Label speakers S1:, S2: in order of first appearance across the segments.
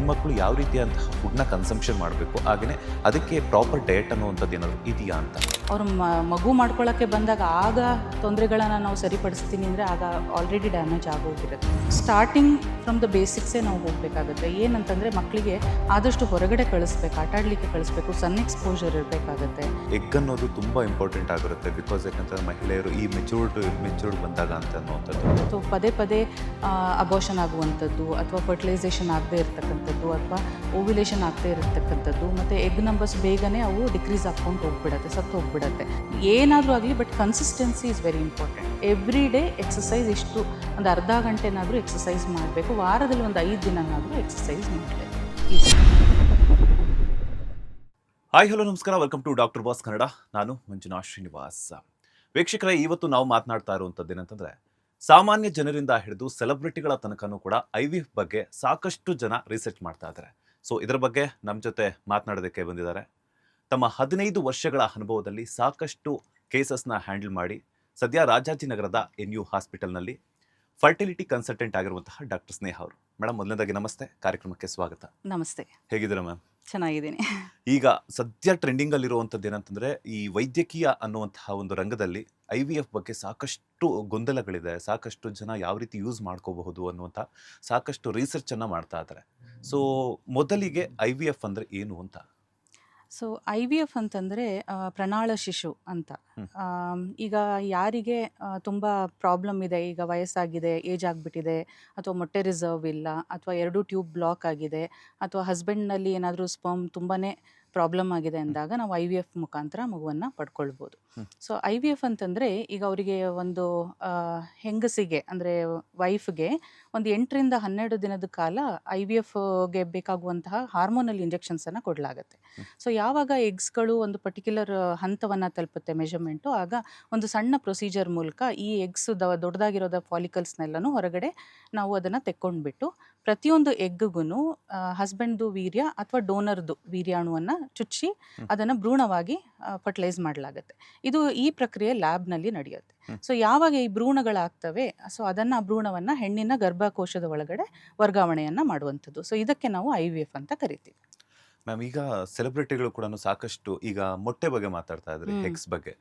S1: ಹೆಣ್ಮಕ್ಳು ಯಾವ ರೀತಿಯಾದಂತಹ ಫುಡ್ನ ಕನ್ಸಂಪ್ಷನ್ ಮಾಡಬೇಕು, ಹಾಗೆಯೇ ಅದಕ್ಕೆ ಪ್ರಾಪರ್ ಡಯಟ್ ಅನ್ನುವಂಥದ್ದು ಏನಾದರೂ ಇದೆಯಾ ಅಂತ?
S2: ಅವರು ಮಗು ಮಾಡ್ಕೊಳ್ಳೋಕ್ಕೆ ಬಂದಾಗ ಆಗ ತೊಂದರೆಗಳನ್ನು ನಾವು ಸರಿಪಡಿಸ್ತೀನಿ ಅಂದರೆ ಆಗ ಆಲ್ರೆಡಿ ಡ್ಯಾಮೇಜ್ ಆಗೋಗಿರುತ್ತೆ. ಸ್ಟಾರ್ಟಿಂಗ್ ಫ್ರಮ್ ದ ಬೇಸಿಕ್ಸೇ ನಾವು ಹೋಗಬೇಕಾಗುತ್ತೆ. ಏನಂತಂದರೆ ಮಕ್ಕಳಿಗೆ ಆದಷ್ಟು ಹೊರಗಡೆ ಕಳಿಸ್ಬೇಕು, ಆಟ ಆಡಲಿಕ್ಕೆ ಕಳಿಸ್ಬೇಕು, ಸನ್ ಎಕ್ಸ್ಪೋಜರ್ ಇರಬೇಕಾಗುತ್ತೆ.
S1: ಎಗ್ ಅನ್ನೋದು ತುಂಬ ಇಂಪಾರ್ಟೆಂಟ್ ಆಗಿರುತ್ತೆ, ಬಿಕಾಸ್ ಯಾಕಂತಂದರೆ ಮಹಿಳೆಯರು ಈ ಮೆಚೂರ್ಡ್ ಬಂದಾಗ ಅಂತ ಅನ್ನುವಂಥದ್ದು.
S2: ಸೊ ಪದೇ ಪದೇ ಅಬೋಷನ್ ಆಗುವಂಥದ್ದು ಅಥವಾ ಫರ್ಟಿಲೈಸೇಷನ್ ಆಗದೇ ಇರತಕ್ಕಂಥದ್ದು ಅಥವಾ ಓವ್ಯುಲೇಷನ್ ಆಗದೇ ಇರತಕ್ಕಂಥದ್ದು ಮತ್ತು ಎಗ್ ನಂಬರ್ಸ್ ಬೇಗನೆ ಅವು ಡಿಕ್ರೀಸ್ ಆಗ್ಕೊಂಡು ಹೋಗ್ಬಿಡುತ್ತೆ, ಸತ್ತು ಹೋಗ್ಬಿಡುತ್ತೆ. ಏನಾದರೂ ಆಗಲಿ, but consistency is very important. Every day exercise ಇಷ್ಟು ಒಂದು ಅರ್ಧ ಗಂಟೆನಾದರೂ ಎಕ್ಸಸೈಸ್ ಮಾಡಬೇಕು, ವಾರದಲ್ಲಿ ಒಂದು 5 ದಿನನಾದರೂ ಎಕ್ಸಸೈಸ್ ಮಾಡಬೇಕು.
S1: ಹಾಯ್ ಹಲೋ ನಮಸ್ಕಾರ, welcome to doctor boss Kannada. ನಾನು ಮಂಜುನಾಥ್ ಶ್ರೀನಿವಾಸ್. ವೀಕ್ಷಕರೇ, ಇವತ್ತು ನಾವು ಮಾತನಾಡ್ತಾ ಇರುವಂಥದ್ದು ಏನಂತಂದರೆ, ಸಾಮಾನ್ಯ ಜನರಿಂದ ಹಿಡಿದು ಸೆಲೆಬ್ರಿಟಿಗಳ ತನಕನೂ ಕೂಡ IVF ಬಗ್ಗೆ ಸಾಕಷ್ಟು ಜನ ರಿಸರ್ಚ್ ಮಾಡ್ತಾ ಇದ್ದಾರೆ. ಸೊ ಇದರ ಬಗ್ಗೆ ನಮ್ಮ ಜೊತೆ ಮಾತನಾಡೋದಕ್ಕೆ ಬಂದಿದ್ದಾರೆ. ತಮ್ಮ 15 ವರ್ಷಗಳ ಅನುಭವದಲ್ಲಿ ಸಾಕಷ್ಟು ಕೇಸಸ್ನ ಹ್ಯಾಂಡಲ್ ಮಾಡಿ ಸದ್ಯ ರಾಜಾಜಿನಗರದ NU ಹಾಸ್ಪಿಟಲ್ನಲ್ಲಿ ಫರ್ಟಿಲಿಟಿ ಕನ್ಸಲ್ಟೆಂಟ್ ಆಗಿರುವಂತಹ ಡಾಕ್ಟರ್ ಸ್ನೇಹ ಅವರು. ಮೇಡಮ್, ಮೊದಲನೇದಾಗಿ ನಮಸ್ತೆ, ಕಾರ್ಯಕ್ರಮಕ್ಕೆ ಸ್ವಾಗತ.
S2: ನಮಸ್ತೆ.
S1: ಹೇಗಿದ್ದೀರಾ ಮ್ಯಾಮ್?
S2: ಚೆನ್ನಾಗಿದ್ದೀನಿ.
S1: ಈಗ ಸದ್ಯ ಟ್ರೆಂಡಿಂಗಲ್ಲಿರುವಂಥದ್ದು ಏನಂತಂದರೆ, ಈ ವೈದ್ಯಕೀಯ ಅನ್ನುವಂತಹ ಒಂದು ರಂಗದಲ್ಲಿ IVF ಬಗ್ಗೆ ಸಾಕಷ್ಟು ಗೊಂದಲಗಳಿದೆ. ಸಾಕಷ್ಟು ಜನ ಯಾವ ರೀತಿ ಯೂಸ್ ಮಾಡ್ಕೋಬಹುದು ಅನ್ನುವಂಥ ಸಾಕಷ್ಟು ರಿಸರ್ಚನ್ನು ಮಾಡ್ತಾ ಇದ್ದಾರೆ. ಸೊ ಮೊದಲಿಗೆ IVF ಅಂದರೆ ಏನು ಅಂತ?
S2: ಸೊ IVF ಅಂತಂದರೆ ಪ್ರಣಾಳ ಶಿಶು ಅಂತ. ಈಗ ಯಾರಿಗೆ ತುಂಬ ಪ್ರಾಬ್ಲಮ್ ಇದೆ, ಈಗ ವಯಸ್ಸಾಗಿದೆ, ಏಜ್ ಆಗಿಬಿಟ್ಟಿದೆ, ಅಥವಾ ಮೊಟ್ಟೆ ರಿಸರ್ವ್ ಇಲ್ಲ, ಅಥವಾ 2 ಟ್ಯೂಬ್ ಬ್ಲಾಕ್ ಆಗಿದೆ, ಅಥವಾ ಹಸ್ಬೆಂಡ್ನಲ್ಲಿ ಏನಾದರೂ ಸ್ಪರ್ಮ್ ತುಂಬಾ ಪ್ರಾಬ್ಲಮ್ ಆಗಿದೆ ಅಂದಾಗ ನಾವು IVF ಮುಖಾಂತರ ಮಗುವನ್ನು ಪಡ್ಕೊಳ್ಬೋದು. ಸೊ IVF ಅಂತಂದರೆ ಈಗ ಅವರಿಗೆ ಒಂದು ಹೆಂಗಸಿಗೆ ಅಂದರೆ ವೈಫ್ಗೆ ಒಂದು 8 ರಿಂದ 12 ದಿನದ ಕಾಲ IVFಗೆ ಬೇಕಾಗುವಂತಹ ಹಾರ್ಮೋನಲ್ ಇಂಜೆಕ್ಷನ್ಸನ್ನು ಕೊಡಲಾಗುತ್ತೆ. ಸೊ ಯಾವಾಗ ಎಗ್ಸ್ಗಳು ಒಂದು ಪರ್ಟಿಕ್ಯುಲರ್ ಹಂತವನ್ನು ತಲುಪುತ್ತೆ ಮೆಷರ್ಮೆಂಟು, ಆಗ ಒಂದು ಸಣ್ಣ ಪ್ರೊಸೀಜರ್ ಮೂಲಕ ಈ ಎಗ್ಸ್ ದೊಡ್ಡದಾಗಿರೋದ ಫಾಲಿಕಲ್ಸ್ನೆಲ್ಲನೂ ಹೊರಗಡೆ ನಾವು ಅದನ್ನು ತೆಕ್ಕೊಂಡ್ಬಿಟ್ಟು ಪ್ರತಿಯೊಂದು ಎಗ್ಗಿಗೂ ಹಸ್ಬೆಂಡ್ದು ವೀರ್ಯ ಅಥವಾ ಡೋನರ್ದು ವೀರ್ಯಾಣುವನ್ನು ಚುಚ್ಚಿ ಅದನ್ನು ಭ್ರೂಣವಾಗಿ ಫರ್ಟಿಲೈಸ್ ಮಾಡಲಾಗುತ್ತೆ. ಈ ಪ್ರಕ್ರಿಯೆ ಲ್ಯಾಬ್ನಲ್ಲಿ ನಡೆಯುತ್ತೆ. ಸೊ ಯಾವಾಗ ಈ ಭ್ರೂಣಗಳಾಗ್ತವೆ, ಸೊ ಅದನ್ನು ಆ ಭ್ರೂಣವನ್ನು ಹೆಣ್ಣಿನ ಗರ್ಭಕೋಶದ ಒಳಗಡೆ ವರ್ಗಾವಣೆಯನ್ನು ಮಾಡುವಂಥದ್ದು. ಸೊ ಇದಕ್ಕೆ ನಾವು IVF ಅಂತ ಕರಿತೀವಿ.
S1: ಮ್ಯಾಮ್, ಈಗ ಸೆಲೆಬ್ರಿಟಿಗಳು ಕೂಡ ಸಾಕಷ್ಟು, ಈಗ ಮೊಟ್ಟೆ ಬಗ್ಗೆ ಮಾತಾಡ್ತಾ ಇದ್ದಾರೆ, ಎಗ್ಸ್ ಬಗ್ಗೆ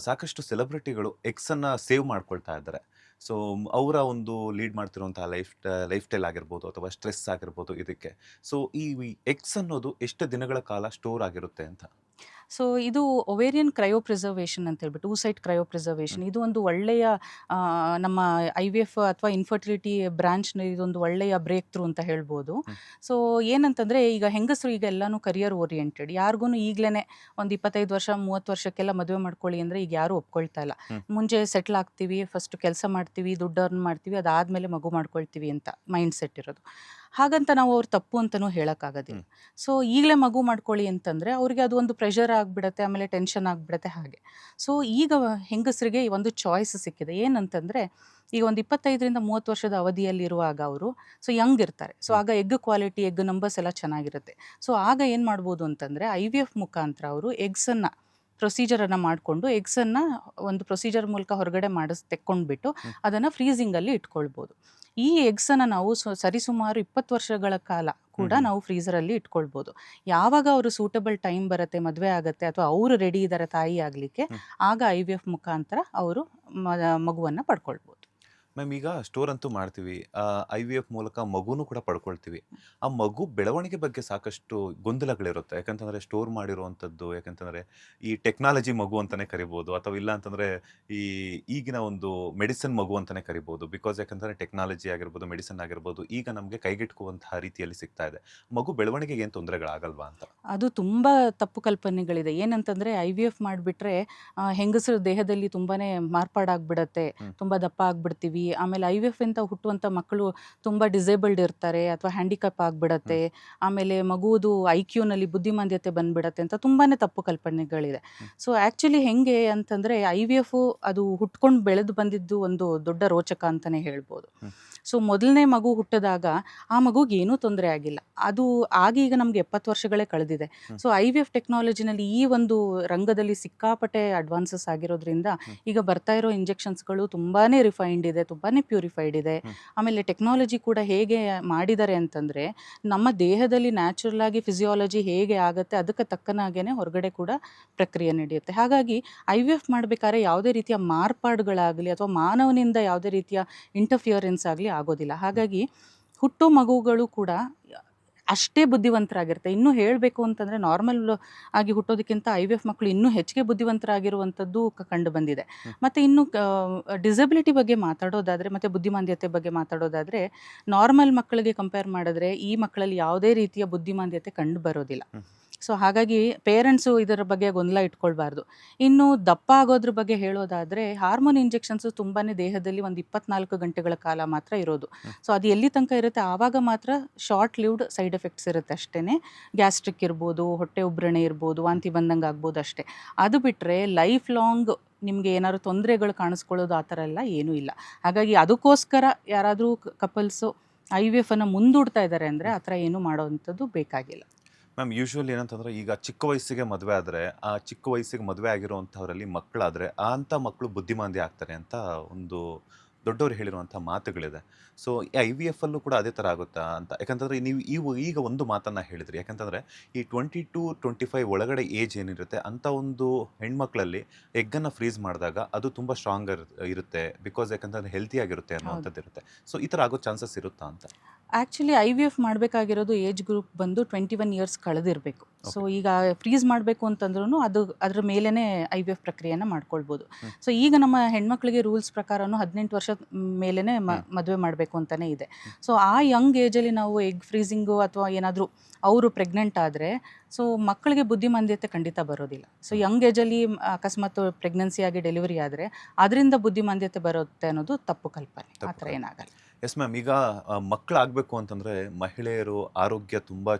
S1: ಸಾಕಷ್ಟು ಸೆಲೆಬ್ರಿಟಿಗಳು ಎಗ್ಸನ್ನು ಸೇವ್ ಮಾಡ್ಕೊಳ್ತಾ ಇದ್ದಾರೆ. ಸೊ ಅವರ ಒಂದು ಲೀಡ್ ಮಾಡ್ತಿರುವಂತಹ ಲೈಫ್ ಸ್ಟೈಲ್ ಆಗಿರ್ಬೋದು ಅಥವಾ ಸ್ಟ್ರೆಸ್ ಆಗಿರ್ಬೋದು ಇದಕ್ಕೆ. ಸೊ ಈ ಎಗ್ಸ್ ಅನ್ನೋದು ಎಷ್ಟು ದಿನಗಳ ಕಾಲ ಸ್ಟೋರ್ ಆಗಿರುತ್ತೆ ಅಂತ?
S2: ಸೊ ಇದು ಒವೇರಿಯನ್ ಕ್ರಯೋ ಪ್ರಿಸರ್ವೇಷನ್ ಅಂತ ಹೇಳ್ಬಿಟ್ಟು, ಊಸೈಟ್ ಕ್ರಯೋ ಪ್ರಿಸರ್ವೇಷನ್, ಇದು ಒಂದು ಒಳ್ಳೆಯ ನಮ್ಮ IVF ಅಥವಾ ಇನ್ಫರ್ಟಿಲಿಟಿ ಬ್ರಾಂಚ್ನ ಇದೊಂದು ಒಳ್ಳೆಯ ಬ್ರೇಕ್ ಥ್ರೂ ಅಂತ ಹೇಳ್ಬೋದು. ಸೊ ಏನಂತಂದರೆ, ಈಗ ಹೆಂಗಸರು ಈಗ ಎಲ್ಲನೂ ಕರಿಯರ್ ಓರಿಯೆಂಟೆಡ್, ಯಾರಿಗೂ ಈಗಲೇ ಒಂದು 25 ವರ್ಷ 30 ವರ್ಷಕ್ಕೆಲ್ಲ ಮದುವೆ ಮಾಡ್ಕೊಳ್ಳಿ ಅಂದರೆ ಈಗ ಯಾರೂ ಒಪ್ಕೊಳ್ತಾ ಇಲ್ಲ. ಮುಂಚೆ ಸೆಟ್ಲ್ ಆಗ್ತೀವಿ, ಫಸ್ಟ್ ಕೆಲಸ ಮಾಡ್ತೀವಿ, ದುಡ್ಡು ಅರ್ನ್ ಮಾಡ್ತೀವಿ, ಅದಾದಮೇಲೆ ಮಗು ಮಾಡ್ಕೊಳ್ತೀವಿ ಅಂತ ಮೈಂಡ್ ಸೆಟ್ ಇರೋದು. ಹಾಗಂತ ನಾವು ಅವ್ರು ತಪ್ಪು ಅಂತಲೂ ಹೇಳೋಕ್ಕಾಗೋದಿಲ್ಲ. ಸೊ ಈಗಲೇ ಮಗು ಮಾಡ್ಕೊಳ್ಳಿ ಅಂತಂದರೆ ಅವ್ರಿಗೆ ಅದು ಒಂದು ಪ್ರೆಷರ್ ಆಗಿಬಿಡುತ್ತೆ, ಆಮೇಲೆ ಟೆನ್ಷನ್ ಆಗಿಬಿಡುತ್ತೆ ಹಾಗೆ. ಸೊ ಈಗ ಹೆಂಗಸರಿಗೆ ಒಂದು ಚಾಯ್ಸ್ ಸಿಕ್ಕಿದೆ. ಏನಂತಂದರೆ, ಈಗ ಒಂದು 25 ರಿಂದ 30 ವರ್ಷದ ಅವಧಿಯಲ್ಲಿರುವಾಗ ಅವರು ಸೊ ಯಂಗ್ ಇರ್ತಾರೆ. ಸೊ ಆಗ ಎಗ್ ಕ್ವಾಲಿಟಿ, ಎಗ್ ನಂಬರ್ಸ್ ಎಲ್ಲ ಚೆನ್ನಾಗಿರುತ್ತೆ. ಸೊ ಆಗ ಏನು ಮಾಡ್ಬೋದು ಅಂತಂದರೆ, IVF ಮುಖಾಂತರ ಅವರು ಎಗ್ಸನ್ನು ಪ್ರೊಸೀಜರನ್ನು ಮಾಡಿಕೊಂಡು ಎಗ್ಸನ್ನು ಒಂದು ಪ್ರೊಸೀಜರ್ ಮೂಲಕ ಹೊರಗಡೆ ತೆಕ್ಕೊಂಡ್ಬಿಟ್ಟು ಅದನ್ನು ಫ್ರೀಸಿಂಗಲ್ಲಿ ಇಟ್ಕೊಳ್ಬೋದು. ಈ ಎಗ್ಸನ್ನು ನಾವು ಸರಿಸುಮಾರು 20 ವರ್ಷಗಳ ಕಾಲ ಕೂಡ ನಾವು ಫ್ರೀಸರಲ್ಲಿ ಇಟ್ಕೊಳ್ಬೋದು. ಯಾವಾಗ ಅವರು ಸೂಟಬಲ್ ಟೈಮ್ ಬರುತ್ತೆ, ಮದುವೆ ಆಗುತ್ತೆ ಅಥವಾ ಅವರು ರೆಡಿ ಇದ್ದಾರೆ ತಾಯಿ ಆಗಲಿಕ್ಕೆ, ಆಗ IVF ಮುಖಾಂತರ ಅವರು ಮಗುವನ್ನು ಪಡ್ಕೊಳ್ಬೋದು.
S1: ಮ್ಯಾಮ್, ಈಗ ಸ್ಟೋರ್ ಅಂತೂ ಮಾಡ್ತೀವಿ, IVF ಮೂಲಕ ಮಗುನೂ ಕೂಡ ಪಡ್ಕೊಳ್ತೀವಿ. ಆ ಮಗು ಬೆಳವಣಿಗೆ ಬಗ್ಗೆ ಸಾಕಷ್ಟು ಗೊಂದಲಗಳಿರುತ್ತೆ. ಯಾಕಂತಂದರೆ ಸ್ಟೋರ್ ಮಾಡಿರುವಂಥದ್ದು, ಯಾಕಂತಂದರೆ ಈ ಟೆಕ್ನಾಲಜಿ ಮಗು ಅಂತಲೇ ಕರಿಬೋದು, ಅಥವಾ ಇಲ್ಲ ಅಂತಂದರೆ ಈಗಿನ ಒಂದು ಮೆಡಿಸಿನ್ ಮಗು ಅಂತಲೇ ಕರಿಬೋದು. ಬಿಕಾಸ್ ಯಾಕಂತಂದರೆ ಟೆಕ್ನಾಲಜಿ ಆಗಿರ್ಬೋದು, ಮೆಡಿಸಿನ್ ಆಗಿರ್ಬೋದು, ಈಗ ನಮಗೆ ಕೈಗೆಟುಕುವಂತಹ ರೀತಿಯಲ್ಲಿ ಸಿಗ್ತಾ ಇದೆ. ಮಗು ಬೆಳವಣಿಗೆಗೆ ಏನು ತೊಂದರೆಗಳಾಗಲ್ವಾ ಅಂತ? ಅದು
S2: ತುಂಬ ತಪ್ಪು ಕಲ್ಪನೆಗಳಿದೆ. ಏನಂತಂದರೆ, IVF ಮಾಡಿಬಿಟ್ರೆ ಹೆಂಗಸರ ದೇಹದಲ್ಲಿ ತುಂಬಾ ಮಾರ್ಪಾಡಾಗ್ಬಿಡತ್ತೆ, ತುಂಬ ದಪ್ಪ ಆಗ್ಬಿಡ್ತೀವಿ, ಆಮೇಲೆ IVF ಅಂತ ಹುಟ್ಟುವಂಥ ಮಕ್ಕಳು ತುಂಬ ಡಿಸೇಬಲ್ಡ್ ಇರ್ತಾರೆ ಅಥವಾ ಹ್ಯಾಂಡಿಕ್ಯಾಪ್ ಆಗಿಬಿಡತ್ತೆ, ಆಮೇಲೆ ಮಗುವುದು IQನಲ್ಲಿ ಬುದ್ಧಿಮಾಂದ್ಯತೆ ಬಂದ್ಬಿಡತ್ತೆ ಅಂತ ತುಂಬಾ ತಪ್ಪು ಕಲ್ಪನೆಗಳಿದೆ. ಸೊ ಆ್ಯಕ್ಚುಲಿ ಹೆಂಗೆ ಅಂತಂದರೆ, IVF ಅದು ಹುಟ್ಕೊಂಡು ಬೆಳೆದು ಬಂದಿದ್ದು ಒಂದು ದೊಡ್ಡ ರೋಚಕ ಅಂತಲೇ ಹೇಳ್ಬೋದು. ಸೊ ಮೊದಲನೇ ಮಗು ಹುಟ್ಟಿದಾಗ ಆ ಮಗುಗೆ ಏನೂ ತೊಂದರೆ ಆಗಿಲ್ಲ. ಅದು ಆಗಿ ಈಗ ನಮಗೆ 70 ವರ್ಷಗಳೇ ಕಳೆದಿದೆ. ಸೊ IVF ಟೆಕ್ನಾಲಜಿನಲ್ಲಿ ಈ ಒಂದು ರಂಗದಲ್ಲಿ ಸಿಕ್ಕಾಪಟ್ಟೆ ಅಡ್ವಾನ್ಸಸ್ ಆಗಿರೋದ್ರಿಂದ ಈಗ ಬರ್ತಾ ಇರೋ ಇಂಜೆಕ್ಷನ್ಸ್ಗಳು ತುಂಬಾ ರಿಫೈನ್ಡ್ ಇದೆ, ತುಂಬಾ ಪ್ಯೂರಿಫೈಡ್ ಇದೆ. ಆಮೇಲೆ ಟೆಕ್ನಾಲಜಿ ಕೂಡ ಹೇಗೆ ಮಾಡಿದ್ದಾರೆ ಅಂತಂದರೆ, ನಮ್ಮ ದೇಹದಲ್ಲಿ ನ್ಯಾಚುರಲ್ ಆಗಿ ಫಿಸಿಯಾಲಜಿ ಹೇಗೆ ಆಗುತ್ತೆ ಅದಕ್ಕೆ ತಕ್ಕನಾಗೇ ಹೊರಗಡೆ ಕೂಡ ಪ್ರಕ್ರಿಯೆ ನಡೆಯುತ್ತೆ. ಹಾಗಾಗಿ IVF ಮಾಡಬೇಕಾದ್ರೆ ಯಾವುದೇ ರೀತಿಯ ಮಾರ್ಪಾಡುಗಳಾಗಲಿ ಅಥವಾ ಮಾನವನಿಂದ ಯಾವುದೇ ರೀತಿಯ ಇಂಟರ್ಫಿಯರೆನ್ಸ್ ಆಗಲಿ ಆಗೋದಿಲ್ಲ. ಹಾಗಾಗಿ ಹುಟ್ಟೋ ಮಗುಗಳು ಕೂಡ ಅಷ್ಟೇ ಬುದ್ಧಿವಂತರಾಗಿರುತ್ತೆ. ಇನ್ನೂ ಹೇಳಬೇಕು ಅಂತಂದರೆ ನಾರ್ಮಲ್ ಆಗಿ ಹುಟ್ಟೋದಕ್ಕಿಂತ IVF ಮಕ್ಕಳು ಇನ್ನೂ ಹೆಚ್ಚಿಗೆ ಬುದ್ಧಿವಂತರಾಗಿರುವಂಥದ್ದು ಕಂಡು ಬಂದಿದೆ. ಮತ್ತು ಇನ್ನು ಡಿಸಬಿಲಿಟಿ ಬಗ್ಗೆ ಮಾತಾಡೋದಾದರೆ ಮತ್ತು ಬುದ್ಧಿಮಾಂದ್ಯತೆ ಬಗ್ಗೆ ಮಾತಾಡೋದಾದರೆ, ನಾರ್ಮಲ್ ಮಕ್ಕಳಿಗೆ ಕಂಪೇರ್ ಮಾಡಿದ್ರೆ ಈ ಮಕ್ಕಳಲ್ಲಿ ಯಾವುದೇ ರೀತಿಯ ಬುದ್ಧಿಮಾಂದ್ಯತೆ ಕಂಡು ಬರೋದಿಲ್ಲ. ಸೊ ಹಾಗಾಗಿ ಪೇರೆಂಟ್ಸು ಇದರ ಬಗ್ಗೆ ಗೊಂದಲ ಇಟ್ಕೊಳ್ಬಾರ್ದು. ಇನ್ನು ದಪ್ಪ ಆಗೋದ್ರ ಬಗ್ಗೆ ಹೇಳೋದಾದರೆ, ಹಾರ್ಮೋನ್ ಇಂಜೆಕ್ಷನ್ಸು ತುಂಬಾ ದೇಹದಲ್ಲಿ ಒಂದು 24 ಗಂಟೆಗಳ ಕಾಲ ಮಾತ್ರ ಇರೋದು. ಸೊ ಅದು ಎಲ್ಲಿ ತನಕ ಇರುತ್ತೆ ಆವಾಗ ಮಾತ್ರ ಶಾರ್ಟ್ ಲಿವ್ಡ್ ಸೈಡ್ ಎಫೆಕ್ಟ್ಸ್ ಇರುತ್ತೆ ಅಷ್ಟೇ. ಗ್ಯಾಸ್ಟ್ರಿಕ್ ಇರ್ಬೋದು, ಹೊಟ್ಟೆ ಉಬ್ರಣೆ ಇರ್ಬೋದು, ವಾಂತಿ ಬಂದಂಗೆ ಆಗ್ಬೋದು ಅಷ್ಟೇ. ಅದು ಬಿಟ್ಟರೆ ಲೈಫ್ ಲಾಂಗ್ ನಿಮಗೆ ಏನಾದ್ರು ತೊಂದರೆಗಳು ಕಾಣಿಸ್ಕೊಳ್ಳೋದು ಆ ಥರ ಎಲ್ಲ ಏನೂ ಇಲ್ಲ. ಹಾಗಾಗಿ ಅದಕ್ಕೋಸ್ಕರ ಯಾರಾದರೂ ಕಪಲ್ಸು IVF ಅನ್ನು ಮುಂದೂಡ್ತಾ ಇದ್ದಾರೆ ಅಂದರೆ ಆ ಥರ ಏನೂ ಮಾಡೋವಂಥದ್ದು ಬೇಕಾಗಿಲ್ಲ.
S1: ಮ್ಯಾಮ್, ಯೂಶ್ವಲಿ ಏನಂತಂದರೆ ಈಗ ಚಿಕ್ಕ ವಯಸ್ಸಿಗೆ ಮದುವೆ ಆದರೆ, ಆ ಚಿಕ್ಕ ವಯಸ್ಸಿಗೆ ಮದುವೆ ಆಗಿರುವಂಥವರಲ್ಲಿ ಮಕ್ಕಳಾದರೆ ಅಂಥ ಮಕ್ಕಳು ಬುದ್ಧಿಮಾಂದ್ಯ ಆಗ್ತಾರೆ ಅಂತ ಒಂದು ದೊಡ್ಡವರು ಹೇಳಿರುವಂಥ ಮಾತುಗಳಿದೆ. ಸೊ ಈ IVF ಕೂಡ ಅದೇ ಥರ ಆಗುತ್ತಾ ಅಂತ? ಯಾಕಂತಂದರೆ ನೀವು ಈಗ ಒಂದು ಮಾತನ್ನು ಹೇಳಿದ್ರಿ. ಯಾಕಂತಂದರೆ ಈ 20 to 25 ಒಳಗಡೆ ಏಜ್ ಏನಿರುತ್ತೆ ಅಂಥ ಒಂದು ಹೆಣ್ಮಕ್ಳಲ್ಲಿ ಎಗ್ಗನ್ನು ಫ್ರೀಸ್ ಮಾಡಿದಾಗ ಅದು ತುಂಬ ಸ್ಟ್ರಾಂಗ್ ಇರುತ್ತೆ. ಬಿಕಾಸ್ ಯಾಕಂತಂದರೆ ಹೆಲ್ತಿ ಆಗಿರುತ್ತೆ ಅನ್ನೋವಂಥದ್ದು ಇರುತ್ತೆ. ಸೊ ಈ ಥರ ಆಗೋ ಚಾನ್ಸಸ್ ಇರುತ್ತಾ ಅಂತ?
S2: ಆ್ಯಕ್ಚುಲಿ IVF ಮಾಡಬೇಕಾಗಿರೋದು ಏಜ್ ಗ್ರೂಪ್ ಬಂದು 21 ಇಯರ್ಸ್ ಕಳೆದಿರಬೇಕು. ಸೊ ಈಗ ಫ್ರೀಸ್ ಮಾಡಬೇಕು ಅಂತಂದ್ರೂ ಅದ್ರ ಮೇಲೇ IVF ಪ್ರಕ್ರಿಯೆನ ಮಾಡ್ಕೊಳ್ಬೋದು. ಸೊ ಈಗ ನಮ್ಮ ಹೆಣ್ಮಕ್ಳಿಗೆ ರೂಲ್ಸ್ ಪ್ರಕಾರನೂ 18 ವರ್ಷದ ಮೇಲೇ ಮದುವೆ ಮಾಡಬೇಕು ಅಂತಲೇ ಇದೆ. ಸೊ ಆ ಯಂಗ್ ಏಜಲ್ಲಿ ನಾವು ಎಗ್ ಫ್ರೀಸಿಂಗು ಅಥವಾ ಏನಾದರೂ ಅವರು ಪ್ರೆಗ್ನೆಂಟ್ ಆದರೆ ಸೊ ಮಕ್ಕಳಿಗೆ ಬುದ್ಧಿಮಾಂದ್ಯತೆ ಖಂಡಿತ ಬರೋದಿಲ್ಲ. ಸೊ ಯಂಗ್ ಏಜಲ್ಲಿ ಅಕಸ್ಮಾತ್ ಪ್ರೆಗ್ನೆನ್ಸಿ ಆಗಿ ಡೆಲಿವರಿ ಆದರೆ ಅದರಿಂದ ಬುದ್ಧಿಮಾಂದ್ಯತೆ ಬರುತ್ತೆ ಅನ್ನೋದು ತಪ್ಪು ಕಲ್ಪನೆ. ಆ ಥರ ಏನಾಗಲ್ಲ.
S1: ಎಸ್ ಮ್ಯಾಮ್, ಈಗ ಮಕ್ಕಳಾಗಬೇಕು ಅಂತಂದರೆ ಮಹಿಳೆಯರು ಆರೋಗ್ಯ ತುಂಬ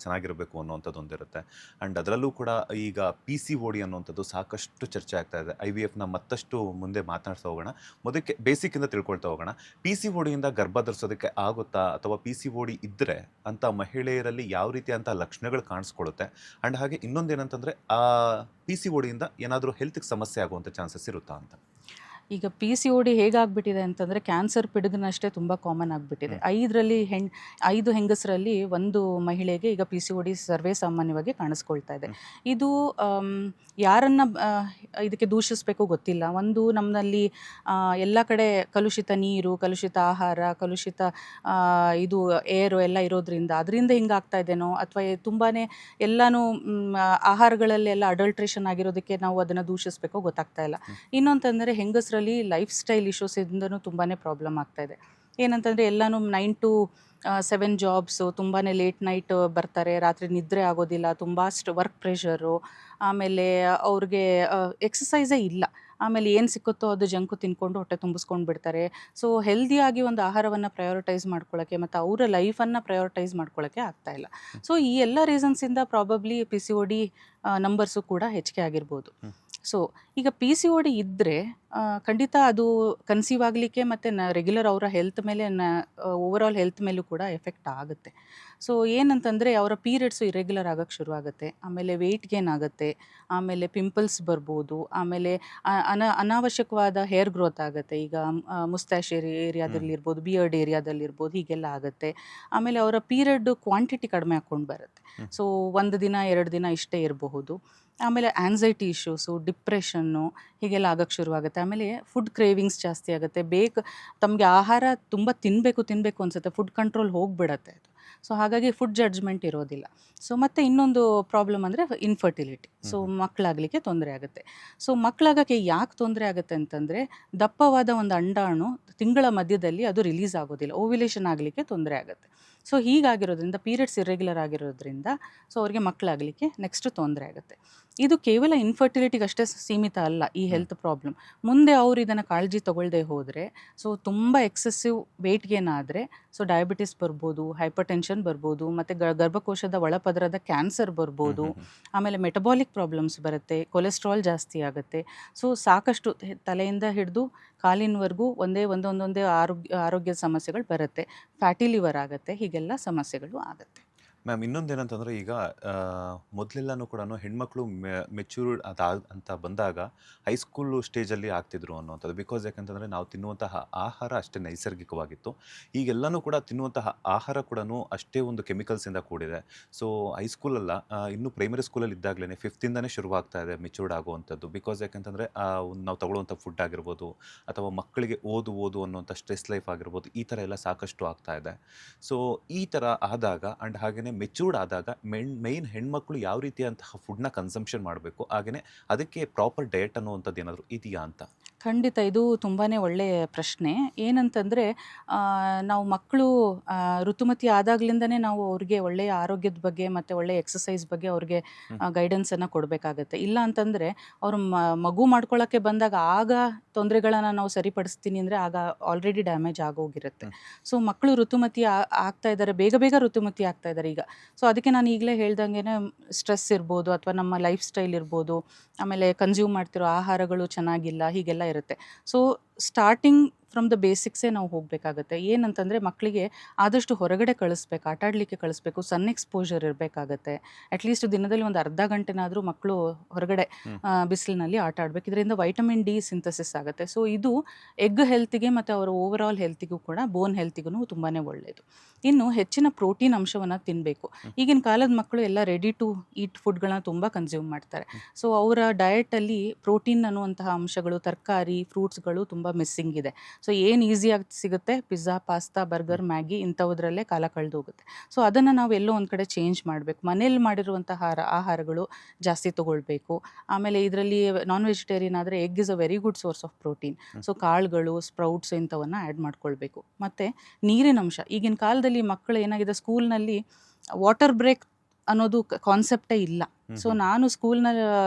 S1: ಚೆನ್ನಾಗಿರಬೇಕು ಅನ್ನೋವಂಥದ್ದು ಒಂದಿರುತ್ತೆ. ಆ್ಯಂಡ್ ಅದರಲ್ಲೂ ಕೂಡ ಈಗ PCOD ಅನ್ನುವಂಥದ್ದು ಸಾಕಷ್ಟು ಚರ್ಚೆ ಆಗ್ತಾ ಇದೆ. IVFನ ಮತ್ತಷ್ಟು ಮುಂದೆ ಮಾತನಾಡ್ತಾ ಹೋಗೋಣ. ಮೊದಕ್ಕೆ ಬೇಸಿಕ್ಕಿಂದ ತಿಳ್ಕೊಳ್ತಾ ಹೋಗೋಣ. PCODಯಿಂದ ಗರ್ಭ ಧರಿಸೋದಕ್ಕೆ ಆಗುತ್ತಾ, ಅಥವಾ PCOD ಇದ್ದರೆ ಅಂಥ ಮಹಿಳೆಯರಲ್ಲಿ ಯಾವ ರೀತಿಯಂಥ ಲಕ್ಷಣಗಳು ಕಾಣಿಸ್ಕೊಳ್ಳುತ್ತೆ? ಆ್ಯಂಡ್ ಹಾಗೆ ಇನ್ನೊಂದೇನಂತಂದರೆ ಆ PCODಯಿಂದ ಏನಾದರೂ ಹೆಲ್ತ್ಗೆ ಸಮಸ್ಯೆ ಆಗುವಂಥ ಚಾನ್ಸಸ್ ಇರುತ್ತಾ ಅಂತ?
S2: ಈಗ PCOD ಹೇಗಾಗ್ಬಿಟ್ಟಿದೆ ಅಂತಂದರೆ ಕ್ಯಾನ್ಸರ್ ಪಿಡುಗನಷ್ಟೇ ತುಂಬ ಕಾಮನ್ ಆಗಿಬಿಟ್ಟಿದೆ. 5 ಹೆಂಗಸರಲ್ಲಿ ಒಂದು ಮಹಿಳೆಗೆ ಈಗ PCOD ಸರ್ವೇ ಸಾಮಾನ್ಯವಾಗಿ ಕಾಣಿಸ್ಕೊಳ್ತಾ ಇದೆ. ಇದು ಯಾರನ್ನು ಇದಕ್ಕೆ ದೂಷಿಸಬೇಕು ಗೊತ್ತಿಲ್ಲ. ಒಂದು ನಮ್ಮಲ್ಲಿ ಎಲ್ಲ ಕಡೆ ಕಲುಷಿತ ನೀರು, ಕಲುಷಿತ ಆಹಾರ, ಕಲುಷಿತ ಇದು ಏರು ಎಲ್ಲ ಇರೋದ್ರಿಂದ ಅದರಿಂದ ಹಿಂಗಾಗ್ತಾ ಇದೇನೋ, ಅಥವಾ ತುಂಬಾ ಎಲ್ಲನೂ ಆಹಾರಗಳಲ್ಲೆಲ್ಲ ಅಡಲ್ಟ್ರೇಷನ್ ಆಗಿರೋದಕ್ಕೆ ನಾವು ಅದನ್ನು ದೂಷಿಸಬೇಕೋ ಗೊತ್ತಾಗ್ತಾ ಇಲ್ಲ. ಇನ್ನೊಂತಂದರೆ ಹೆಂಗಸರಲ್ಲಿ ಲೈಫ್ ಸ್ಟೈಲ್ ಇಶ್ಯೂಸಿಂದನೂ ತುಂಬಾ ಪ್ರಾಬ್ಲಮ್ ಆಗ್ತಾ ಇದೆ. ಏನಂತಂದರೆ ಎಲ್ಲನೂ 9 to 7 ಜಾಬ್ಸು, ತುಂಬಾ ಲೇಟ್ ನೈಟ್ ಬರ್ತಾರೆ, ರಾತ್ರಿ ನಿದ್ರೆ ಆಗೋದಿಲ್ಲ, ತುಂಬ ವರ್ಕ್ ಪ್ರೆಷರು, ಆಮೇಲೆ ಅವ್ರಿಗೆ ಎಕ್ಸಸೈಸೇ ಇಲ್ಲ, ಆಮೇಲೆ ಏನು ಸಿಕ್ಕುತ್ತೋ ಅದು ಜಂಕು ತಿನ್ಕೊಂಡು ಹೊಟ್ಟೆ ತುಂಬಿಸ್ಕೊಂಡು ಬಿಡ್ತಾರೆ. ಸೊ ಹೆಲ್ದಿಯಾಗಿ ಒಂದು ಆಹಾರವನ್ನು ಪ್ರಯಾರಿಟೈಸ್ ಮಾಡ್ಕೊಳ್ಳೋಕ್ಕೆ ಮತ್ತು ಅವರ ಲೈಫನ್ನು ಪ್ರಯಾರಿಟೈಸ್ ಮಾಡ್ಕೊಳ್ಳೋಕ್ಕೆ ಆಗ್ತಾಯಿಲ್ಲ. ಸೊ ಈ ಎಲ್ಲ ರೀಸನ್ಸಿಂದ ಪ್ರಾಬಬ್ಲಿ PCOD ನಂಬರ್ಸು ಕೂಡ ಹೆಚ್ಚಿಗೆ ಆಗಿರ್ಬೋದು. ಸೊ ಈಗ PCOD ಇದ್ದರೆ ಖಂಡಿತ ಅದು ಕನ್ಸೀವ್ ಆಗಲಿಕ್ಕೆ ಮತ್ತು ರೆಗ್ಯುಲರ್ ಅವರ ಹೆಲ್ತ್ ಮೇಲೆ ಓವರಾಲ್ ಹೆಲ್ತ್ ಮೇಲೂ ಕೂಡ ಎಫೆಕ್ಟ್ ಆಗುತ್ತೆ. ಸೊ ಏನಂತಂದರೆ ಅವರ ಪೀರಿಯಡ್ಸು ಇರೆಗ್ಯುಲರ್ ಆಗೋಕ್ಕೆ ಶುರುವಾಗುತ್ತೆ, ಆಮೇಲೆ ವೆಯ್ಟ್ ಗೇನ್ ಆಗುತ್ತೆ, ಆಮೇಲೆ ಪಿಂಪಲ್ಸ್ ಬರ್ಬೋದು, ಆಮೇಲೆ ಅನಾವಶ್ಯಕವಾದ ಹೇರ್ ಗ್ರೋತ್ ಆಗುತ್ತೆ. ಈಗ ಮುಸ್ತಾಶ್ ಏರಿಯಾದಲ್ಲಿರ್ಬೋದು, ಬಿಯರ್ಡ್ ಏರಿಯಾದಲ್ಲಿರ್ಬೋದು, ಹೀಗೆಲ್ಲ ಆಗುತ್ತೆ. ಆಮೇಲೆ ಅವರ ಪೀರಿಯಡ್ ಕ್ವಾಂಟಿಟಿ ಕಡಿಮೆ ಹಾಕ್ಕೊಂಡು ಬರುತ್ತೆ. ಸೊ 1 ದಿನ 2 ದಿನ ಇಷ್ಟೇ ಇರಬಹುದು. ಆಮೇಲೆ ಆ್ಯನ್ಸೈಟಿ ಇಶ್ಯೂಸು, ಡಿಪ್ರೆಷನ್ನು ಹೀಗೆಲ್ಲ ಆಗೋಕ್ಕೆ ಶುರುವಾಗುತ್ತೆ. ಆಮೇಲೆ ಫುಡ್ ಕ್ರೇವಿಂಗ್ಸ್ ಜಾಸ್ತಿ ಆಗುತ್ತೆ. ತಮಗೆ ಆಹಾರ ತುಂಬ ತಿನ್ನಬೇಕು ಅನಿಸುತ್ತೆ, ಫುಡ್ ಕಂಟ್ರೋಲ್ ಹೋಗಿಬಿಡತ್ತೆ ಅದು. ಸೊ ಹಾಗಾಗಿ ಫುಡ್ ಜಡ್ಜ್ಮೆಂಟ್ ಇರೋದಿಲ್ಲ. ಸೊ ಮತ್ತು ಇನ್ನೊಂದು ಪ್ರಾಬ್ಲಮ್ ಅಂದರೆ ಇನ್ಫರ್ಟಿಲಿಟಿ. ಸೊ ಮಕ್ಕಳಾಗಲಿಕ್ಕೆ ತೊಂದರೆ ಆಗುತ್ತೆ. ಸೊ ಮಕ್ಕಳಾಗೋಕ್ಕೆ ಯಾಕೆ ತೊಂದರೆ ಆಗುತ್ತೆ ಅಂತಂದರೆ, ದಪ್ಪವಾದ ಒಂದು ಅಂಡಾಣು ತಿಂಗಳ ಮಧ್ಯದಲ್ಲಿ ಅದು ರಿಲೀಸ್ ಆಗೋದಿಲ್ಲ, ಓವ್ಯುಲೇಷನ್ ಆಗಲಿಕ್ಕೆ ತೊಂದರೆ ಆಗುತ್ತೆ. ಸೊ ಹೀಗಾಗಿರೋದ್ರಿಂದ ಪೀರಿಯಡ್ಸ್ ಇರ್ರೆಗ್ಯುಲರ್ ಆಗಿರೋದ್ರಿಂದ ಸೊ ಅವ್ರಿಗೆ ಮಕ್ಕಳಾಗಲಿಕ್ಕೆ ನೆಕ್ಸ್ಟ್ ತೊಂದರೆ ಆಗುತ್ತೆ. ಇದು ಕೇವಲ ಇನ್ಫರ್ಟಿಲಿಟಿಗಷ್ಟೇ ಸೀಮಿತ ಅಲ್ಲ ಈ ಹೆಲ್ತ್ ಪ್ರಾಬ್ಲಮ್. ಮುಂದೆ ಅವರು ಇದನ್ನು ಕಾಳಜಿ ತಗೊಳ್ಳದೆ ಹೋದರೆ ಸೊ ತುಂಬ ಎಕ್ಸೆಸಿವ್ ವೆಯ್ಟ್ ಗೇನ್ ಆದರೆ ಸೊ ಡಯಾಬಿಟಿಸ್ ಬರ್ಬೋದು, ಹೈಪರ್ ಟೆನ್ಷನ್ ಬರ್ಬೋದು, ಮತ್ತು ಗರ್ಭಕೋಶದ ಒಳಪದರದ ಕ್ಯಾನ್ಸರ್ ಬರ್ಬೋದು, ಆಮೇಲೆ ಮೆಟಬಾಲಿಕ್ ಪ್ರಾಬ್ಲಮ್ಸ್ ಬರುತ್ತೆ, ಕೊಲೆಸ್ಟ್ರಾಲ್ ಜಾಸ್ತಿ ಆಗುತ್ತೆ. ಸೊ ಸಾಕಷ್ಟು ತಲೆಯಿಂದ ಹಿಡಿದು ಕಾಲಿನವರೆಗೂ ಒಂದೊಂದೇ ಆರೋಗ್ಯದ ಸಮಸ್ಯೆಗಳು ಬರುತ್ತೆ. ಫ್ಯಾಟಿ ಲಿವರ್ ಆಗುತ್ತೆ, ಹೀಗೆಲ್ಲ ಸಮಸ್ಯೆಗಳು ಆಗುತ್ತೆ.
S1: ಮ್ಯಾಮ್ ಇನ್ನೊಂದೇನಂತಂದರೆ ಈಗ ಮೊದಲೆಲ್ಲನೂ ಕೂಡ ಹೆಣ್ಮಕ್ಳು ಮೆಚ್ಯೂರ್ಡ್ ಅಂತ ಬಂದಾಗ ಹೈಸ್ಕೂಲು ಸ್ಟೇಜಲ್ಲಿ ಆಗ್ತಿದ್ರು ಅನ್ನೋವಂಥದ್ದು. ಬಿಕಾಸ್ ಯಾಕಂತಂದರೆ ನಾವು ತಿನ್ನುವಂತಹ ಆಹಾರ ಅಷ್ಟೇ ನೈಸರ್ಗಿಕವಾಗಿತ್ತು. ಈಗೆಲ್ಲನೂ ಕೂಡ ತಿನ್ನುವಂತಹ ಆಹಾರ ಕೂಡ ಅಷ್ಟೇ ಒಂದು ಕೆಮಿಕಲ್ಸಿಂದ ಕೂಡಿದೆ. ಸೊ ಹೈಸ್ಕೂಲಲ್ಲ, ಇನ್ನೂ ಪ್ರೈಮರಿ ಸ್ಕೂಲಲ್ಲಿ ಇದ್ದಾಗಲೇ ಫಿಫ್ತಿಂದನೇ ಶುರುವಾಗ್ತಾ ಇದೆ ಮೆಚ್ಯೂರ್ಡ್ ಆಗುವಂಥದ್ದು. ಬಿಕಾಸ್ ಯಾಕಂತಂದರೆ ನಾವು ತಗೊಳ್ಳುವಂಥ ಫುಡ್ ಆಗಿರ್ಬೋದು, ಅಥವಾ ಮಕ್ಕಳಿಗೆ ಓದು ಅನ್ನೋಂಥ ಸ್ಟ್ರೆಸ್ ಲೈಫ್ ಆಗಿರ್ಬೋದು, ಈ ಥರ ಎಲ್ಲ ಸಾಕಷ್ಟು ಆಗ್ತಾ ಇದೆ. ಸೊ ಈ ಥರ ಆದಾಗ ಆ್ಯಂಡ್ ಹಾಗೆಯೇ ಮೆಚ್ಯೂರ್ಡ್ ಆದಾಗ ಮೈನ್ ಹೆಣ್ಮಕ್ಳು ಯಾವ ರೀತಿಯಂತಹ ಫುಡ್ನ ಕನ್ಸಂಪ್ಷನ್ ಮಾಡಬೇಕು, ಹಾಗೆಯೇ ಅದಕ್ಕೆ ಪ್ರಾಪರ್ ಡಯಟ್ ಅನ್ನುವಂಥದ್ದು ಏನಾದರೂ ಇದೆಯಾ ಅಂತ?
S2: ಖಂಡಿತ ಇದು ತುಂಬಾ ಒಳ್ಳೆಯ ಪ್ರಶ್ನೆ. ಏನಂತಂದರೆ ನಾವು ಮಕ್ಕಳು ಋತುಮತಿ ಆದಾಗ್ಲಿಂದನೇ ನಾವು ಅವ್ರಿಗೆ ಒಳ್ಳೆಯ ಆರೋಗ್ಯದ ಬಗ್ಗೆ ಮತ್ತು ಒಳ್ಳೆಯ ಎಕ್ಸಸೈಸ್ ಬಗ್ಗೆ ಅವ್ರಿಗೆ ಗೈಡೆನ್ಸನ್ನು ಕೊಡಬೇಕಾಗತ್ತೆ. ಇಲ್ಲ ಅಂತಂದರೆ ಅವರು ಮಗು ಮಾಡ್ಕೊಳ್ಳೋಕ್ಕೆ ಬಂದಾಗ ಆಗ ತೊಂದರೆಗಳನ್ನು ನಾವು ಸರಿಪಡಿಸ್ತೀನಿ ಅಂದರೆ ಆಗ ಆಲ್ರೆಡಿ ಡ್ಯಾಮೇಜ್ ಆಗೋಗಿರುತ್ತೆ. ಸೊ ಮಕ್ಕಳು ಋತುಮತಿ ಆಗ್ತಾ ಇದ್ದಾರೆ, ಬೇಗ ಋತುಮತಿ ಆಗ್ತಾ ಇದ್ದಾರೆ ಈಗ. ಸೊ ಅದಕ್ಕೆ ನಾನು ಈಗಲೇ ಹೇಳ್ದಂಗೆ ಸ್ಟ್ರೆಸ್ ಇರ್ಬೋದು, ಅಥವಾ ನಮ್ಮ ಲೈಫ್ ಸ್ಟೈಲ್ ಇರ್ಬೋದು, ಆಮೇಲೆ ಕನ್ಸ್ಯೂಮ್ ಮಾಡ್ತಿರೋ ಆಹಾರಗಳು ಚೆನ್ನಾಗಿಲ್ಲ, ಹೀಗೆಲ್ಲ ಇರುತ್ತೆ. ಸೊ ಸ್ಟಾರ್ಟಿಂಗ್ ಫ್ರಮ್ ದ ಬೇಸಿಕ್ಸೇ ನಾವು ಹೋಗಬೇಕಾಗತ್ತೆ. ಏನಂತಂದರೆ ಮಕ್ಕಳಿಗೆ ಆದಷ್ಟು ಹೊರಗಡೆ ಕಳಿಸ್ಬೇಕು, ಆಟ ಆಡಲಿಕ್ಕೆ ಕಳಿಸ್ಬೇಕು, ಸನ್ ಎಕ್ಸ್ಪೋಜರ್ ಇರಬೇಕಾಗತ್ತೆ. ಅಟ್ಲೀಸ್ಟ್ ದಿನದಲ್ಲಿ ಒಂದು ಅರ್ಧ ಗಂಟೆನಾದರೂ ಮಕ್ಕಳು ಹೊರಗಡೆ ಬಿಸಿಲಿನಲ್ಲಿ ಆಟ ಆಡಬೇಕು. ಇದರಿಂದ ವೈಟಮಿನ್ ಡಿ ಸಿಂಥಸಿಸ್ ಆಗುತ್ತೆ. ಸೊ ಇದು ಎಗ್ ಹೆಲ್ತಿಗೆ ಮತ್ತು ಅವರ ಓವರ್ ಆಲ್ ಹೆಲ್ತಿಗೂ ಕೂಡ, ಬೋನ್ ಹೆಲ್ತಿಗೂ ತುಂಬಾ ಒಳ್ಳೆಯದು. ಇನ್ನು ಹೆಚ್ಚಿನ ಪ್ರೋಟೀನ್ ಅಂಶವನ್ನು ತಿನ್ನಬೇಕು. ಈಗಿನ ಕಾಲದ ಮಕ್ಕಳು ಎಲ್ಲ ರೆಡಿ ಟು ಈಟ್ ಫುಡ್ಗಳನ್ನ ತುಂಬ ಕನ್ಸ್ಯೂಮ್ ಮಾಡ್ತಾರೆ. ಸೊ ಅವರ ಡಯಟಲ್ಲಿ ಪ್ರೋಟೀನ್ ಅನ್ನುವಂತಹ ಅಂಶಗಳು, ತರಕಾರಿ, ಫ್ರೂಟ್ಸ್ಗಳು ತುಂಬ ಮಿಸ್ಸಿಂಗ್ ಇದೆ. ಸೊ ಏನು ಈಸಿಯಾಗಿ ಸಿಗುತ್ತೆ, ಪಿಜ್ಜಾ, ಪಾಸ್ತಾ, ಬರ್ಗರ್, ಮ್ಯಾಗಿ ಇಂಥವುದ್ರಲ್ಲೇ ಕಾಲ ಕಳೆದು ಹೋಗುತ್ತೆ. ಸೊ ಅದನ್ನು ನಾವು ಎಲ್ಲೋ ಒಂದು ಕಡೆ ಚೇಂಜ್ ಮಾಡಬೇಕು. ಮನೇಲಿ ಮಾಡಿರುವಂತಹ ಆಹಾರಗಳು ಜಾಸ್ತಿ ತೊಗೊಳ್ಬೇಕು. ಆಮೇಲೆ ಇದರಲ್ಲಿ ನಾನ್ ವೆಜಿಟೇರಿಯನ್ ಆದರೆ egg is a very good source of protein. So ಕಾಳುಗಳು, ಸ್ಪ್ರೌಟ್ಸ್ ಇಂಥವನ್ನು ಆ್ಯಡ್ ಮಾಡ್ಕೊಳ್ಬೇಕು. ಮತ್ತು ನೀರಿನ ಅಂಶ, ಈಗಿನ ಕಾಲದಲ್ಲಿ ಮಕ್ಕಳು ಏನಾಗಿದೆ, ಸ್ಕೂಲ್ನಲ್ಲಿ ವಾಟರ್ ಬ್ರೇಕ್ ಅನ್ನೋದು ಕಾನ್ಸೆಪ್ಟೇ ಇಲ್ಲ. ಸೊ ನಾನು ಸ್ಕೂಲ್ನ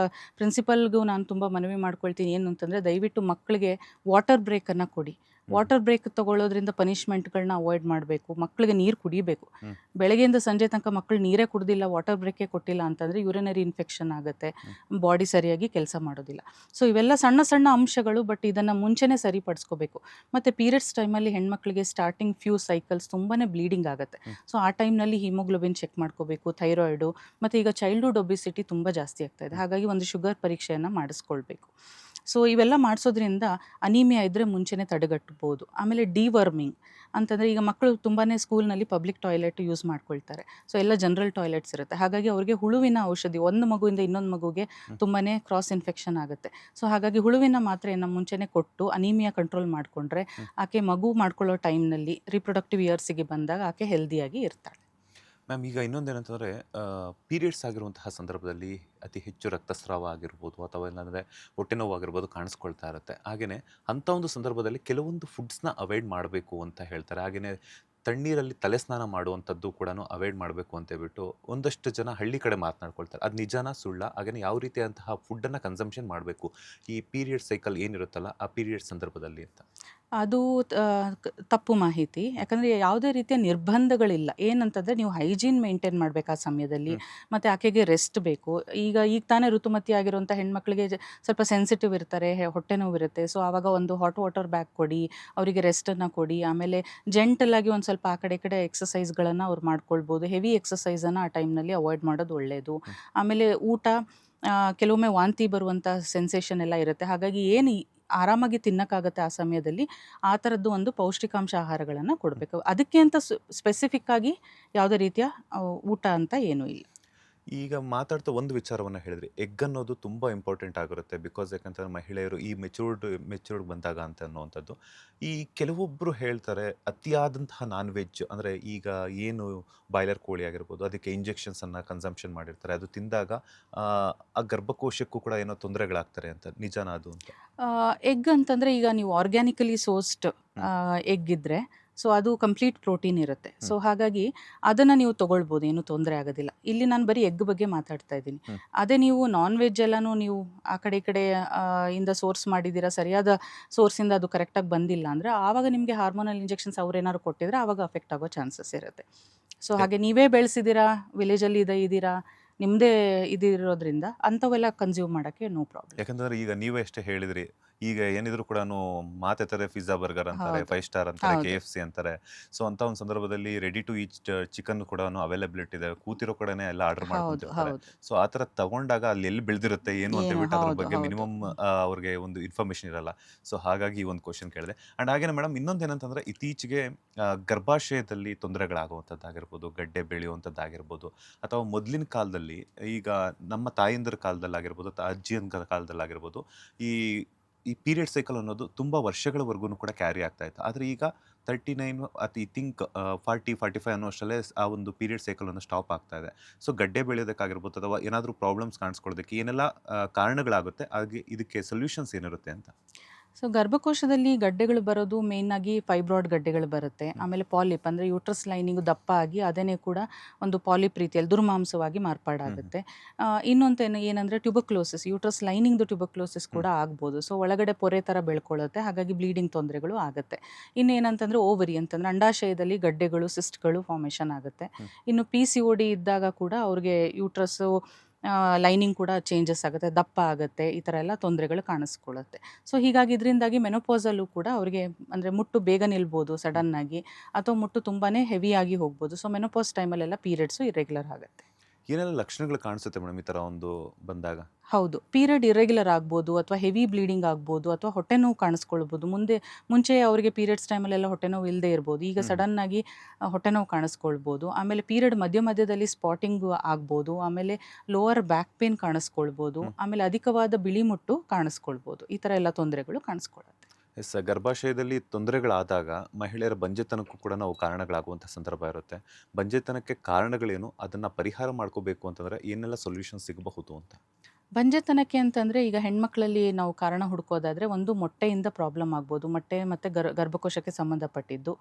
S2: ಪ್ರಿನ್ಸಿಪಲ್ಗೂ ನಾನು ತುಂಬ ಮನವಿ ಮಾಡ್ಕೊಳ್ತೀನಿ, ಏನು ಅಂತಂದರೆ ದಯವಿಟ್ಟು ಮಕ್ಕಳಿಗೆ ವಾಟರ್ ಬ್ರೇಕನ್ನು ಕೊಡಿ. ವಾಟರ್ ಬ್ರೇಕ್ ತೊಗೊಳ್ಳೋದ್ರಿಂದ ಪನಿಷ್ಮೆಂಟ್ಗಳನ್ನ ಅವಾಯ್ಡ್ ಮಾಡಬೇಕು. ಮಕ್ಕಳಿಗೆ ನೀರು ಕುಡಿಬೇಕು. ಬೆಳಗ್ಗೆಯಿಂದ ಸಂಜೆ ತನಕ ಮಕ್ಕಳು ನೀರೇ ಕುಡ್ದಿಲ್ಲ, ವಾಟರ್ ಬ್ರೇಕೇ ಕೊಟ್ಟಿಲ್ಲ ಅಂತಂದರೆ ಯೂರಿನರಿ ಇನ್ಫೆಕ್ಷನ್ ಆಗುತ್ತೆ, ಬಾಡಿ ಸರಿಯಾಗಿ ಕೆಲಸ ಮಾಡೋದಿಲ್ಲ. ಸೊ ಇವೆಲ್ಲ ಸಣ್ಣ ಸಣ್ಣ ಅಂಶಗಳು, ಬಟ್ ಇದನ್ನು ಮುಂಚೆನೇ ಸರಿಪಡಿಸ್ಕೋಬೇಕು. ಮತ್ತು ಪೀರಿಯಡ್ಸ್ ಟೈಮಲ್ಲಿ ಹೆಣ್ಮಕ್ಳಿಗೆ ಸ್ಟಾರ್ಟಿಂಗ್ ಫ್ಯೂ ಸೈಕಲ್ಸ್ ತುಂಬಾ ಬ್ಲೀಡಿಂಗ್ ಆಗುತ್ತೆ. ಸೊ ಆ ಟೈಮ್ನಲ್ಲಿ ಹಿಮೋಗ್ಲೋಬಿನ್ ಚೆಕ್ ಮಾಡ್ಕೋಬೇಕು, ಥೈರಾಯ್ಡು, ಮತ್ತು ಈಗ ಚೈಲ್ಡ್ಹುಡ್ ಒಬಿಸಿಟಿ ತುಂಬ ಜಾಸ್ತಿ ಆಗ್ತಾ ಇದೆ. ಹಾಗಾಗಿ ಒಂದು ಶುಗರ್ ಪರೀಕ್ಷೆಯನ್ನು ಮಾಡಿಸ್ಕೊಳ್ಬೇಕು. ಸೊ ಇವೆಲ್ಲ ಮಾಡಿಸೋದ್ರಿಂದ ಅನೀಮಿಯಾ ಇದ್ದರೆ ಮುಂಚೆನೇ ತಡೆಗಟ್ಟಬೋದು. ಆಮೇಲೆ ಡಿವರ್ಮಿಂಗ್ ಅಂತಂದರೆ, ಈಗ ಮಕ್ಕಳು ತುಂಬಾ ಸ್ಕೂಲ್ನಲ್ಲಿ ಪಬ್ಲಿಕ್ ಟಾಯ್ಲೆಟ್ ಯೂಸ್ ಮಾಡ್ಕೊಳ್ತಾರೆ. ಸೊ ಎಲ್ಲ ಜನರಲ್ ಟಾಯ್ಲೆಟ್ಸ್ ಇರುತ್ತೆ. ಹಾಗಾಗಿ ಅವರಿಗೆ ಹುಳುವಿನ ಔಷಧಿ, ಒಂದು ಮಗುವಿಂದ ಇನ್ನೊಂದು ಮಗುಗೆ ತುಂಬಾ ಕ್ರಾಸ್ ಇನ್ಫೆಕ್ಷನ್ ಆಗುತ್ತೆ. ಸೊ ಹಾಗಾಗಿ ಹುಳುವಿನ ಮಾತ್ರೆಯನ್ನು ಮುಂಚೆನೇ ಕೊಟ್ಟು ಅನೀಮಿಯಾ ಕಂಟ್ರೋಲ್ ಮಾಡಿಕೊಂಡ್ರೆ ಆಕೆ ಮಗು ಮಾಡ್ಕೊಳ್ಳೋ ಟೈಮ್ನಲ್ಲಿ ರಿಪ್ರೊಡಕ್ಟಿವ್ ಇಯರ್ಸಿಗೆ ಬಂದಾಗ ಆಕೆ ಹೆಲ್ದಿಯಾಗಿ ಇರ್ತಾಳೆ.
S1: ಮ್ಯಾಮ್ ಈಗ ಇನ್ನೊಂದೇನಂತಂದರೆ ಪೀರಿಯಡ್ಸ್ ಆಗಿರುವಂತಹ ಸಂದರ್ಭದಲ್ಲಿ ಅತಿ ಹೆಚ್ಚು ರಕ್ತಸ್ರಾವ ಆಗಿರ್ಬೋದು, ಅಥವಾ ಇಲ್ಲಾಂದರೆ ಹೊಟ್ಟೆ ನೋವು ಆಗಿರ್ಬೋದು ಕಾಣಿಸ್ಕೊಳ್ತಾ ಇರುತ್ತೆ. ಹಾಗೆಯೇ ಅಂಥ ಒಂದು ಸಂದರ್ಭದಲ್ಲಿ ಕೆಲವೊಂದು ಫುಡ್ಸ್ನ ಅವಾಯ್ಡ್ ಮಾಡಬೇಕು ಅಂತ ಹೇಳ್ತಾರೆ. ಹಾಗೆಯೇ ತಣ್ಣೀರಲ್ಲಿ ತಲೆ ಸ್ನಾನ ಮಾಡುವಂಥದ್ದು ಕೂಡ ಅವಾಯ್ಡ್ ಮಾಡಬೇಕು ಅಂತ ಹೇಳ್ಬಿಟ್ಟು ಒಂದಷ್ಟು ಜನ ಹಳ್ಳಿ ಕಡೆ ಮಾತನಾಡ್ಕೊಳ್ತಾರೆ. ಅದು ನಿಜಾನ ಸುಳ್ಳ? ಹಾಗೆಯೇ ಯಾವ ರೀತಿಯಂತಹ ಫುಡ್ಡನ್ನು ಕನ್ಸಂಪ್ಷನ್ ಮಾಡಬೇಕು ಈ ಪೀರಿಯಡ್ ಸೈಕಲ್ ಏನಿರುತ್ತಲ್ಲ ಆ ಪೀರಿಯಡ್ ಸಂದರ್ಭದಲ್ಲಿ ಅಂತ?
S2: ಅದು ತಪ್ಪು ಮಾಹಿತಿ. ಯಾಕಂದರೆ ಯಾವುದೇ ರೀತಿಯ ನಿರ್ಬಂಧಗಳಿಲ್ಲ. ಏನಂತಂದರೆ ನೀವು ಹೈಜೀನ್ ಮೇಂಟೈನ್ ಮಾಡಬೇಕು ಆ ಸಮಯದಲ್ಲಿ, ಮತ್ತು ಆಕೆಗೆ ರೆಸ್ಟ್ ಬೇಕು. ಈಗ ತಾನೇ ಋತುಮತಿ ಆಗಿರುವಂಥ ಹೆಣ್ಮಕ್ಳಿಗೆ ಸ್ವಲ್ಪ ಸೆನ್ಸಿಟಿವ್ ಇರ್ತಾರೆ, ಹೊಟ್ಟೆ ನೋವು ಇರುತ್ತೆ. ಸೊ ಆವಾಗ ಒಂದು ಹಾಟ್ ವಾಟರ್ ಬ್ಯಾಗ್ ಕೊಡಿ, ಅವರಿಗೆ ರೆಸ್ಟನ್ನು ಕೊಡಿ. ಆಮೇಲೆ ಜೆಂಟಲಾಗಿ ಒಂದು ಸ್ವಲ್ಪ ಆ ಕಡೆ ಈ ಕಡೆ ಎಕ್ಸಸೈಸ್ಗಳನ್ನು ಅವ್ರು ಮಾಡ್ಕೊಳ್ಬೋದು. ಹೆವಿ ಎಕ್ಸಸೈಸನ್ನು ಆ ಟೈಮ್ನಲ್ಲಿ ಅವಾಯ್ಡ್ ಮಾಡೋದು ಒಳ್ಳೆಯದು. ಆಮೇಲೆ ಊಟ, ಕೆಲವೊಮ್ಮೆ ವಾಂತಿ ಬರುವಂಥ ಸೆನ್ಸೇಷನ್ ಎಲ್ಲ ಇರುತ್ತೆ. ಹಾಗಾಗಿ ಏನು ಆರಾಮಾಗಿ ತಿನ್ನೋಕ್ಕಾಗತ್ತೆ ಆ ಸಮಯದಲ್ಲಿ ಆ ಥರದ್ದು ಒಂದು ಪೌಷ್ಟಿಕಾಂಶ ಆಹಾರಗಳನ್ನು ಕೊಡಬೇಕು. ಅದಕ್ಕೆ ಅಂತ ಸ್ಪೆಸಿಫಿಕ್ ಆಗಿ ಯಾವುದೇ ರೀತಿಯ ಊಟ ಅಂತ ಏನೂ ಇಲ್ಲ.
S1: ಈಗ ಮಾತಾಡ್ತಾ ಒಂದು ವಿಚಾರವನ್ನು ಹೇಳಿದ್ರಿ, ಎಗ್ ಅನ್ನೋದು ತುಂಬ ಇಂಪಾರ್ಟೆಂಟ್ ಆಗಿರುತ್ತೆ. ಬಿಕಾಸ್ ಯಾಕಂತಂದ್ರೆ ಮಹಿಳೆಯರು ಈ ಮೆಚೂರ್ಡ್ ಬಂದಾಗ ಅಂತ ಅನ್ನುವಂಥದ್ದು. ಈ ಕೆಲವೊಬ್ಬರು ಹೇಳ್ತಾರೆ ಅತಿಯಾದಂತಹ ನಾನ್ ವೆಜ್, ಅಂದರೆ ಈಗ ಏನು ಬಾಯ್ಲರ್ ಕೋಳಿ ಆಗಿರ್ಬೋದು, ಅದಕ್ಕೆ ಇಂಜೆಕ್ಷನ್ಸನ್ನು ಕನ್ಸಂಪ್ಷನ್ ಮಾಡಿರ್ತಾರೆ, ಅದು ತಿಂದಾಗ ಆ ಗರ್ಭಕೋಶಕ್ಕೂ ಕೂಡ ಏನೋ ತೊಂದರೆಗಳಾಗ್ತಾರೆ ಅಂತ. ನಿಜಾನ ಅದು ಅಂತ?
S2: ಎಗ್ ಅಂತಂದರೆ ಈಗ ನೀವು ಆರ್ಗ್ಯಾನಿಕಲಿ ಸೋರ್ಸ್ಡ್ ಎಗ್ ಇದ್ದರೆ ಸೊ ಅದು ಕಂಪ್ಲೀಟ್ ಪ್ರೋಟೀನ್ ಇರುತ್ತೆ. ಸೊ ಹಾಗಾಗಿ ಅದನ್ನು ನೀವು ತೊಗೊಳ್ಬೋದು, ಏನೂ ತೊಂದರೆ ಆಗೋದಿಲ್ಲ. ಇಲ್ಲಿ ನಾನು ಬರೀ ಎಗ್ ಬಗ್ಗೆ ಮಾತಾಡ್ತಾ ಇದ್ದೀನಿ. ಅದೇ ನೀವು ನಾನ್ ವೆಜ್ ಎಲ್ಲನೂ ನೀವು ಆ ಕಡೆ ಈ ಕಡೆ ಇಂದ ಸೋರ್ಸ್ ಮಾಡಿದ್ದೀರಾ, ಸರಿಯಾದ ಸೋರ್ಸಿಂದ ಅದು ಕರೆಕ್ಟಾಗಿ ಬಂದಿಲ್ಲ ಅಂದರೆ ಆವಾಗ ನಿಮಗೆ ಹಾರ್ಮೋನಲ್ ಇಂಜೆಕ್ಷನ್ಸ್ ಅವ್ರೇನಾದ್ರು ಕೊಟ್ಟಿದ್ರೆ ಆವಾಗ ಅಫೆಕ್ಟ್ ಆಗೋ ಚಾನ್ಸಸ್ ಇರುತ್ತೆ. ಸೊ ಹಾಗೆ ನೀವೇ ಬೆಳೆಸಿದ್ದೀರಾ, ವಿಲೇಜಲ್ಲಿ ಇದ್ದೀರಾ, ನಿಮ್ಮದೇ ಇದಿರೋದ್ರಿಂದ ಅಂಥವೆಲ್ಲ ಕನ್ಸ್ಯೂಮ್ ಮಾಡೋಕ್ಕೆ ನೋ ಪ್ರಾಬ್ಲಮ್.
S1: ಯಾಕಂದರೆ ಈಗ ನೀವೇ ಅಷ್ಟೇ ಹೇಳಿದ್ರಿ, ಈಗ ಏನಿದ್ರು ಕೂಡ ಮಾತೆತ್ತಾರೆ ಪಿಜ್ಜಾ ಬರ್ಗರ್ ಅಂತಾರೆ,
S2: ಹೌದು
S1: 5 ಸ್ಟಾರ್ ಅಂತಾರೆ,
S2: ಹೌದು
S1: KFC ಅಂತಾರೆ. ಸೊ ಅಂತ ಒಂದು ಸಂದರ್ಭದಲ್ಲಿ ರೆಡಿ ಟು ಈಟ್ ಚಿಕನ್ ಕೂಡ ಅವೈಲಬಿಲಿಟಿ ಇದೆ, ಕೂತಿರೋ ಕಡೆನೇ ಎಲ್ಲ ಆರ್ಡರ್
S2: ಹೌದು
S1: ಮಾಡ್ಕೊಂತಿರ್ತಾರೆ.
S2: ಹೌದು
S1: ಸೊ ಆ ಥರ ತಗೊಂಡಾಗ ಅಲ್ಲಿ ಎಲ್ಲಿ ಬೆಳೆದಿರುತ್ತೆ ಏನು ಅಂತ
S2: ಏನು
S1: ಹೇಳ್ಬಿಟ್ಟು ಅದ್ರ
S2: ಹೌದು
S1: ಬಗ್ಗೆ
S2: ಹೌದು
S1: ಮಿನಿಮಮ್ ಅವ್ರಿಗೆ ಒಂದು ಇನ್ಫಾರ್ಮೇಶನ್ ಇರಲ್ಲ. ಸೊ ಹಾಗಾಗಿ ಈ ಒಂದು ಕ್ವಶನ್ ಕೇಳಿದೆ. ಅಂಡ್ ಹಾಗೇನೆ ಮೇಡಮ್ ಇನ್ನೊಂದೇನಂತಂದ್ರೆ ಇತ್ತೀಚೆಗೆ ಗರ್ಭಾಶಯದಲ್ಲಿ ತೊಂದರೆಗಳಾಗುವಂಥದ್ದಾಗಿರ್ಬೋದು, ಗಡ್ಡೆ ಬೆಳೆಯುವಂಥದ್ದಾಗಿರ್ಬೋದು, ಅಥವಾ ಮೊದಲಿನ ಕಾಲದಲ್ಲಿ ಈಗ ನಮ್ಮ ತಾಯಂದಿರ ಕಾಲದಲ್ಲಾಗಿರ್ಬೋದು, ಅಜ್ಜಿಯಂದ್ರ ಕಾಲದಲ್ಲಾಗಿರ್ಬೋದು, ಈ ಈ ಪೀರಿಯಡ್ ಸೈಕಲ್ ಅನ್ನೋದು ತುಂಬ ವರ್ಷಗಳವರೆಗೂ ಕೂಡ ಕ್ಯಾರಿ ಆಗ್ತಾ ಇತ್ತು. ಆದರೆ ಈಗ 39 ಐ ಥಿಂಕ್ 40-45 ಅನ್ನೋಷ್ಟರಲ್ಲೇ ಆ ಒಂದು ಪೀರಿಯಡ್ ಸೈಕಲ್ ಅನ್ನು ಸ್ಟಾಪ್ ಆಗ್ತಾ ಇದೆ. ಸೊ ಗಡ್ಡೆ ಬೆಳೆಯೋದಕ್ಕಾಗಿರ್ಬೋದು ಅಥವಾ ಏನಾದರೂ ಪ್ರಾಬ್ಲಮ್ಸ್ ಕಾಣಿಸ್ಕೊಳ್ಳೋದಕ್ಕೆ ಏನೆಲ್ಲ ಕಾರಣಗಳಾಗುತ್ತೆ, ಹಾಗೆ ಇದಕ್ಕೆ ಸೊಲ್ಯೂಷನ್ಸ್ ಏನಿರುತ್ತೆ ಅಂತ.
S2: ಸೊ ಗರ್ಭಕೋಶದಲ್ಲಿ ಗಡ್ಡೆಗಳು ಬರೋದು ಮೇನ್ ಆಗಿ ಫೈಬ್ರಾಯ್ಡ್ ಗಡ್ಡೆಗಳು ಬರುತ್ತೆ. ಆಮೇಲೆ ಪಾಲಿಪ್ ಅಂದರೆ ಯೂಟ್ರಸ್ ಲೈನಿಂಗ್ ದಪ್ಪ ಆಗಿ ಅದೇನೇ ಕೂಡ ಒಂದು ಪಾಲಿಪ್ ರೀತಿಯಲ್ಲಿ ದುರ್ಮಾಂಸವಾಗಿ ಮಾರ್ಪಾಡಾಗುತ್ತೆ. ಇನ್ನೊಂದು ಏನಂದರೆ ಟ್ಯೂಬರ್ಕ್ಲೋಸಿಸ್, ಯೂಟ್ರಸ್ ಲೈನಿಂಗ್ದು ಟ್ಯೂಬರ್ಕ್ಲೋಸಿಸ್ ಕೂಡ ಆಗ್ಬೋದು. ಸೊ ಒಳಗಡೆ ಪೊರೆ ಥರ ಬೆಳ್ಕೊಳ್ಳುತ್ತೆ, ಹಾಗಾಗಿ ಬ್ಲೀಡಿಂಗ್ ತೊಂದರೆಗಳು ಆಗುತ್ತೆ. ಇನ್ನೇನಂತಂದರೆ ಓವರಿ ಅಂತಂದರೆ ಅಂಡಾಶಯದಲ್ಲಿ ಗಡ್ಡೆಗಳು ಸಿಸ್ಟ್ಗಳು ಫಾರ್ಮೇಷನ್ ಆಗುತ್ತೆ. ಇನ್ನು PCOD ಇದ್ದಾಗ ಕೂಡ ಅವ್ರಿಗೆ ಯೂಟ್ರಸ್ಸು ಲೈನಿಂಗ್ ಕೂಡ ಚೇಂಜಸ್ ಆಗುತ್ತೆ, ದಪ್ಪ ಆಗುತ್ತೆ, ಈ ಥರ ಎಲ್ಲ ತೊಂದರೆಗಳು ಕಾಣಿಸ್ಕೊಳ್ಳುತ್ತೆ. ಸೊ ಹೀಗಾಗಿ ಇದರಿಂದಾಗಿ ಮೆನೋಪಾಸಲ್ಲೂ ಕೂಡ ಅವರಿಗೆ ಅಂದರೆ ಮುಟ್ಟು ಬೇಗ ನಿಲ್ಬೋದು ಸಡನ್ನಾಗಿ, ಅಥವಾ ಮುಟ್ಟು ತುಂಬಾ ಹೆವಿಯಾಗಿ ಹೋಗ್ಬೋದು. ಸೊ ಮೆನೋಪಾಸ್ ಟೈಮಲ್ಲೆಲ್ಲ ಪೀರಿಯಡ್ಸು ಇರೆಗ್ಯುಲರ್ ಆಗುತ್ತೆ.
S1: ಏನೆಲ್ಲ ಲಕ್ಷಣಗಳು ಕಾಣಿಸುತ್ತೆ ಮೇಡಮ್ ಈ ಥರ ಒಂದು ಬಂದಾಗ?
S2: ಹೌದು, ಪೀರಿಯಡ್ ಇರೆಗ್ಯುಲರ್ ಆಗ್ಬೋದು, ಅಥವಾ ಹೆವಿ ಬ್ಲೀಡಿಂಗ್ ಆಗ್ಬೋದು, ಅಥವಾ ಹೊಟ್ಟೆ ನೋವು ಕಾಣಿಸ್ಕೊಳ್ಬೋದು. ಮುಂಚೆ ಅವರಿಗೆ ಪೀರಿಯಡ್ಸ್ ಟೈಮಲ್ಲೆಲ್ಲ ಹೊಟ್ಟೆ ನೋವು ಇಲ್ಲದೆ ಇರ್ಬೋದು, ಈಗ ಸಡನ್ನಾಗಿ ಹೊಟ್ಟೆ ನೋವು ಕಾಣಿಸ್ಕೊಳ್ಬೋದು. ಆಮೇಲೆ ಪೀರಿಯಡ್ ಮಧ್ಯದಲ್ಲಿ ಸ್ಪಾಟಿಂಗ್ ಆಗ್ಬೋದು, ಆಮೇಲೆ ಲೋವರ್ ಬ್ಯಾಕ್ ಪೇನ್ ಕಾಣಿಸ್ಕೊಳ್ಬೋದು, ಆಮೇಲೆ ಅಧಿಕವಾದ ಬಿಳಿ ಮುಟ್ಟು ಕಾಣಿಸ್ಕೊಳ್ಬೋದು. ಈ ಥರ ಎಲ್ಲ ತೊಂದರೆಗಳು ಕಾಣಿಸ್ಕೊಳ್ಳುತ್ತೆ.
S1: ಎಸ್, ಗರ್ಭಾಶಯದಲ್ಲಿ ತೊಂದರೆಗಳಾದಾಗ ಮಹಿಳೆಯರ ಬಂಜೆತನಕ್ಕೂ ಕೂಡ ನಾವು ಕಾರಣಗಳಾಗುವಂಥ ಸಂದರ್ಭ ಇರುತ್ತೆ. ಬಂಜೆತನಕ್ಕೆ ಕಾರಣಗಳೇನು, ಅದನ್ನು ಪರಿಹಾರ ಮಾಡ್ಕೋಬೇಕು ಅಂತಂದರೆ ಏನೆಲ್ಲ ಸೊಲ್ಯೂಷನ್ ಸಿಗಬಹುದು ಅಂತ?
S2: ಬಂಜೆತನಕ್ಕೆ ಅಂತಂದರೆ ಈಗ ಹೆಣ್ಮಕ್ಳಲ್ಲಿ ನಾವು ಕಾರಣ ಹುಡ್ಕೋದಾದರೆ, ಒಂದು ಮೊಟ್ಟೆಯಿಂದ ಪ್ರಾಬ್ಲಮ್ ಆಗ್ಬೋದು, ಮೊಟ್ಟೆ ಮತ್ತು ಗರ್ಭಕೋಶಕ್ಕೆ ಸಂಬಂಧಪಟ್ಟಿದ್ದು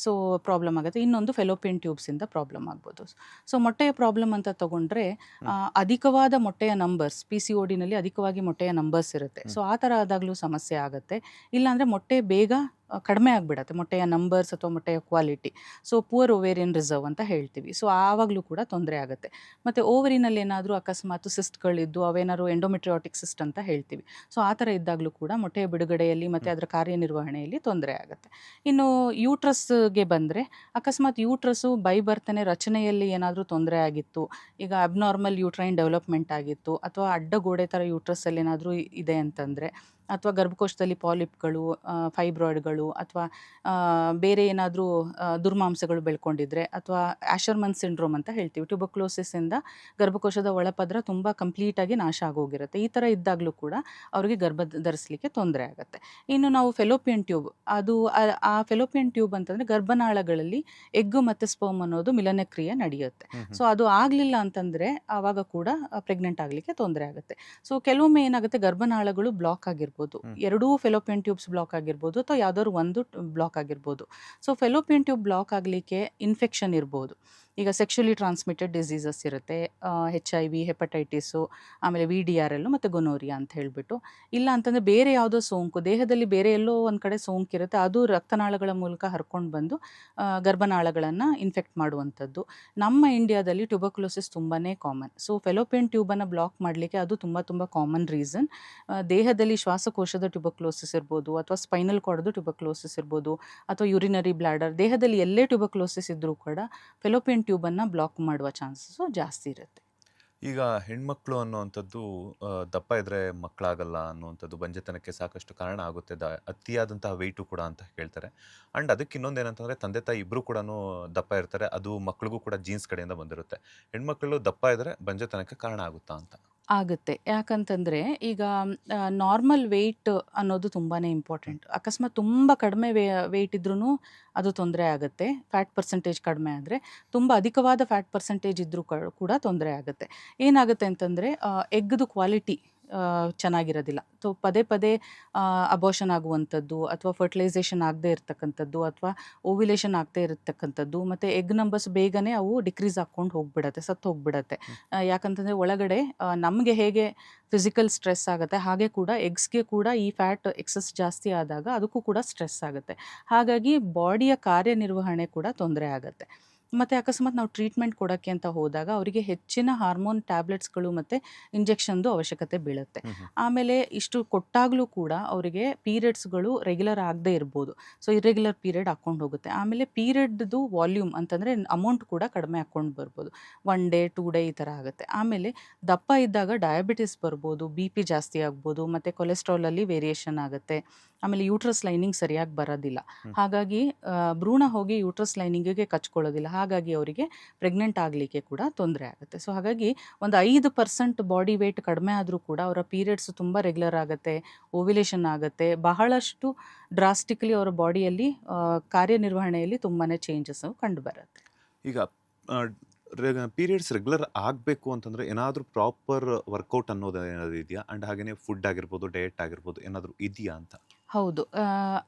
S2: ಸೊ ಪ್ರಾಬ್ಲಮ್ ಆಗುತ್ತೆ. ಇನ್ನೊಂದು ಫೆಲೋಪಿಯನ್ ಟ್ಯೂಬ್ಸಿಂದ ಪ್ರಾಬ್ಲಮ್ ಆಗ್ಬೋದು. ಸೊ ಮೊಟ್ಟೆಯ ಪ್ರಾಬ್ಲಮ್ ಅಂತ ತಗೊಂಡ್ರೆ ಅಧಿಕವಾದ ಮೊಟ್ಟೆಯ ನಂಬರ್ಸ್, PCODನಲ್ಲಿ ಅಧಿಕವಾಗಿ ಮೊಟ್ಟೆಯ ನಂಬರ್ಸ್ ಇರುತ್ತೆ. ಸೊ ಆ ಥರ ಆದಾಗಲೂ ಸಮಸ್ಯೆ ಆಗುತ್ತೆ. ಇಲ್ಲಾಂದರೆ ಮೊಟ್ಟೆ ಬೇಗ ಕಡಿಮೆ ಆಗಿಬಿಡತ್ತೆ, ಮೊಟ್ಟೆಯ ನಂಬರ್ಸ್ ಅಥವಾ ಮೊಟ್ಟೆಯ quality. So poor ovarian reserve ಅಂತ ಹೇಳ್ತೀವಿ. ಸೊ ಆವಾಗಲೂ ಕೂಡ ತೊಂದರೆ ಆಗುತ್ತೆ. ಮತ್ತು ಓವರಿನಲ್ಲಿ ಏನಾದರೂ ಅಕಸ್ಮಾತ್ ಸಿಸ್ಟ್ಗಳಿದ್ದು ಅವೇನಾದ್ರು ಎಂಡೋಮೆಟ್ರಿಯಾಟಿಕ್ ಸಿಸ್ಟ್ ಅಂತ ಹೇಳ್ತೀವಿ. ಸೊ ಆ ಥರ ಇದ್ದಾಗಲೂ ಕೂಡ ಮೊಟ್ಟೆಯ ಬಿಡುಗಡೆಯಲ್ಲಿ ಮತ್ತು ಅದರ ಕಾರ್ಯನಿರ್ವಹಣೆಯಲ್ಲಿ ತೊಂದರೆ ಆಗುತ್ತೆ. ಇನ್ನು ಯೂಟ್ರಸ್ಗೆ ಬಂದರೆ, ಅಕಸ್ಮಾತ್ ಯೂಟ್ರಸ್ಸು ಬೈ ಬರ್ತನೆ ರಚನೆಯಲ್ಲಿ ಏನಾದರೂ ತೊಂದರೆ ಆಗಿತ್ತು, ಈಗ ಅಬ್ನಾರ್ಮಲ್ ಯೂಟ್ರೈನ್ ಡೆವಲಪ್ಮೆಂಟ್ ಆಗಿತ್ತು, ಅಥವಾ ಅಡ್ಡಗೋಡೆ ಥರ ಯೂಟ್ರಸ್ಸಲ್ಲಿ ಏನಾದರೂ ಇದೆ ಅಂತಂದರೆ, ಅಥವಾ ಗರ್ಭಕೋಶದಲ್ಲಿ ಪಾಲಿಪ್ಗಳು, ಫೈಬ್ರಾಯ್ಡ್ಗಳು, ಅಥವಾ ಬೇರೆ ಏನಾದರೂ ದುರ್ಮಾಂಸಗಳು ಬೆಳ್ಕೊಂಡಿದ್ರೆ, ಅಥವಾ ಆಶರ್ಮನ್ ಸಿಂಡ್ರೋಮ್ ಅಂತ ಹೇಳ್ತೀವಿ, ಟ್ಯೂಬರ್ಕ್ಲೋಸಿಸಿಂದ ಗರ್ಭಕೋಶದ ಒಳಪದ್ರ ತುಂಬ ಕಂಪ್ಲೀಟಾಗಿ ನಾಶ ಆಗೋಗಿರುತ್ತೆ. ಈ ಥರ ಇದ್ದಾಗಲೂ ಕೂಡ ಅವರಿಗೆ ಗರ್ಭ ಧರಿಸಲಿಕ್ಕೆ ತೊಂದರೆ ಆಗುತ್ತೆ. ಇನ್ನು ನಾವು ಫೆಲೋಪಿಯನ್ ಟ್ಯೂಬ್, ಅದು ಆ ಫೆಲೋಪಿಯನ್ ಟ್ಯೂಬ್ ಅಂತಂದರೆ ಗರ್ಭನಾಳಗಳಲ್ಲಿ ಎಗ್ ಮತ್ತು ಸ್ಪರ್ಮ್ ಅನ್ನೋದು ಮಿಲನ ಕ್ರಿಯೆ ನಡೆಯುತ್ತೆ. ಸೊ ಅದು ಆಗಲಿಲ್ಲ ಅಂತಂದರೆ ಆವಾಗ ಕೂಡ ಪ್ರೆಗ್ನೆಂಟ್ ಆಗಲಿಕ್ಕೆ ತೊಂದರೆ ಆಗುತ್ತೆ. ಸೊ ಕೆಲವೊಮ್ಮೆ ಏನಾಗುತ್ತೆ, ಗರ್ಭನಾಳಗಳು ಬ್ಲಾಕ್ ಆಗಿರ್ಬೋದು, ಎರಡೂ ಫೆಲೋಪಿಯನ್ ಟ್ಯೂಬ್ಸ್ ಬ್ಲಾಕ್ ಆಗಿರ್ಬೋದು, ಅಥವಾ ಯಾವುದಾದ್ರು ಒಂದು ಬ್ಲಾಕ್ ಆಗಿರ್ಬೋದು. ಸೊ ಫೆಲೋಪಿಯನ್ ಟ್ಯೂಬ್ ಬ್ಲಾಕ್ ಆಗಲಿಕ್ಕೆ ಇನ್ಫೆಕ್ಷನ್ ಇರ್ಬೋದು. ಈಗ ಸೆಕ್ಷುಲಿ ಟ್ರಾನ್ಸ್ಮಿಟೆಡ್ ಡಿಸೀಸಸ್ ಇರುತ್ತೆ, HIV, ಹೆಪಟೈಟಿಸು, ಆಮೇಲೆ VDRL ಮತ್ತು ಗೊನೋರಿಯಾ ಅಂತ ಹೇಳಿಬಿಟ್ಟು. ಇಲ್ಲ ಅಂತಂದರೆ ಬೇರೆ ಯಾವುದೋ ಸೋಂಕು, ದೇಹದಲ್ಲಿ ಬೇರೆ ಎಲ್ಲೋ ಒಂದು ಕಡೆ ಸೋಂಕಿರುತ್ತೆ, ಅದು ರಕ್ತನಾಳಗಳ ಮೂಲಕ ಹರ್ಕೊಂಡು ಬಂದು ಗರ್ಭನಾಳಗಳನ್ನು ಇನ್ಫೆಕ್ಟ್ ಮಾಡುವಂಥದ್ದು. ನಮ್ಮ ಇಂಡಿಯಾದಲ್ಲಿ ಟ್ಯೂಬರ್ಕ್ಲೋಸಿಸ್ ತುಂಬಾ ಕಾಮನ್. ಸೊ ಫೆಲೋಪಿಯನ್ ಟ್ಯೂಬನ್ನು ಬ್ಲಾಕ್ ಮಾಡಲಿಕ್ಕೆ ಅದು ತುಂಬ ಕಾಮನ್ ರೀಸನ್. ದೇಹದಲ್ಲಿ ಶ್ವಾಸಕೋಶದ ಟ್ಯೂಬರ್ಕ್ಲೋಸಿಸ್ ಇರ್ಬೋದು, ಅಥವಾ ಸ್ಪೈನಲ್ ಕಾರ್ಡ್ದು ಟ್ಯೂಬರ್ಕ್ಲೋಸಿಸ್ ಇರ್ಬೋದು, ಅಥವಾ ಯುರಿನರಿ ಬ್ಲಾಡರ್, ದೇಹದಲ್ಲಿ ಎಲ್ಲೇ ಟ್ಯೂಬರ್ಕ್ಲೋಸಿಸ್ ಇದ್ದರೂ ಕೂಡ ಫೆಲೋಪಿಯನ್ ಟ್ಯೂಬನ್ನು ಬ್ಲಾಕ್ ಮಾಡುವ ಚಾನ್ಸಸ್ಸು ಜಾಸ್ತಿ ಇರುತ್ತೆ.
S1: ಈಗ ಹೆಣ್ಮಕ್ಳು ಅನ್ನುವಂಥದ್ದು ದಪ್ಪ ಇದ್ರೆ ಮಕ್ಕಳಾಗಲ್ಲ ಅನ್ನುವಂಥದ್ದು ಬಂಜೆತನಕ್ಕೆ ಸಾಕಷ್ಟು ಕಾರಣ ಆಗುತ್ತೆ, ಅತಿಯಾದಂತಹ ವೆಯ್ಟು ಕೂಡ ಅಂತ ಹೇಳ್ತಾರೆ. ಆ್ಯಂಡ್ ಅದಕ್ಕೆ ಇನ್ನೊಂದು ಏನಂತಂದರೆ, ತಂದೆ ತಾಯಿ ಇಬ್ಬರು ಕೂಡ ದಪ್ಪ ಇರ್ತಾರೆ, ಅದು ಮಕ್ಳಿಗೂ ಕೂಡ ಜೀನ್ಸ್ ಕಡೆಯಿಂದ ಬಂದಿರುತ್ತೆ. ಹೆಣ್ಮಕ್ಳು ದಪ್ಪ ಇದ್ದರೆ ಬಂಜೆತನಕ್ಕೆ ಕಾರಣ ಆಗುತ್ತಾ ಅಂತ?
S2: ಆಗುತ್ತೆ. ಯಾಕಂತಂದರೆ ಈಗ ನಾರ್ಮಲ್ ವೆಯ್ಟ್ ಅನ್ನೋದು ತುಂಬಾ ಇಂಪಾರ್ಟೆಂಟ್. ಅಕಸ್ಮಾತ್ ತುಂಬ ಕಡಿಮೆ ವೆಯ್ಟ್ ಇದ್ರೂ ಅದು ತೊಂದರೆ ಆಗುತ್ತೆ. ಫ್ಯಾಟ್ ಪರ್ಸೆಂಟೇಜ್ ಕಡಿಮೆ ಆದರೆ, ತುಂಬ ಅಧಿಕವಾದ ಫ್ಯಾಟ್ ಪರ್ಸೆಂಟೇಜ್ ಇದ್ದರೂ ಕೂಡ ತೊಂದರೆ ಆಗುತ್ತೆ. ಏನಾಗುತ್ತೆ ಅಂತಂದರೆ ಎಗ್ದು ಕ್ವಾಲಿಟಿ ಚೆನ್ನಾಗಿರೋದಿಲ್ಲ. ಸೊ ಪದೇ ಅಬೋಷನ್ ಆಗುವಂಥದ್ದು, ಅಥವಾ ಫರ್ಟಿಲೈಸೇಷನ್ ಆಗದೆ ಇರತಕ್ಕಂಥದ್ದು, ಅಥವಾ ಓವ್ಯುಲೇಷನ್ ಆಗದೆ ಇರತಕ್ಕಂಥದ್ದು, ಮತ್ತು ಎಗ್ ನಂಬರ್ಸ್ ಬೇಗನೆ ಅವು ಡಿಕ್ರೀಸ್ ಆಗ್ಕೊಂಡು ಹೋಗ್ಬಿಡತ್ತೆ, ಸತ್ತು ಹೋಗ್ಬಿಡತ್ತೆ. ಯಾಕಂತಂದರೆ ಒಳಗಡೆ ನಮಗೆ ಹೇಗೆ ಫಿಸಿಕಲ್ ಸ್ಟ್ರೆಸ್ ಆಗುತ್ತೆ, ಹಾಗೆ ಕೂಡ ಎಗ್ಸ್ಗೆ ಕೂಡ ಈ ಫ್ಯಾಟ್ ಎಕ್ಸಸ್ ಜಾಸ್ತಿ ಆದಾಗ ಅದಕ್ಕೂ ಕೂಡ ಸ್ಟ್ರೆಸ್ ಆಗುತ್ತೆ. ಹಾಗಾಗಿ ಬಾಡಿಯ ಕಾರ್ಯನಿರ್ವಹಣೆ ಕೂಡ ತೊಂದರೆ ಆಗುತ್ತೆ. ಮತ್ತು ಅಕಸ್ಮಾತ್ ನಾವು ಟ್ರೀಟ್ಮೆಂಟ್ ಕೊಡೋಕ್ಕೆ ಅಂತ ಹೋದಾಗ ಅವರಿಗೆ ಹೆಚ್ಚಿನ ಹಾರ್ಮೋನ್ ಟ್ಯಾಬ್ಲೆಟ್ಸ್ಗಳು ಮತ್ತು ಇಂಜೆಕ್ಷನ್ದು ಅವಶ್ಯಕತೆ ಬೀಳುತ್ತೆ. ಆಮೇಲೆ ಇಷ್ಟು ಕೊಟ್ಟಾಗಲೂ ಕೂಡ ಅವರಿಗೆ ಪೀರಿಯಡ್ಸ್ಗಳು ರೆಗ್ಯುಲರ್ ಆಗದೇ ಇರ್ಬೋದು. ಸೊ ಇರ್ರೆಗ್ಯುಲರ್ ಪೀರಿಯಡ್ ಹಾಕ್ಕೊಂಡು ಹೋಗುತ್ತೆ. ಆಮೇಲೆ ಪೀರಿಯಡ್ದು ವಾಲ್ಯೂಮ್ ಅಂತಂದರೆ ಅಮೌಂಟ್ ಕೂಡ ಕಡಿಮೆ ಹಾಕ್ಕೊಂಡು ಬರ್ಬೋದು. 1 ಡೇ 2 ಡೇ ಈ ಥರ ಆಗುತ್ತೆ. ಆಮೇಲೆ ದಪ್ಪ ಇದ್ದಾಗ ಡಯಾಬಿಟಿಸ್ ಬರ್ಬೋದು, ಬಿ ಪಿ ಜಾಸ್ತಿ ಆಗ್ಬೋದು, ಮತ್ತು ಕೊಲೆಸ್ಟ್ರಾಲಲ್ಲಿ ವೇರಿಯೇಷನ್ ಆಗುತ್ತೆ. ಆಮೇಲೆ ಯೂಟ್ರಸ್ ಲೈನಿಂಗ್ ಸರಿಯಾಗಿ ಬರೋದಿಲ್ಲ. ಹಾಗಾಗಿ ಭ್ರೂಣ ಹೋಗಿ ಯೂಟ್ರಸ್ ಲೈನಿಂಗಿಗೆ ಕಚ್ಕೊಳ್ಳೋದಿಲ್ಲ. ಹಾಗಾಗಿ ಅವರಿಗೆ ಪ್ರೆಗ್ನೆಂಟ್ ಆಗಲಿಕ್ಕೆ ಕೂಡ ತೊಂದರೆ ಆಗುತ್ತೆ. ಸೊ ಹಾಗಾಗಿ ಒಂದು 5% ಬಾಡಿ ವೇಟ್ ಕಡಿಮೆ ಆದರೂ ಕೂಡ ಅವರ ಪೀರಿಯಡ್ಸ್ ತುಂಬ ರೆಗ್ಯುಲರ್ ಆಗುತ್ತೆ, ಓವ್ಯುಲೇಷನ್ ಆಗುತ್ತೆ. ಬಹಳಷ್ಟು ಡ್ರಾಸ್ಟಿಕಲಿ ಅವರ ಬಾಡಿಯಲ್ಲಿ ಕಾರ್ಯನಿರ್ವಹಣೆಯಲ್ಲಿ ತುಂಬಾ ಚೇಂಜಸ್ ಕಂಡುಬರುತ್ತೆ.
S1: ಈಗ ಪೀರಿಯಡ್ಸ್ ರೆಗ್ಯುಲರ್ ಆಗಬೇಕು ಅಂತಂದರೆ ಏನಾದರೂ ಪ್ರಾಪರ್ ವರ್ಕೌಟ್ ಅನ್ನೋದು ಏನಾದರೂ ಇದೆಯಾ? ಆ್ಯಂಡ್ ಹಾಗೆಯೇ ಫುಡ್ ಆಗಿರ್ಬೋದು, ಡಯಟ್ ಆಗಿರ್ಬೋದು ಏನಾದರೂ ಇದೆಯಾ ಅಂತ?
S2: ಹೌದು.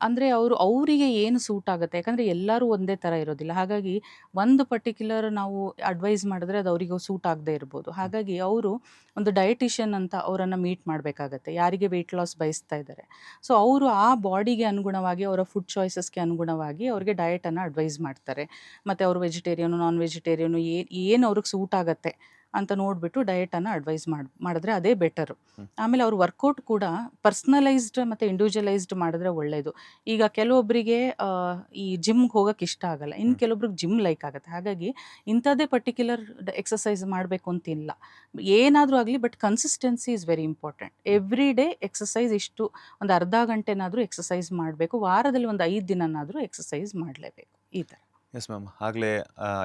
S2: ಅಂದರೆ ಅವರಿಗೆ ಏನು ಸೂಟ್ ಆಗುತ್ತೆ, ಯಾಕಂದರೆ ಎಲ್ಲರೂ ಒಂದೇ ಥರ ಇರೋದಿಲ್ಲ. ಹಾಗಾಗಿ ಒಂದು ಪರ್ಟಿಕ್ಯುಲರ್ ನಾವು ಅಡ್ವೈಸ್ ಮಾಡಿದ್ರೆ ಅದು ಅವರಿಗೆ ಸೂಟ್ ಆಗದೆ ಇರ್ಬೋದು. ಹಾಗಾಗಿ ಅವರು ಒಂದು ಡಯಟಿಷಿಯನ್ ಅಂತ ಅವರನ್ನು ಮೀಟ್ ಮಾಡಬೇಕಾಗತ್ತೆ, ಯಾರಿಗೆ ವೆಯ್ಟ್ ಲಾಸ್ ಬಯಸ್ತಾ ಇದ್ದಾರೆ. ಸೊ ಅವರು ಆ ಬಾಡಿಗೆ ಅನುಗುಣವಾಗಿ ಅವರ ಫುಡ್ ಚಾಯ್ಸಸ್ಗೆ ಅನುಗುಣವಾಗಿ ಅವರಿಗೆ ಡಯಟನ್ನು ಅಡ್ವೈಸ್ ಮಾಡ್ತಾರೆ. ಮತ್ತು ಅವರು ವೆಜಿಟೇರಿಯನು, ನಾನ್ ವೆಜಿಟೇರಿಯನು ಏನು ಅವ್ರಿಗೆ ಸೂಟ್ ಆಗುತ್ತೆ ಅಂತ ನೋಡಿಬಿಟ್ಟು ಡಯಟನ್ನು ಅಡ್ವೈಸ್ ಮಾಡಿದ್ರೆ ಅದೇ ಬೆಟರು. ಆಮೇಲೆ ಅವ್ರ ವರ್ಕೌಟ್ ಕೂಡ ಪರ್ಸ್ನಲೈಸ್ಡ್ ಮತ್ತು ಇಂಡಿವಿಜುವಲೈಸ್ಡ್ ಮಾಡಿದ್ರೆ ಒಳ್ಳೆಯದು. ಈಗ ಕೆಲವೊಬ್ಬರಿಗೆ ಈ ಜಿಮ್ಗೆ ಹೋಗೋಕ್ಕೆ ಇಷ್ಟ ಆಗಲ್ಲ, ಇನ್ನು ಕೆಲವೊಬ್ರಿಗೆ ಜಿಮ್ ಲೈಕ್ ಆಗುತ್ತೆ. ಹಾಗಾಗಿ ಇಂಥದ್ದೇ ಪರ್ಟಿಕ್ಯುಲರ್ ಎಕ್ಸಸೈಸ್ ಮಾಡಬೇಕು ಅಂತಿಲ್ಲ, ಏನಾದರೂ ಆಗಲಿ. But consistency is very important. Every day exercise ಇಷ್ಟು ಒಂದು ಅರ್ಧ ಗಂಟೆನಾದರೂ ಎಕ್ಸಸೈಸ್ ಮಾಡಬೇಕು, ವಾರದಲ್ಲಿ ಒಂದು 5 ದಿನನಾದರೂ ಎಕ್ಸಸೈಸ್ ಮಾಡಲೇಬೇಕು, ಈ ಥರ.
S1: ಎಸ್ ಮ್ಯಾಮ್, ಆಗಲೇ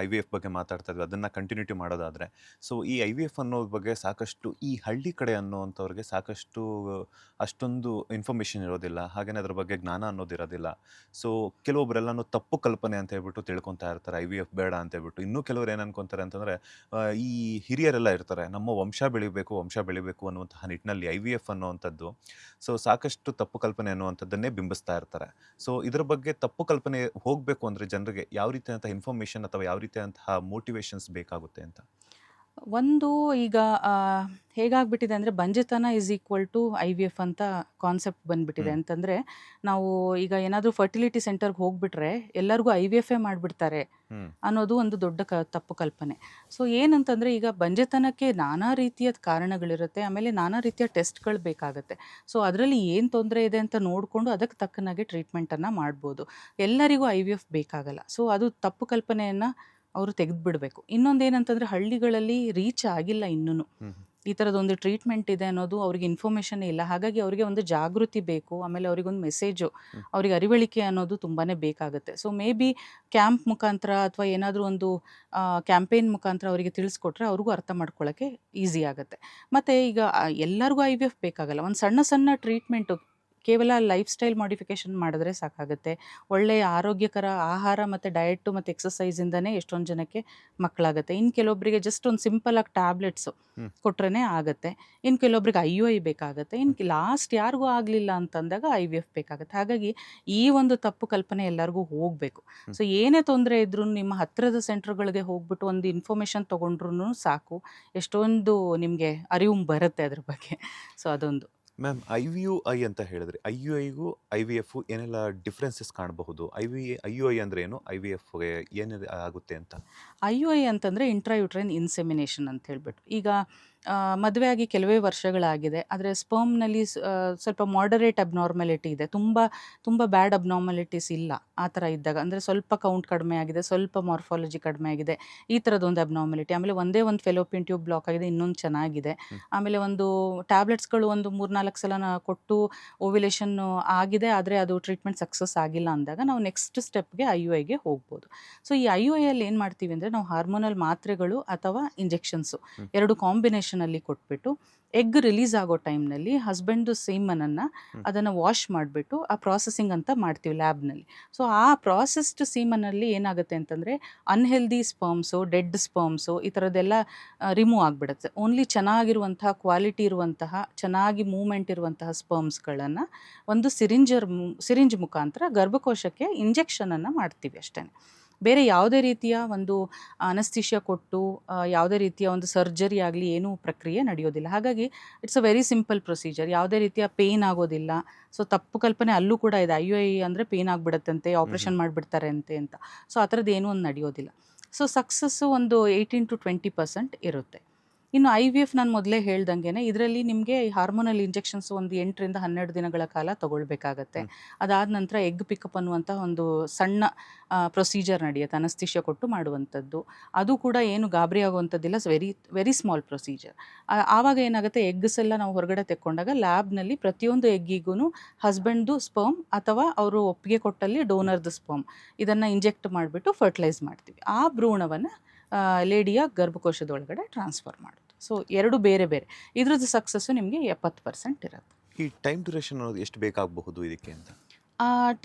S1: IVF ಬಗ್ಗೆ ಮಾತಾಡ್ತಾ ಇದ್ವಿ, ಅದನ್ನು ಕಂಟಿನ್ಯೂಟಿ ಮಾಡೋದಾದರೆ ಸೊ ಈ IVF ಅನ್ನೋದ್ರ ಬಗ್ಗೆ ಸಾಕಷ್ಟು ಈ ಹಳ್ಳಿ ಕಡೆ ಅನ್ನೋವಂಥವ್ರಿಗೆ ಸಾಕಷ್ಟು ಅಷ್ಟೊಂದು ಇನ್ಫಾರ್ಮೇಷನ್ ಇರೋದಿಲ್ಲ, ಹಾಗೆಯೇ ಅದ್ರ ಬಗ್ಗೆ ಜ್ಞಾನ ಅನ್ನೋದಿರೋದಿಲ್ಲ. ಸೊ ಕೆಲವೊಬ್ಬರೆಲ್ಲನೂ ತಪ್ಪು ಕಲ್ಪನೆ ಅಂತ ಹೇಳ್ಬಿಟ್ಟು ತಿಳ್ಕೊತಾ ಇರ್ತಾರೆ, IVF ಬೇಡ ಅಂತ ಹೇಳ್ಬಿಟ್ಟು. ಇನ್ನೂ ಕೆಲವ್ರು ಏನು ಅನ್ಕೊತಾರೆ ಅಂತಂದರೆ ಈ ಹಿರಿಯರೆಲ್ಲ ಇರ್ತಾರೆ, ನಮ್ಮ ವಂಶ ಬೆಳಿಬೇಕು ಅನ್ನುವಂತಹ ನಿಟ್ಟಿನಲ್ಲಿ IVF ಅನ್ನುವಂಥದ್ದು ಸೊ ಸಾಕಷ್ಟು ತಪ್ಪು ಕಲ್ಪನೆ ಅನ್ನುವಂಥದ್ದನ್ನೇ ಬಿಂಬಿಸ್ತಾ ಇರ್ತಾರೆ. ಸೊ ಇದ್ರ ಬಗ್ಗೆ ತಪ್ಪು ಕಲ್ಪನೆ ಹೋಗಬೇಕು ಅಂದರೆ ಜನರಿಗೆ ಯಾವ ರೀತಿಯಾದಂತಹ ಇನ್ಫಾರ್ಮೇಷನ್ ಅಥವಾ ಯಾವ ರೀತಿಯಾದಂತಹ ಮೋಟಿವೇಶನ್ಸ್ ಬೇಕಾಗುತ್ತೆ ಅಂತ?
S2: ಒಂದು ಈಗ ಹೇಗಾಗ್ಬಿಟ್ಟಿದೆ ಅಂದರೆ ಬಂಜೆತನ ಈಸ್ ಈಕ್ವಲ್ ಟು IVF ಅಂತ ಕಾನ್ಸೆಪ್ಟ್ ಬಂದ್ಬಿಟ್ಟಿದೆ. ಅಂತಂದರೆ ನಾವು ಈಗ ಏನಾದರೂ ಫರ್ಟಿಲಿಟಿ ಸೆಂಟರ್ಗೆ ಹೋಗ್ಬಿಟ್ರೆ ಎಲ್ಲರಿಗೂ IVF ಮಾಡಿಬಿಡ್ತಾರೆ ಅನ್ನೋದು ಒಂದು ದೊಡ್ಡ ತಪ್ಪು ಕಲ್ಪನೆ. ಸೊ ಏನಂತಂದರೆ ಈಗ ಬಂಜೆತನಕ್ಕೆ ನಾನಾ ರೀತಿಯ ಕಾರಣಗಳಿರುತ್ತೆ, ಆಮೇಲೆ ನಾನಾ ರೀತಿಯ ಟೆಸ್ಟ್ಗಳು ಬೇಕಾಗುತ್ತೆ. ಸೊ ಅದರಲ್ಲಿ ಏನು ತೊಂದರೆ ಇದೆ ಅಂತ ನೋಡಿಕೊಂಡು ಅದಕ್ಕೆ ತಕ್ಕನಾಗೆ ಟ್ರೀಟ್ಮೆಂಟನ್ನು ಮಾಡ್ಬೋದು. ಎಲ್ಲರಿಗೂ IVF ಬೇಕಾಗಲ್ಲ. ಸೊ ಅದು ತಪ್ಪು ಕಲ್ಪನೆಯನ್ನು ಅವರು ತೆಗೆದುಬಿಡಬೇಕು. ಇನ್ನೊಂದು ಏನಂತಂದರೆ ಹಳ್ಳಿಗಳಲ್ಲಿ ರೀಚ್ ಆಗಿಲ್ಲ ಇನ್ನೂ ಈ ಥರದೊಂದು ಟ್ರೀಟ್ಮೆಂಟ್ ಇದೆ ಅನ್ನೋದು ಅವ್ರಿಗೆ ಇನ್ಫಾರ್ಮೇಷನ್ ಇಲ್ಲ. ಹಾಗಾಗಿ ಅವರಿಗೆ ಒಂದು ಜಾಗೃತಿ ಬೇಕು, ಆಮೇಲೆ ಅವ್ರಿಗೊಂದು ಮೆಸೇಜು, ಅವ್ರಿಗೆ ಅರಿವಳಿಕೆ ಅನ್ನೋದು ತುಂಬಾ ಬೇಕಾಗುತ್ತೆ. ಸೊ ಮೇ ಬಿ ಕ್ಯಾಂಪ್ ಮುಖಾಂತರ ಅಥವಾ ಏನಾದರೂ ಒಂದು ಕ್ಯಾಂಪೇನ್ ಮುಖಾಂತರ ಅವರಿಗೆ ತಿಳಿಸ್ಕೊಟ್ರೆ ಅವ್ರಿಗೂ ಅರ್ಥ ಮಾಡ್ಕೊಳ್ಳೋಕ್ಕೆ ಈಸಿ ಆಗುತ್ತೆ. ಮತ್ತು ಈಗ ಎಲ್ಲರಿಗೂ IVF ಬೇಕಾಗಲ್ಲ, ಒಂದು ಸಣ್ಣ ಸಣ್ಣ ಟ್ರೀಟ್ಮೆಂಟು ಕೇವಲ ಲೈಫ್ ಸ್ಟೈಲ್ ಮಾಡಿಫಿಕೇಷನ್ ಮಾಡಿದ್ರೆ ಸಾಕಾಗುತ್ತೆ. ಒಳ್ಳೆಯ ಆರೋಗ್ಯಕರ ಆಹಾರ ಮತ್ತು ಡಯಟು ಮತ್ತು ಎಕ್ಸಸೈಸಿಂದನೇ ಎಷ್ಟೊಂದು ಜನಕ್ಕೆ ಮಕ್ಕಳಾಗುತ್ತೆ. ಇನ್ನು ಕೆಲವೊಬ್ಬರಿಗೆ ಜಸ್ಟ್ ಒಂದು ಸಿಂಪಲಾಗಿ ಟ್ಯಾಬ್ಲೆಟ್ಸು ಕೊಟ್ರೇ ಆಗುತ್ತೆ. ಇನ್ನು ಕೆಲವೊಬ್ರಿಗೆ IUI ಬೇಕಾಗುತ್ತೆ. ಇನ್ನು ಲಾಸ್ಟ್ ಯಾರಿಗೂ ಆಗಲಿಲ್ಲ ಅಂತಂದಾಗ IVF ಬೇಕಾಗುತ್ತೆ. ಹಾಗಾಗಿ ಈ ಒಂದು ತಪ್ಪು ಕಲ್ಪನೆ ಎಲ್ಲರಿಗೂ ಹೋಗಬೇಕು. ಸೊ ಏನೇ ತೊಂದರೆ ಇದ್ರೂ ನಿಮ್ಮ ಹತ್ತಿರದ ಸೆಂಟರ್ಗಳಿಗೆ ಹೋಗ್ಬಿಟ್ಟು ಒಂದು ಇನ್ಫಾರ್ಮೇಷನ್ ತೊಗೊಂಡ್ರೂ ಸಾಕು, ಎಷ್ಟೊಂದು ನಿಮಗೆ ಅರಿವು ಬರುತ್ತೆ ಅದ್ರ ಬಗ್ಗೆ. ಸೊ ಅದೊಂದು.
S1: ಮ್ಯಾಮ್, IUI ಅಂತ ಹೇಳಿದ್ರಿ, IUIಗೂ IVF ಏನೆಲ್ಲ ಡಿಫ್ರೆನ್ಸಸ್ ಕಾಣಬಹುದು? IUI ಅಂದರೆ ಏನು, IVFಗೆ ಏನಿದೆ ಆಗುತ್ತೆ ಅಂತ?
S2: IUI ಅಂತಂದರೆ ಇಂಟ್ರಾಯುಟ್ರೈನ್ ಇನ್ಸೆಮಿನೇಷನ್ ಅಂತ ಹೇಳ್ಬಿಟ್ಟು. ಈಗ ಮದುವೆ ಆಗಿ ಕೆಲವೇ ವರ್ಷಗಳಾಗಿದೆ, ಆದರೆ ಸ್ಪರ್ಮ್ನಲ್ಲಿ ಸ್ವಲ್ಪ ಮಾಡರೇಟ್ ಅಬ್ನಾರ್ಮಲಿಟಿ ಇದೆ, ತುಂಬ ಬ್ಯಾಡ್ ಅಬ್ನಾರ್ಮಲಿಟೀಸ್ ಇಲ್ಲ. ಆ ಥರ ಇದ್ದಾಗ ಅಂದರೆ ಸ್ವಲ್ಪ ಕೌಂಟ್ ಕಡಿಮೆ ಆಗಿದೆ, ಸ್ವಲ್ಪ ಮಾರ್ಫಾಲಜಿ ಕಡಿಮೆ ಆಗಿದೆ, ಈ ಥರದೊಂದು ಅಬ್ನಾರ್ಮಲಿಟಿ. ಆಮೇಲೆ ಒಂದೇ ಒಂದು ಫೆಲೋಪಿಯನ್ ಟ್ಯೂಬ್ ಬ್ಲಾಕ್ ಆಗಿದೆ, ಇನ್ನೊಂದು ಚೆನ್ನಾಗಿದೆ. ಆಮೇಲೆ ಒಂದು ಟ್ಯಾಬ್ಲೆಟ್ಸ್ಗಳು ಒಂದು 3-4 ಸಲ ಕೊಟ್ಟು ಓವ್ಯುಲೇಷನ್ ಆಗಿದೆ, ಆದರೆ ಅದು ಟ್ರೀಟ್ಮೆಂಟ್ ಸಕ್ಸಸ್ ಆಗಿಲ್ಲ ಅಂದಾಗ ನಾವು ನೆಕ್ಸ್ಟ್ ಸ್ಟೆಪ್ಗೆ IUIಗೆ ಹೋಗ್ಬೋದು. ಸೊ ಈ IUIಯಲ್ಲಿ ಏನು ಮಾಡ್ತೀವಿ ಅಂದರೆ ನಾವು ಹಾರ್ಮೋನಲ್ ಮಾತ್ರೆಗಳು ಅಥವಾ ಇಂಜೆಕ್ಷನ್ಸು ಎರಡು ಕಾಂಬಿನೇಷನಲ್ಲಿ ಕೊಟ್ಬಿಟ್ಟು ಎಗ್ ರಿಲೀಸ್ ಆಗೋ ಟೈಮ್ನಲ್ಲಿ ಹಸ್ಬೆಂಡು ಸೀಮನನ್ನು ಅದನ್ನು ವಾಶ್ ಮಾಡಿಬಿಟ್ಟು ಆ ಪ್ರಾಸೆಸಿಂಗ್ ಅಂತ ಮಾಡ್ತೀವಿ ಲ್ಯಾಬ್ನಲ್ಲಿ. ಸೊ ಆ ಪ್ರಾಸೆಸ್ಡ್ ಸೀಮನಲ್ಲಿ ಏನಾಗುತ್ತೆ ಅಂತಂದರೆ ಅನ್ಹೆಲ್ದಿ ಸ್ಪರ್ಮ್ಸು, ಡೆಡ್ ಸ್ಪರ್ಮ್ಸು ಈ ಥರದ್ದೆಲ್ಲ ರಿಮೂವ್ ಆಗಿಬಿಡುತ್ತೆ. ಓನ್ಲಿ ಚೆನ್ನಾಗಿರುವಂತಹ ಕ್ವಾಲಿಟಿ ಇರುವಂತಹ ಚೆನ್ನಾಗಿ ಮೂವ್ಮೆಂಟ್ ಇರುವಂತಹ ಸ್ಪರ್ಮ್ಸ್ಗಳನ್ನು ಒಂದು ಸಿರಿಂಜ್ ಮುಖಾಂತರ ಗರ್ಭಕೋಶಕ್ಕೆ ಇಂಜೆಕ್ಷನನ್ನು ಮಾಡ್ತೀವಿ ಅಷ್ಟೇ. ಬೇರೆ ಯಾವುದೇ ರೀತಿಯ ಒಂದು ಅನಸ್ಥಿಷಿಯಾ ಕೊಟ್ಟು ಯಾವುದೇ ರೀತಿಯ ಒಂದು ಸರ್ಜರಿ ಆಗಲಿ ಏನೂ ಪ್ರಕ್ರಿಯೆ ನಡೆಯೋದಿಲ್ಲ. ಹಾಗಾಗಿ it's a very simple procedure, ಯಾವುದೇ ರೀತಿಯ ಪೇಯ್ನ್ ಆಗೋದಿಲ್ಲ. ಸೊ ತಪ್ಪು ಕಲ್ಪನೆ ಅಲ್ಲೂ ಕೂಡ ಇದೆ, IUI ಅಂದರೆ ಪೇಯ್ನ್ ಆಗಿಬಿಡುತ್ತಂತೆ, ಆಪ್ರೇಷನ್ ಮಾಡಿಬಿಡ್ತಾರೆ ಅಂತ. ಸೊ ಆ ಥರದ್ದು ಏನೂ ಒಂದು ನಡೆಯೋದಿಲ್ಲ. ಸೊ ಸಕ್ಸಸ್ಸು ಒಂದು 18-20% ಇರುತ್ತೆ. ಇನ್ನು IVF ನಾನು ಮೊದಲೇ ಹೇಳ್ದಂಗೆ ಇದರಲ್ಲಿ ನಿಮಗೆ ಹಾರ್ಮೋನಲ್ ಇಂಜೆಕ್ಷನ್ಸ್ ಒಂದು 8-12 ದಿನಗಳ ಕಾಲ ತಗೊಳ್ಬೇಕಾಗತ್ತೆ. ಅದಾದ ನಂತರ ಎಗ್ ಪಿಕಪ್ ಅನ್ನುವಂಥ ಒಂದು ಸಣ್ಣ ಪ್ರೊಸೀಜರ್ ನಡೆಯುತ್ತೆ, ಅನಸ್ತಿಷ್ಯ ಕೊಟ್ಟು ಮಾಡುವಂಥದ್ದು. ಅದು ಕೂಡ ಏನು ಗಾಬರಿ ಆಗುವಂಥದ್ದಿಲ್ಲ, ವೆರಿ ಸ್ಮಾಲ್ ಪ್ರೊಸೀಜರ್. ಆವಾಗ ಏನಾಗುತ್ತೆ, ಎಗ್ಸ್ ಎಲ್ಲ ನಾವು ಹೊರಗಡೆ ತೆಕ್ಕೊಂಡಾಗ ಲ್ಯಾಬ್ನಲ್ಲಿ ಪ್ರತಿಯೊಂದು ಎಗ್ಗಿಗೂ ಹಸ್ಬೆಂಡ್ದು ಸ್ಪರ್ಮ್ ಅಥವಾ ಅವರು ಒಪ್ಪಿಗೆ ಕೊಟ್ಟಲ್ಲಿ ಡೋನರ್ದು ಸ್ಪರ್ಮ್ ಇದನ್ನು ಇಂಜೆಕ್ಟ್ ಮಾಡಿಬಿಟ್ಟು ಫರ್ಟಿಲೈಸ್ ಮಾಡ್ತೀವಿ. ಆ ಭ್ರೂಣವನ್ನು ಲೇಡಿಯ ಗರ್ಭಕೋಶದೊಳಗಡೆ ಟ್ರಾನ್ಸ್ಫರ್ ಮಾಡೋದು. ಸೊ ಎರಡು ಬೇರೆ ಬೇರೆ. ಇದ್ರದ್ದು ಸಕ್ಸಸ್ಸು ನಿಮಗೆ 70% ಇರುತ್ತೆ.
S1: ಈ ಟೈಮ್ ಡ್ಯೂರೇಷನ್ ಅನ್ನೋದು ಎಷ್ಟು ಬೇಕಾಗಬಹುದು ಇದಕ್ಕೆ ಅಂತ?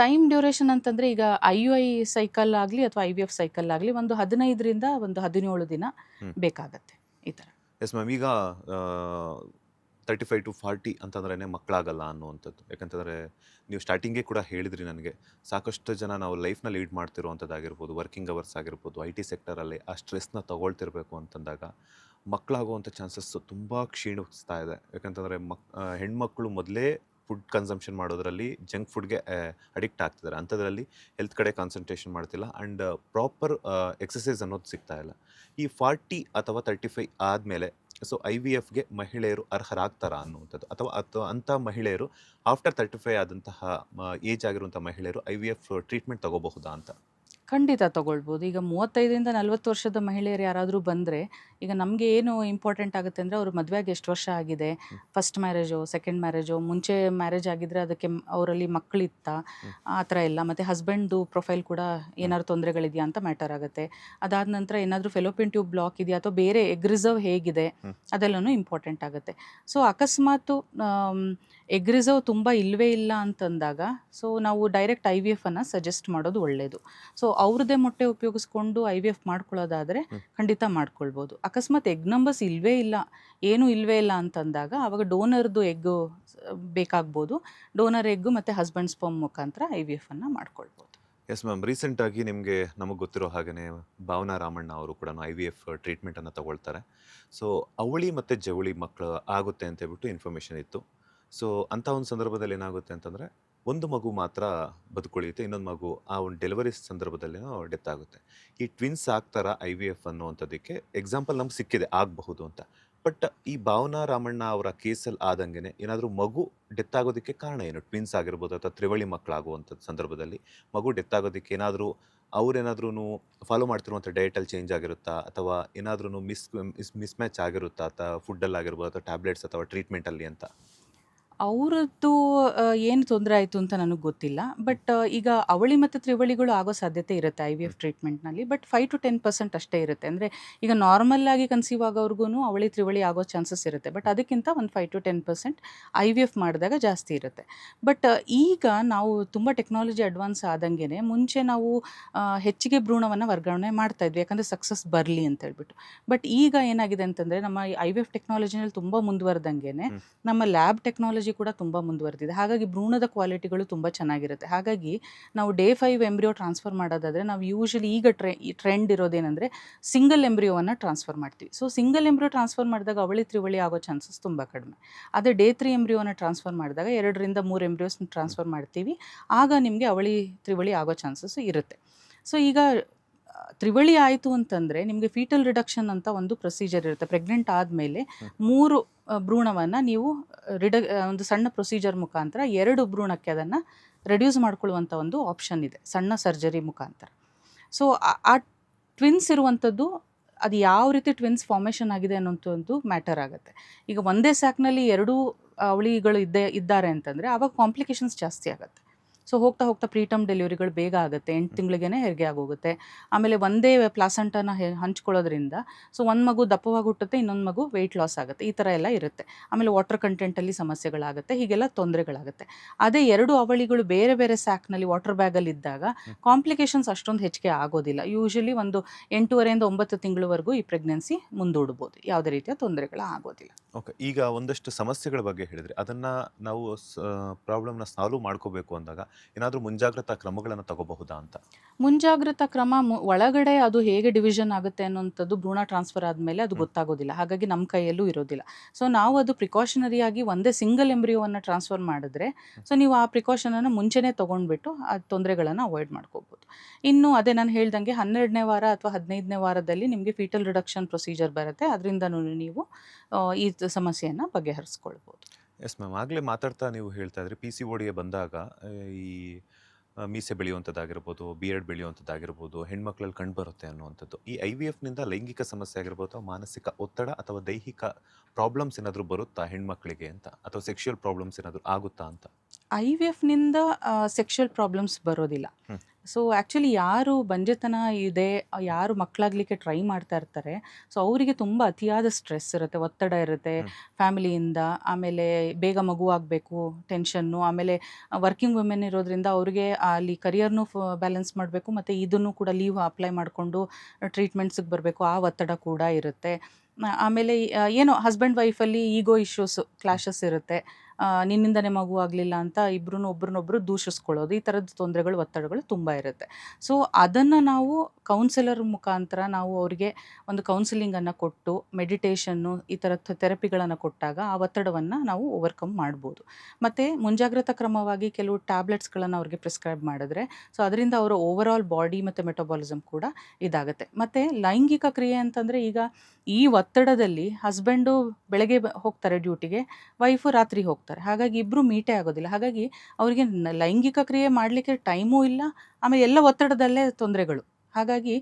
S2: ಟೈಮ್ ಡ್ಯೂರೇಷನ್ ಅಂತಂದರೆ ಈಗ IUI ಸೈಕಲ್ ಆಗಲಿ ಅಥವಾ IVF ಸೈಕಲ್ ಆಗಲಿ ಒಂದು 15ರಿಂದ ಒಂದು 17 ದಿನ ಬೇಕಾಗತ್ತೆ ಈ ಥರ.
S1: ಎಸ್ ಮ್ಯಾಮ್, ಈಗ 35 to 40 ಅಂತಂದ್ರೇ ಮಕ್ಕಳಾಗಲ್ಲ ಅನ್ನುವಂಥದ್ದು. ಯಾಕಂತಂದರೆ ನೀವು ಸ್ಟಾರ್ಟಿಂಗೇ ಕೂಡ ಹೇಳಿದ್ರಿ ನನಗೆ, ಸಾಕಷ್ಟು ಜನ ನಾವು ಲೈಫ್ನ ಲೀಡ್ ಮಾಡ್ತಿರುವಂಥದ್ದಾಗಿರ್ಬೋದು, ವರ್ಕಿಂಗ್ ಅವರ್ಸ್ ಆಗಿರ್ಬೋದು, IT ಸೆಕ್ಟರಲ್ಲಿ ಆ ಸ್ಟ್ರೆಸ್ನ ತೊಗೊಳ್ತಿರ್ಬೇಕು ಅಂತಂದಾಗ ಮಕ್ಕಳಾಗುವಂಥ ಚಾನ್ಸಸ್ ತುಂಬ ಕ್ಷೀಣಿಸ್ತಾ ಇದೆ. ಯಾಕಂತಂದರೆ ಹೆಣ್ಮಕ್ಳು ಮೊದಲೇ ಫುಡ್ ಕನ್ಸಂಪ್ಷನ್ ಮಾಡೋದ್ರಲ್ಲಿ ಜಂಕ್ ಫುಡ್ಗೆ ಅಡಿಕ್ಟ್ ಆಗ್ತಿದ್ದಾರೆ. ಅಂಥದ್ರಲ್ಲಿ ಹೆಲ್ತ್ ಕಡೆ ಕಾನ್ಸಂಟ್ರೇಷನ್ ಮಾಡ್ತಿಲ್ಲ ಆ್ಯಂಡ್ ಪ್ರಾಪರ್ ಎಕ್ಸಸೈಸ್ ಅನ್ನೋದು ಸಿಗ್ತಾ ಇಲ್ಲ. ಈ 40 ಅಥವಾ 35 ಆದಮೇಲೆ ಸೊ IVFಗೆ ಮಹಿಳೆಯರು ಅರ್ಹರಾಗ್ತಾರಾ ಅನ್ನುವಂಥದ್ದು, ಅಥವಾ ಅಂಥ ಮಹಿಳೆಯರು ಆಫ್ಟರ್ 35 ಆದಂತಹ ಏಜ್ ಆಗಿರುವಂಥ ಮಹಿಳೆಯರು IVF ಟ್ರೀಟ್ಮೆಂಟ್ ತಗೋಬಹುದಾ ಅಂತ?
S2: ಖಂಡಿತ ತಗೊಳ್ಬೋದು. ಈಗ 35-40 ವರ್ಷದ ಮಹಿಳೆಯರು ಯಾರಾದರೂ ಬಂದರೆ, ಈಗ ನಮಗೆ ಏನು ಇಂಪಾರ್ಟೆಂಟ್ ಆಗುತ್ತೆ ಅಂದರೆ ಅವ್ರ ಮದುವೆಗೆ ಎಷ್ಟು ವರ್ಷ ಆಗಿದೆ, ಫಸ್ಟ್ ಮ್ಯಾರೇಜೋ ಸೆಕೆಂಡ್ ಮ್ಯಾರೇಜೋ, ಮುಂಚೆ ಮ್ಯಾರೇಜ್ ಆಗಿದ್ದರೆ ಅದಕ್ಕೆ ಅವರಲ್ಲಿ ಮಕ್ಕಳಿತ್ತ, ಆ ಥರ ಎಲ್ಲ, ಮತ್ತು ಹಸ್ಬೆಂಡ್ದು ಪ್ರೊಫೈಲ್ ಕೂಡ ಏನಾದ್ರು ತೊಂದರೆಗಳಿದೆಯಾ ಅಂತ ಮ್ಯಾಟರ್ ಆಗುತ್ತೆ. ಅದಾದ ನಂತರ ಏನಾದರೂ ಫೆಲೋಪಿಯನ್ ಟ್ಯೂಬ್ ಬ್ಲಾಕ್ ಇದೆಯಾ ಅಥವಾ ಬೇರೆ ಎಗ್ ರಿಸರ್ವ್ ಹೇಗಿದೆ ಅದೆಲ್ಲನೂ ಇಂಪಾರ್ಟೆಂಟ್ ಆಗುತ್ತೆ. ಸೊ ಅಕಸ್ಮಾತು ಎಗ್ ರಿಸರ್ವ್ ತುಂಬ ಇಲ್ಲವೇ ಇಲ್ಲ ಅಂತಂದಾಗ ಸೊ ನಾವು ಡೈರೆಕ್ಟ್ IVFನ್ನು ಸಜೆಸ್ಟ್ ಮಾಡೋದು ಒಳ್ಳೆಯದು. ಸೊ ಅವ್ರದ್ದೇ ಮೊಟ್ಟೆ ಉಪಯೋಗಿಸ್ಕೊಂಡು IVF ಮಾಡ್ಕೊಳ್ಳೋದಾದರೆ ಖಂಡಿತ ಮಾಡ್ಕೊಳ್ಬೋದು. ಅಕಸ್ಮಾತ್ ಎಗ್ ನಂಬರ್ಸ್ ಇಲ್ಲವೇ ಇಲ್ಲ, ಏನೂ ಇಲ್ಲವೇ ಇಲ್ಲ ಅಂತಂದಾಗ ಆವಾಗ ಡೋನರ್ದು ಎಗ್ಗು ಬೇಕಾಗ್ಬೋದು. ಡೋನರ್ ಎಗ್ಗು ಮತ್ತು ಹಸ್ಬೆಂಡ್ ಸ್ಪರ್ಮ್ ಮುಖಾಂತರ IVFನ್ನು ಮಾಡ್ಕೊಳ್ಬೋದು.
S1: ಎಸ್ ಮ್ಯಾಮ್, ರೀಸೆಂಟಾಗಿ ನಮಗೆ ಗೊತ್ತಿರೋ ಹಾಗೆಯೇ ಭಾವನಾ ರಾಮಣ್ಣ ಅವರು ಕೂಡ IVF ಟ್ರೀಟ್ಮೆಂಟನ್ನು ತಗೊಳ್ತಾರೆ. ಸೊ ಅವಳಿ ಮತ್ತು ಜವಳಿ ಮಕ್ಕಳು ಆಗುತ್ತೆ ಅಂತ ಹೇಳ್ಬಿಟ್ಟು ಇನ್ಫಾರ್ಮೇಷನ್ ಇತ್ತು. ಸೊ ಅಂಥ ಒಂದು ಸಂದರ್ಭದಲ್ಲಿ ಏನಾಗುತ್ತೆ ಅಂತಂದರೆ ಒಂದು ಮಗು ಮಾತ್ರ ಬದುಕುಳಿಯುತ್ತೆ, ಇನ್ನೊಂದು ಮಗು ಆ ಒಂದು ಡೆಲಿವರಿ ಸಂದರ್ಭದಲ್ಲಿ ಡೆತ್ ಆಗುತ್ತೆ. ಈ ಟ್ವಿನ್ಸ್ ಆಗ್ತಾರ IVF ಅನ್ನುವಂಥದ್ದಕ್ಕೆ ಎಕ್ಸಾಂಪಲ್ ನಮ್ಗೆ ಸಿಕ್ಕಿದೆ, ಆಗಬಹುದು ಅಂತ. ಬಟ್ ಈ ಭಾವನಾ ರಾಮಣ್ಣ ಅವರ ಕೇಸಲ್ಲಿ ಆದಂಗೆ ಏನಾದರೂ ಮಗು ಡೆತ್ ಆಗೋದಕ್ಕೆ ಕಾರಣ ಏನು? ಟ್ವಿನ್ಸ್ ಆಗಿರ್ಬೋದು ಅಥವಾ ತ್ರಿವಳಿ ಮಕ್ಕಳಾಗುವಂಥ ಸಂದರ್ಭದಲ್ಲಿ ಮಗು ಡೆತ್ ಆಗೋದಕ್ಕೆ ಏನಾದರೂ ಅವ್ರೇನಾದ್ರೂ ಫಾಲೋ ಮಾಡ್ತಿರುವಂಥ ಡಯಟಲ್ಲಿ ಚೇಂಜ್ ಆಗಿರುತ್ತಾ, ಅಥವಾ ಏನಾದ್ರೂ ಮಿಸ್ಮ್ಯಾಚ್ ಆಗಿರುತ್ತಾ, ಅಥವಾ ಫುಡ್ಡಲ್ಲಿ ಆಗಿರ್ಬೋದು ಅಥವಾ ಟ್ಯಾಬ್ಲೆಟ್ಸ್ ಅಥವಾ ಟ್ರೀಟ್ಮೆಂಟಲ್ಲಿ ಅಂತ?
S2: ಅವರದ್ದು ಏನು ತೊಂದರೆ ಆಯಿತು ಅಂತ ನನಗೆ ಗೊತ್ತಿಲ್ಲ. ಬಟ್ ಈಗ ಅವಳಿ ಮತ್ತು ತ್ರಿವಳಿಗಳು ಆಗೋ ಸಾಧ್ಯತೆ ಇರುತ್ತೆ IVF ಟ್ರೀಟ್ಮೆಂಟ್ನಲ್ಲಿ. ಬಟ್ 5-10% ಅಷ್ಟೇ ಇರುತ್ತೆ. ಅಂದರೆ ಈಗ ನಾರ್ಮಲ್ಲಾಗಿ ಕನ್ಸೀವ್ ಆಗೋರ್ಗು ಅವಳಿ ತ್ರಿವಳಿ ಆಗೋ ಚಾನ್ಸಸ್ ಇರುತ್ತೆ. ಬಟ್ ಅದಕ್ಕಿಂತ ಒಂದು 5-10% IVF ಮಾಡಿದಾಗ ಜಾಸ್ತಿ ಇರುತ್ತೆ. ಬಟ್ ಈಗ ನಾವು ತುಂಬ ಟೆಕ್ನಾಲಜಿ ಅಡ್ವಾನ್ಸ್ ಆದಂಗೆ ಮುಂಚೆ ನಾವು ಹೆಚ್ಚಿಗೆ ಭ್ರೂಣವನ್ನು ವರ್ಗಾವಣೆ ಮಾಡ್ತಾಯಿದ್ವಿ, ಯಾಕಂದರೆ ಸಕ್ಸಸ್ ಬರಲಿ ಅಂತ ಹೇಳ್ಬಿಟ್ಟು. ಬಟ್ ಈಗ ಏನಾಗಿದೆ ಅಂತಂದರೆ ನಮ್ಮ IVF ಟೆಕ್ನಾಲಜಿನಲ್ಲಿ ತುಂಬ ಮುಂದುವರೆದಂಗೆ ನಮ್ಮ ಲ್ಯಾಬ್ ಟೆಕ್ನಾಲಜಿ ಕೂಡ ತುಂಬ ಮುಂದುವರೆದಿದೆ. ಹಾಗಾಗಿ ಭ್ರೂಣದ ಕ್ವಾಲಿಟಿಗಳು ತುಂಬ ಚೆನ್ನಾಗಿರುತ್ತೆ. ಹಾಗಾಗಿ ನಾವು Day 5 ಎಂಬ್ರಿಯೋ ಟ್ರಾನ್ಸ್ಫರ್ ಮಾಡೋದಾದರೆ ನಾವು ಯೂಶಲಿ ಈಗ ಟ್ರೆಂಡ್ ಇರೋದೇನೆಂದರೆ ಸಿಂಗಲ್ ಎಂಬ್ರಿಯೋವನ್ನು ಟ್ರಾನ್ಸ್ಫರ್ ಮಾಡ್ತೀವಿ. ಸೊ ಸಿಂಗಲ್ ಎಂಬ್ರಿಯೋ ಟ್ರಾನ್ಸ್ಫರ್ ಮಾಡಿದಾಗ ಅವಳಿ ತ್ರಿವಳಿ ಆಗೋ ಚಾನ್ಸಸ್ ತುಂಬ ಕಡಿಮೆ. ಅದೇ Day 3 ಎಂಬ್ರಿಯೋನ ಟ್ರಾನ್ಸ್ಫರ್ ಮಾಡಿದಾಗ 2-3 ಎಂಬ್ರಿಯೋಸ್ನ ಟ್ರಾನ್ಸ್ಫರ್ ಮಾಡ್ತೀವಿ, ಆಗ ನಿಮಗೆ ಅವಳಿ ತ್ರಿವಳಿ ಆಗೋ ಚಾನ್ಸಸ್ ಇರುತ್ತೆ. ಸೊ ಈಗ ತ್ರಿವಳಿ ಆಯಿತು ಅಂತಂದರೆ ನಿಮಗೆ ಫೀಟಲ್ ರಿಡಕ್ಷನ್ ಅಂತ ಒಂದು ಪ್ರೊಸೀಜರ್ ಇರುತ್ತೆ. ಪ್ರೆಗ್ನೆಂಟ್ ಆದಮೇಲೆ 3 ಭ್ರೂಣವನ್ನು ನೀವು ಒಂದು ಸಣ್ಣ ಪ್ರೊಸೀಜರ್ ಮುಖಾಂತರ 2 ಭ್ರೂಣಕ್ಕೆ ಅದನ್ನು ರೆಡ್ಯೂಸ್ ಮಾಡ್ಕೊಳ್ಳುವಂಥ ಒಂದು ಆಪ್ಷನ್ ಇದೆ, ಸಣ್ಣ ಸರ್ಜರಿ ಮುಖಾಂತರ. ಸೊ ಆ ಟ್ವಿನ್ಸ್ ಇರುವಂಥದ್ದು ಅದು ಯಾವ ರೀತಿ ಟ್ವಿನ್ಸ್ ಫಾರ್ಮೇಷನ್ ಆಗಿದೆ ಅನ್ನೋಂಥದ್ದು ಮ್ಯಾಟರ್ ಆಗುತ್ತೆ. ಈಗ ಒಂದೇ ಸ್ಯಾಕ್ನಲ್ಲಿ 2 ಅವಳಿಗಳು ಇದ್ದಾರೆ ಅಂತಂದರೆ ಆವಾಗ ಕಾಂಪ್ಲಿಕೇಶನ್ಸ್ ಜಾಸ್ತಿ ಆಗುತ್ತೆ. ಸೊ ಹೋಗ್ತಾ ಹೋಗ್ತಾ ಪ್ರೀಟರ್ಮ್ ಡೆಲಿವರಿಗಳು ಬೇಗ ಆಗುತ್ತೆ, 8 ತಿಂಗಳಿಗೇ ಹೆರಿಗೆ ಆಗೋಗುತ್ತೆ. ಆಮೇಲೆ ಒಂದೇ ಪ್ಲಾಸಂಟನ ಹಂಚ್ಕೊಳ್ಳೋದ್ರಿಂದ ಸೊ ಒಂದು ಮಗು ದಪ್ಪವಾಗಿ ಹುಟ್ಟುತ್ತೆ, ಇನ್ನೊಂದು ಮಗು ವೆಯ್ಟ್ ಲಾಸ್ ಆಗುತ್ತೆ, ಈ ಥರ ಎಲ್ಲ ಇರುತ್ತೆ. ಆಮೇಲೆ ವಾಟರ್ ಕಂಟೆಂಟಲ್ಲಿ ಸಮಸ್ಯೆಗಳಾಗುತ್ತೆ, ಹೀಗೆಲ್ಲ ತೊಂದರೆಗಳಾಗುತ್ತೆ. ಅದೇ 2 ಅವಳಿಗಳು ಬೇರೆ ಬೇರೆ ಸ್ಯಾಕ್ನಲ್ಲಿ ವಾಟರ್ ಬ್ಯಾಗಲ್ಲಿ ಇದ್ದಾಗ ಕಾಂಪ್ಲಿಕೇಶನ್ಸ್ ಅಷ್ಟೊಂದು ಹೆಚ್ಚಿಗೆ ಆಗೋದಿಲ್ಲ. ಯೂಶಲಿ ಒಂದು 8.5ರಿಂದ 9 ತಿಂಗಳವರೆಗೂ ಈ ಪ್ರೆಗ್ನೆನ್ಸಿ ಮುಂದೂಡ್ಬೋದು, ಯಾವುದೇ ರೀತಿಯ ತೊಂದರೆಗಳು ಆಗೋದಿಲ್ಲ.
S1: ಓಕೆ, ಈಗ ಒಂದಷ್ಟು ಸಮಸ್ಯೆಗಳ ಬಗ್ಗೆ ಹೇಳಿದರೆ ಅದನ್ನು ನಾವು ಪ್ರಾಬ್ಲಮ್ನ ಸಾಲ್ವ್ ಮಾಡ್ಕೋಬೇಕು ಅಂದಾಗ ಏನಾದರೂ ಮುಂಜಾಗ್ರತಾ ಕ್ರಮಗಳನ್ನು ತಗೋಬಹುದಾ ಅಂತ?
S2: ಮುಂಜಾಗ್ರತಾ ಕ್ರಮ ಒಳಗಡೆ ಅದು ಹೇಗೆ ಡಿವಿಷನ್ ಆಗುತ್ತೆ ಅನ್ನೋಂಥದ್ದು ಭ್ರೂಣ ಟ್ರಾನ್ಸ್ಫರ್ ಆದಮೇಲೆ ಅದು ಗೊತ್ತಾಗೋದಿಲ್ಲ. ಹಾಗಾಗಿ ನಮ್ಮ ಕೈಯಲ್ಲೂ ಇರೋದಿಲ್ಲ. ಸೊ ನಾವು ಅದು ಪ್ರಿಕಾಷನರಿಯಾಗಿ ಒಂದೇ ಸಿಂಗಲ್ ಎಂಬ್ರಿಯೋವನ್ನು ಟ್ರಾನ್ಸ್ಫರ್ ಮಾಡಿದ್ರೆ ಸೊ ನೀವು ಆ ಪ್ರಿಕಾಷನನ್ನು ಮುಂಚೆನೇ ತೊಗೊಂಡ್ಬಿಟ್ಟು ಆ ತೊಂದರೆಗಳನ್ನು ಅವಾಯ್ಡ್ ಮಾಡ್ಕೋಬೋದು. ಇನ್ನು ಅದೇ ನಾನು ಹೇಳ್ದಂಗೆ 12ನೇ ವಾರ ಅಥವಾ 15ನೇ ವಾರದಲ್ಲಿ ನಿಮಗೆ ಫೀಟಲ್ ರಿಡಕ್ಷನ್ ಪ್ರೊಸೀಜರ್ ಬರುತ್ತೆ. ಅದರಿಂದನೂ ನೀವು ಈ ಸಮಸ್ಯೆಯನ್ನು ಬಗೆಹರಿಸ್ಕೊಳ್ಬೋದು.
S1: ಎಸ್ ಮ್ಯಾಮ್, ಆಗಲೇ ಮಾತಾಡ್ತಾ ನೀವು ಹೇಳ್ತಾ ಇದ್ರಿ ಪಿ ಸಿ ಓಡಿಗೆ ಬಂದಾಗ ಈ ಮೀಸೆ ಬೆಳೆಯುವಂಥದ್ದಾಗಿರ್ಬೋದು, ಬಿಯರ್ಡ್ ಬೆಳೆಯುವಂಥದ್ದಾಗಿರ್ಬೋದು, ಹೆಣ್ಮಕ್ಳಲ್ಲಿ ಕಂಡುಬರುತ್ತೆ ಅನ್ನುವಂಥದ್ದು. ಈ ಐ ವಿ ಎಫ್ನಿಂದ ಲೈಂಗಿಕ ಸಮಸ್ಯೆ ಆಗಿರ್ಬೋದು, ಮಾನಸಿಕ ಒತ್ತಡ ಅಥವಾ ದೈಹಿಕ ಪ್ರಾಬ್ಲಮ್ಸ್ ಏನಾದರೂ ಬರುತ್ತಾ ಹೆಣ್ಮಕ್ಳಿಗೆ ಅಂತ, ಅಥವಾ ಸೆಕ್ಷುಯಲ್ ಪ್ರಾಬ್ಲಮ್ಸ್ ಏನಾದರೂ ಆಗುತ್ತಾ ಅಂತ?
S2: ಐ ವಿ ಎಫ್ನಿಂದ ಸೆಕ್ಷುವಲ್ ಪ್ರಾಬ್ಲಮ್ಸ್ ಬರೋದಿಲ್ಲ. ಸೊ ಆ್ಯಕ್ಚುಲಿ ಯಾರು ಬಂಜೆತನ ಇದೆ, ಯಾರು ಮಕ್ಕಳಾಗಲಿಕ್ಕೆ ಟ್ರೈ ಮಾಡ್ತಾ ಇರ್ತಾರೆ, ಸೊ ಅವರಿಗೆ ತುಂಬ ಅತಿಯಾದ ಸ್ಟ್ರೆಸ್ ಇರುತ್ತೆ, ಒತ್ತಡ ಇರುತ್ತೆ ಫ್ಯಾಮಿಲಿಯಿಂದ. ಆಮೇಲೆ ಬೇಗ ಮಗು ಆಗಬೇಕು ಟೆನ್ಷನ್ನು, ಆಮೇಲೆ ವರ್ಕಿಂಗ್ ವುಮೆನ್ ಇರೋದ್ರಿಂದ ಅವ್ರಿಗೆ ಅಲ್ಲಿ ಕರಿಯರ್ನು ಬ್ಯಾಲೆನ್ಸ್ ಮಾಡಬೇಕು, ಮತ್ತು ಇದನ್ನು ಕೂಡ ಲೀವ್ ಅಪ್ಲೈ ಮಾಡಿಕೊಂಡು ಟ್ರೀಟ್ಮೆಂಟ್ಸಿಗೆ ಬರಬೇಕು, ಆ ಒತ್ತಡ ಕೂಡ ಇರುತ್ತೆ. ಆಮೇಲೆ ಏನೋ ಹಸ್ಬೆಂಡ್ ವೈಫಲ್ಲಿ ಈಗೋ ಇಶ್ಯೂಸ್ ಕ್ಲಾಶಸ್ ಇರುತ್ತೆ. ನಿನ್ನಿಂದನೇ ಮಗು ಆಗಲಿಲ್ಲ ಅಂತ ಒಬ್ರನ್ನೊಬ್ರು ದೂಷಿಸ್ಕೊಳ್ಳೋದು, ಈ ಥರದ ತೊಂದರೆಗಳು, ಒತ್ತಡಗಳು ತುಂಬ ಇರುತ್ತೆ. ಸೊ ಅದನ್ನು ನಾವು ಕೌನ್ಸಿಲರ್ ಮುಖಾಂತರ ನಾವು ಅವರಿಗೆ ಒಂದು ಕೌನ್ಸಿಲಿಂಗನ್ನು ಕೊಟ್ಟು ಮೆಡಿಟೇಷನ್ನು ಈ ಥರ ಥೆರಪಿಗಳನ್ನು ಕೊಟ್ಟಾಗ ಆ ಒತ್ತಡವನ್ನು ನಾವು ಓವರ್ಕಮ್ ಮಾಡ್ಬೋದು. ಮತ್ತು ಮುಂಜಾಗ್ರತಾ ಕ್ರಮವಾಗಿ ಕೆಲವು ಟ್ಯಾಬ್ಲೆಟ್ಸ್ಗಳನ್ನು ಅವ್ರಿಗೆ ಪ್ರಿಸ್ಕ್ರೈಬ್ ಮಾಡಿದ್ರೆ ಸೊ ಅದರಿಂದ ಅವರ ಓವರ್ ಆಲ್ ಬಾಡಿ ಮತ್ತು ಮೆಟಬಾಲಿಸಮ್ ಕೂಡ ಇದಾಗುತ್ತೆ. ಮತ್ತು ಲೈಂಗಿಕ ಕ್ರಿಯೆ ಅಂತಂದರೆ ಈಗ ಈ ಒತ್ತಡದಲ್ಲಿ ಹಸ್ಬೆಂಡು ಬೆಳಗ್ಗೆ ಹೋಗ್ತಾರೆ ಡ್ಯೂಟಿಗೆ, ವೈಫು ರಾತ್ರಿ ಹೋಗ್ತಾರೆ. ಹಾಗಾಗಿ ಇಬ್ಬರು ಮೀಟೇ ಆಗೋದಿಲ್ಲ. ಹಾಗಾಗಿ ಅವರಿಗೆ ಲೈಂಗಿಕ ಕ್ರಿಯೆ ಮಾಡಲಿಕ್ಕೆ ಟೈಮೂ ಇಲ್ಲ, ಆಮೇಲೆ ಎಲ್ಲ ಒತ್ತಡದಲ್ಲೇ ತೊಂದರೆಗಳು. ಹಾಗಾಗಿ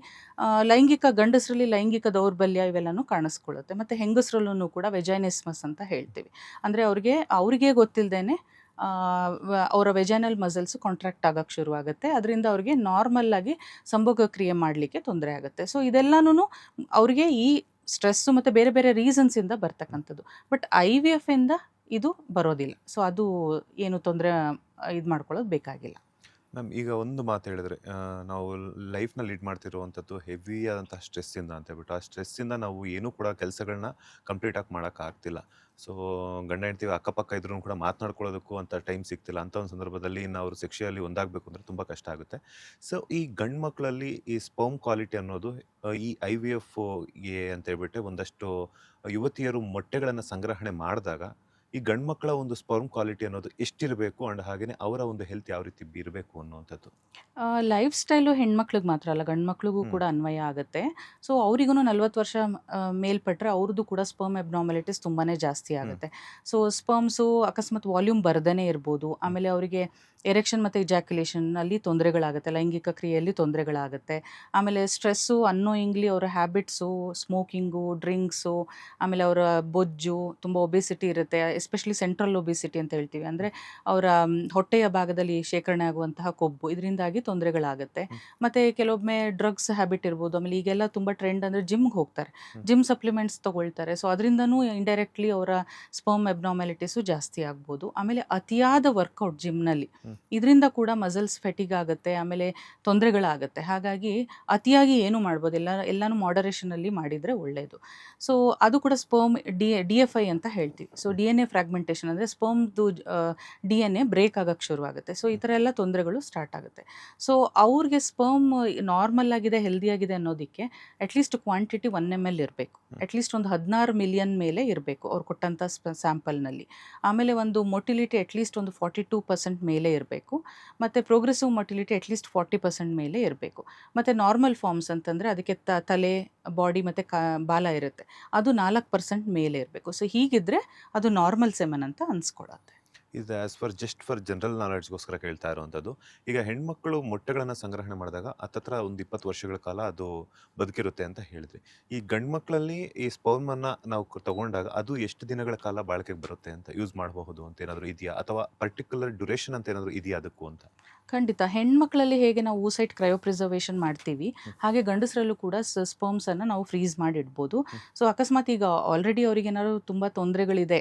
S2: ಗಂಡಸರಲ್ಲಿ ಲೈಂಗಿಕ ದೌರ್ಬಲ್ಯ ಇವೆಲ್ಲನೂ ಕಾಣಿಸ್ಕೊಳ್ಳುತ್ತೆ. ಮತ್ತು ಹೆಂಗಸರಲ್ಲೂ ಕೂಡ ವೆಜೈನಿಸ್ಮಸ್ ಅಂತ ಹೇಳ್ತೀವಿ. ಅಂದರೆ ಅವ್ರಿಗೆ ಗೊತ್ತಿಲ್ಲದೇನೆ ಅವರ ವೆಜೈನಲ್ ಮಸಲ್ಸ್ ಕಾಂಟ್ರಾಕ್ಟ್ ಆಗೋಕ್ಕೆ ಶುರುವಾಗುತ್ತೆ. ಅದರಿಂದ ಅವ್ರಿಗೆ ನಾರ್ಮಲ್ಲಾಗಿ ಸಂಭೋಗ ಕ್ರಿಯೆ ಮಾಡಲಿಕ್ಕೆ ತೊಂದರೆ ಆಗುತ್ತೆ. ಸೊ ಇದೆಲ್ಲನೂ ಅವ್ರಿಗೆ ಈ ಸ್ಟ್ರೆಸ್ಸು ಮತ್ತು ಬೇರೆ ಬೇರೆ ರೀಸನ್ಸಿಂದ ಬರ್ತಕ್ಕಂಥದ್ದು. ಬಟ್ ಐ ವಿ ಎಫಿಂದ ಇದು ಬರೋದಿಲ್ಲ. ಸೊ ಅದು ಏನು ತೊಂದರೆ ಇದು ಮಾಡ್ಕೊಳ್ಳೋದು ಬೇಕಾಗಿಲ್ಲ.
S1: ಮ್ಯಾಮ್, ಈಗ ಒಂದು ಮಾತು ಹೇಳಿದ್ರೆ, ನಾವು ಲೈಫ್ನ ಲೀಡ್ ಮಾಡ್ತಿರುವಂಥದ್ದು ಹೆವಿ ಆದಂಥ ಸ್ಟ್ರೆಸ್ಸಿಂದ ಅಂತ ಹೇಳ್ಬಿಟ್ಟು, ಆ ಸ್ಟ್ರೆಸ್ಸಿಂದ ನಾವು ಏನೂ ಕೂಡ ಕೆಲಸಗಳನ್ನ ಕಂಪ್ಲೀಟಾಗಿ ಮಾಡೋಕ್ಕಾಗ್ತಿಲ್ಲ. ಸೊ ಗಂಡ ಹೆಂಡ್ತಿ ಅಕ್ಕಪಕ್ಕ ಇದ್ರೂ ಕೂಡ ಮಾತನಾಡ್ಕೊಳ್ಳೋದಕ್ಕೂ ಅಂತ ಟೈಮ್ ಸಿಗ್ತಿಲ್ಲ. ಅಂಥ ಒಂದು ಸಂದರ್ಭದಲ್ಲಿ ಇನ್ನು ಅವರು ಸೆಕ್ಷುಯಲಿ ಒಂದಾಗಬೇಕು ಅಂದರೆ ತುಂಬ ಕಷ್ಟ ಆಗುತ್ತೆ. ಸೊ ಈ ಗಂಡು ಮಕ್ಕಳಲ್ಲಿ ಈ ಸ್ಪರ್ಮ್ ಕ್ವಾಲಿಟಿ ಅನ್ನೋದು ಈ ಐ ವಿ ಎಫ್ಗೆ ಅಂತ ಹೇಳ್ಬಿಟ್ಟು ಒಂದಷ್ಟು ಯುವತಿಯರು ಮೊಟ್ಟೆಗಳನ್ನು ಸಂಗ್ರಹಣೆ ಮಾಡಿದಾಗ ಈ ಗಂಡು ಮಕ್ಕಳ ಒಂದು ಸ್ಪರ್ಮ್ ಕ್ವಾಲಿಟಿ ಅನ್ನೋದು ಎಷ್ಟಿರಬೇಕು, ಅಂಡ್ ಹಾಗೆಯೇ ಅವರ ಒಂದು ಹೆಲ್ತ್ ಯಾವ ರೀತಿ ಇರಬೇಕು ಅನ್ನುವಂಥದ್ದು?
S2: ಲೈಫ್ ಸ್ಟೈಲು ಹೆಣ್ಮಕ್ಳಿಗೆ ಮಾತ್ರ ಅಲ್ಲ, ಗಂಡು ಮಕ್ಳಿಗೂ ಕೂಡ ಅನ್ವಯ ಆಗುತ್ತೆ. ಸೊ ಅವರಿಗೂ 40 ವರ್ಷ ಮೇಲ್ಪಟ್ಟರೆ ಅವ್ರದ್ದು ಕೂಡ ಸ್ಪರ್ಮ್ ಅಬ್ನಾರ್ಮಲಿಟೀಸ್ ತುಂಬಾ ಜಾಸ್ತಿ ಆಗುತ್ತೆ. ಸೊ ಸ್ಪರ್ಮ್ಸು ಅಕಸ್ಮಾತ್ ವಾಲ್ಯೂಮ್ ಬರ್ದೇ ಇರ್ಬೋದು. ಆಮೇಲೆ ಅವರಿಗೆ ಎರೆಕ್ಷನ್ ಮತ್ತು ಇಜಾಕ್ಯುಲೇಷನ್ನಲ್ಲಿ ತೊಂದರೆಗಳಾಗುತ್ತೆ, ಲೈಂಗಿಕ ಕ್ರಿಯೆಯಲ್ಲಿ ತೊಂದರೆಗಳಾಗುತ್ತೆ. ಆಮೇಲೆ ಸ್ಟ್ರೆಸ್ಸು, ಅನ್ನೋಯಿಂಗ್ಲಿ ಅವರ ಹ್ಯಾಬಿಟ್ಸು, ಸ್ಮೋಕಿಂಗು, ಡ್ರಿಂಕ್ಸು, ಆಮೇಲೆ ಅವರ ಬೊಜ್ಜು, ತುಂಬ ಒಬೆಸಿಟಿ ಇರುತ್ತೆ. ಎಸ್ಪೆಷಲಿ ಸೆಂಟ್ರಲ್ ಒಬೆಸಿಟಿ ಅಂತ ಹೇಳ್ತೀವಿ, ಅಂದರೆ ಅವರ ಹೊಟ್ಟೆಯ ಭಾಗದಲ್ಲಿ ಶೇಖರಣೆ ಆಗುವಂತಹ ಕೊಬ್ಬು, ಇದರಿಂದಾಗಿ ತೊಂದರೆಗಳಾಗುತ್ತೆ. ಮತ್ತು ಕೆಲವೊಮ್ಮೆ ಡ್ರಗ್ಸ್ ಹ್ಯಾಬಿಟ್ ಇರ್ಬೋದು. ಆಮೇಲೆ ಈಗೆಲ್ಲ ತುಂಬ ಟ್ರೆಂಡ್ ಅಂದರೆ ಜಿಮ್ಗೆ ಹೋಗ್ತಾರೆ, ಜಿಮ್ ಸಪ್ಲಿಮೆಂಟ್ಸ್ ತೊಗೊಳ್ತಾರೆ. ಸೊ ಅದರಿಂದನೂ ಇಂಡೈರೆಕ್ಟ್ಲಿ ಅವರ ಸ್ಪರ್ಮ್ ಅಬ್ನಾರ್ಮ್ಯಾಲಿಟೀಸು ಜಾಸ್ತಿ ಆಗ್ಬೋದು. ಆಮೇಲೆ ಅತಿಯಾದ ವರ್ಕೌಟ್ ಜಿಮ್ನಲ್ಲಿ, ಇದರಿಂದ ಕೂಡ ಮಸಲ್ಸ್ ಫೆಟಿಗ್ ಆಗುತ್ತೆ, ಆಮೇಲೆ ತೊಂದರೆಗಳಾಗುತ್ತೆ. ಹಾಗಾಗಿ ಅತಿಯಾಗಿ ಏನು ಮಾಡ್ಬೋದು, ಎಲ್ಲನೂ ಮಾಡರೇಷನಲ್ಲಿ ಮಾಡಿದರೆ ಒಳ್ಳೆಯದು. ಸೊ ಅದು ಕೂಡ ಸ್ಪರ್ಮ್ DFI ಅಂತ ಹೇಳ್ತೀವಿ. ಸೊ DNA ಫ್ರಾಗ್ಮೆಂಟೇಷನ್ ಅಂದರೆ ಸ್ಪರ್ಮ್ದು DNA ಬ್ರೇಕ್ ಆಗೋಕ್ಕೆ ಶುರುವಾಗುತ್ತೆ. ಸೊ ಈ ಥರ ಎಲ್ಲ ತೊಂದರೆಗಳು ಸ್ಟಾರ್ಟ್ ಆಗುತ್ತೆ. ಸೊ ಅವ್ರಿಗೆ ಸ್ಪರ್ಮ್ ನಾರ್ಮಲ್ ಆಗಿದೆ, ಹೆಲ್ದಿಯಾಗಿದೆ ಅನ್ನೋದಕ್ಕೆ ಅಟ್ಲೀಸ್ಟ್ ಕ್ವಾಂಟಿಟಿ 1 ml ಇರಬೇಕು. ಅಟ್ಲೀಸ್ಟ್ ಒಂದು 16 ಮಿಲಿಯನ್ ಮೇಲೆ ಇರಬೇಕು ಅವ್ರು ಕೊಟ್ಟಂಥ ಸ್ಯಾಂಪಲ್ನಲ್ಲಿ. ಆಮೇಲೆ ಒಂದು ಮೊಟಿಲಿಟಿ ಅಟ್ಲೀಸ್ಟ್ ಒಂದು 42% ಮೇಲೆ ಇರಬೇಕು. ಮತ್ತು ಪ್ರೋಗ್ರೆಸಿವ್ ಮೊಟಿಲಿಟಿ ಅಟ್ಲೀಸ್ಟ್ 40% ಮೇಲೆ ಇರಬೇಕು. ಮತ್ತು ನಾರ್ಮಲ್ ಫಾರ್ಮ್ಸ್ ಅಂತಂದರೆ ಅದಕ್ಕೆ ತಲೆ, ಬಾಡಿ ಮತ್ತು ಬಾಲ ಇರುತ್ತೆ, ಅದು 4% ಮೇಲೆ ಇರಬೇಕು. ಸೊ ಹೀಗಿದ್ದರೆ ಅದು ನಾರ್ಮಲ್ ಸೆಮನ್ ಅಂತ ಅನ್ಸ್ಕೊಳತ್ತೆ.
S1: ಇದು ಆ್ಯಸ್ ಫಾರ್ ಜನರಲ್ ನಾಲೆಡ್ಜ್ಗೋಸ್ಕರ ಕೇಳ್ತಾ ಇರುವಂಥದ್ದು. ಈಗ ಹೆಣ್ಮಕ್ಳು ಮೊಟ್ಟೆಗಳನ್ನು ಸಂಗ್ರಹಣೆ ಮಾಡಿದಾಗ ಹತ್ತತ್ರ ಒಂದು 20 ವರ್ಷಗಳ ಕಾಲ ಅದು ಬದುಕಿರುತ್ತೆ ಅಂತ ಹೇಳಿದ್ರಿ. ಈ ಗಂಡು ಮಕ್ಕಳಲ್ಲಿ ಈ ಸ್ಪರ್ಮನ್ನು ನಾವು ತಗೊಂಡಾಗ ಅದು ಎಷ್ಟು ದಿನಗಳ ಕಾಲ ಬಾಳಿಕೆಗೆ ಬರುತ್ತೆ ಅಂತ, ಯೂಸ್ ಮಾಡಬಹುದು ಅಂತ ಏನಾದರೂ ಇದೆಯಾ, ಅಥವಾ ಪರ್ಟಿಕ್ಯುಲರ್ ಡ್ಯೂರೇಷನ್ ಅಂತ ಏನಾದರೂ ಇದೆಯಾ ಅದಕ್ಕೂ ಅಂತ?
S2: ಖಂಡಿತ. ಹೆಣ್ಮಕ್ಳಲ್ಲಿ ಹೇಗೆ ನಾವು ಊಸೈಟ್ ಕ್ರಯೋಪ್ರಿಸರ್ವೇಷನ್ ಮಾಡ್ತೀವಿ, ಹಾಗೆ ಗಂಡಸರಲ್ಲೂ ಕೂಡ ಸ್ಪರ್ಮ್ಸನ್ನು ನಾವು ಫ್ರೀಸ್ ಮಾಡಿ ಇಡ್ಬೋದು. ಸೊ ಅಕಸ್ಮಾತ್ ಈಗ ಆಲ್ರೆಡಿ ಅವ್ರಿಗೆ ಏನಾದ್ರು ತುಂಬ ತೊಂದರೆಗಳಿದೆ,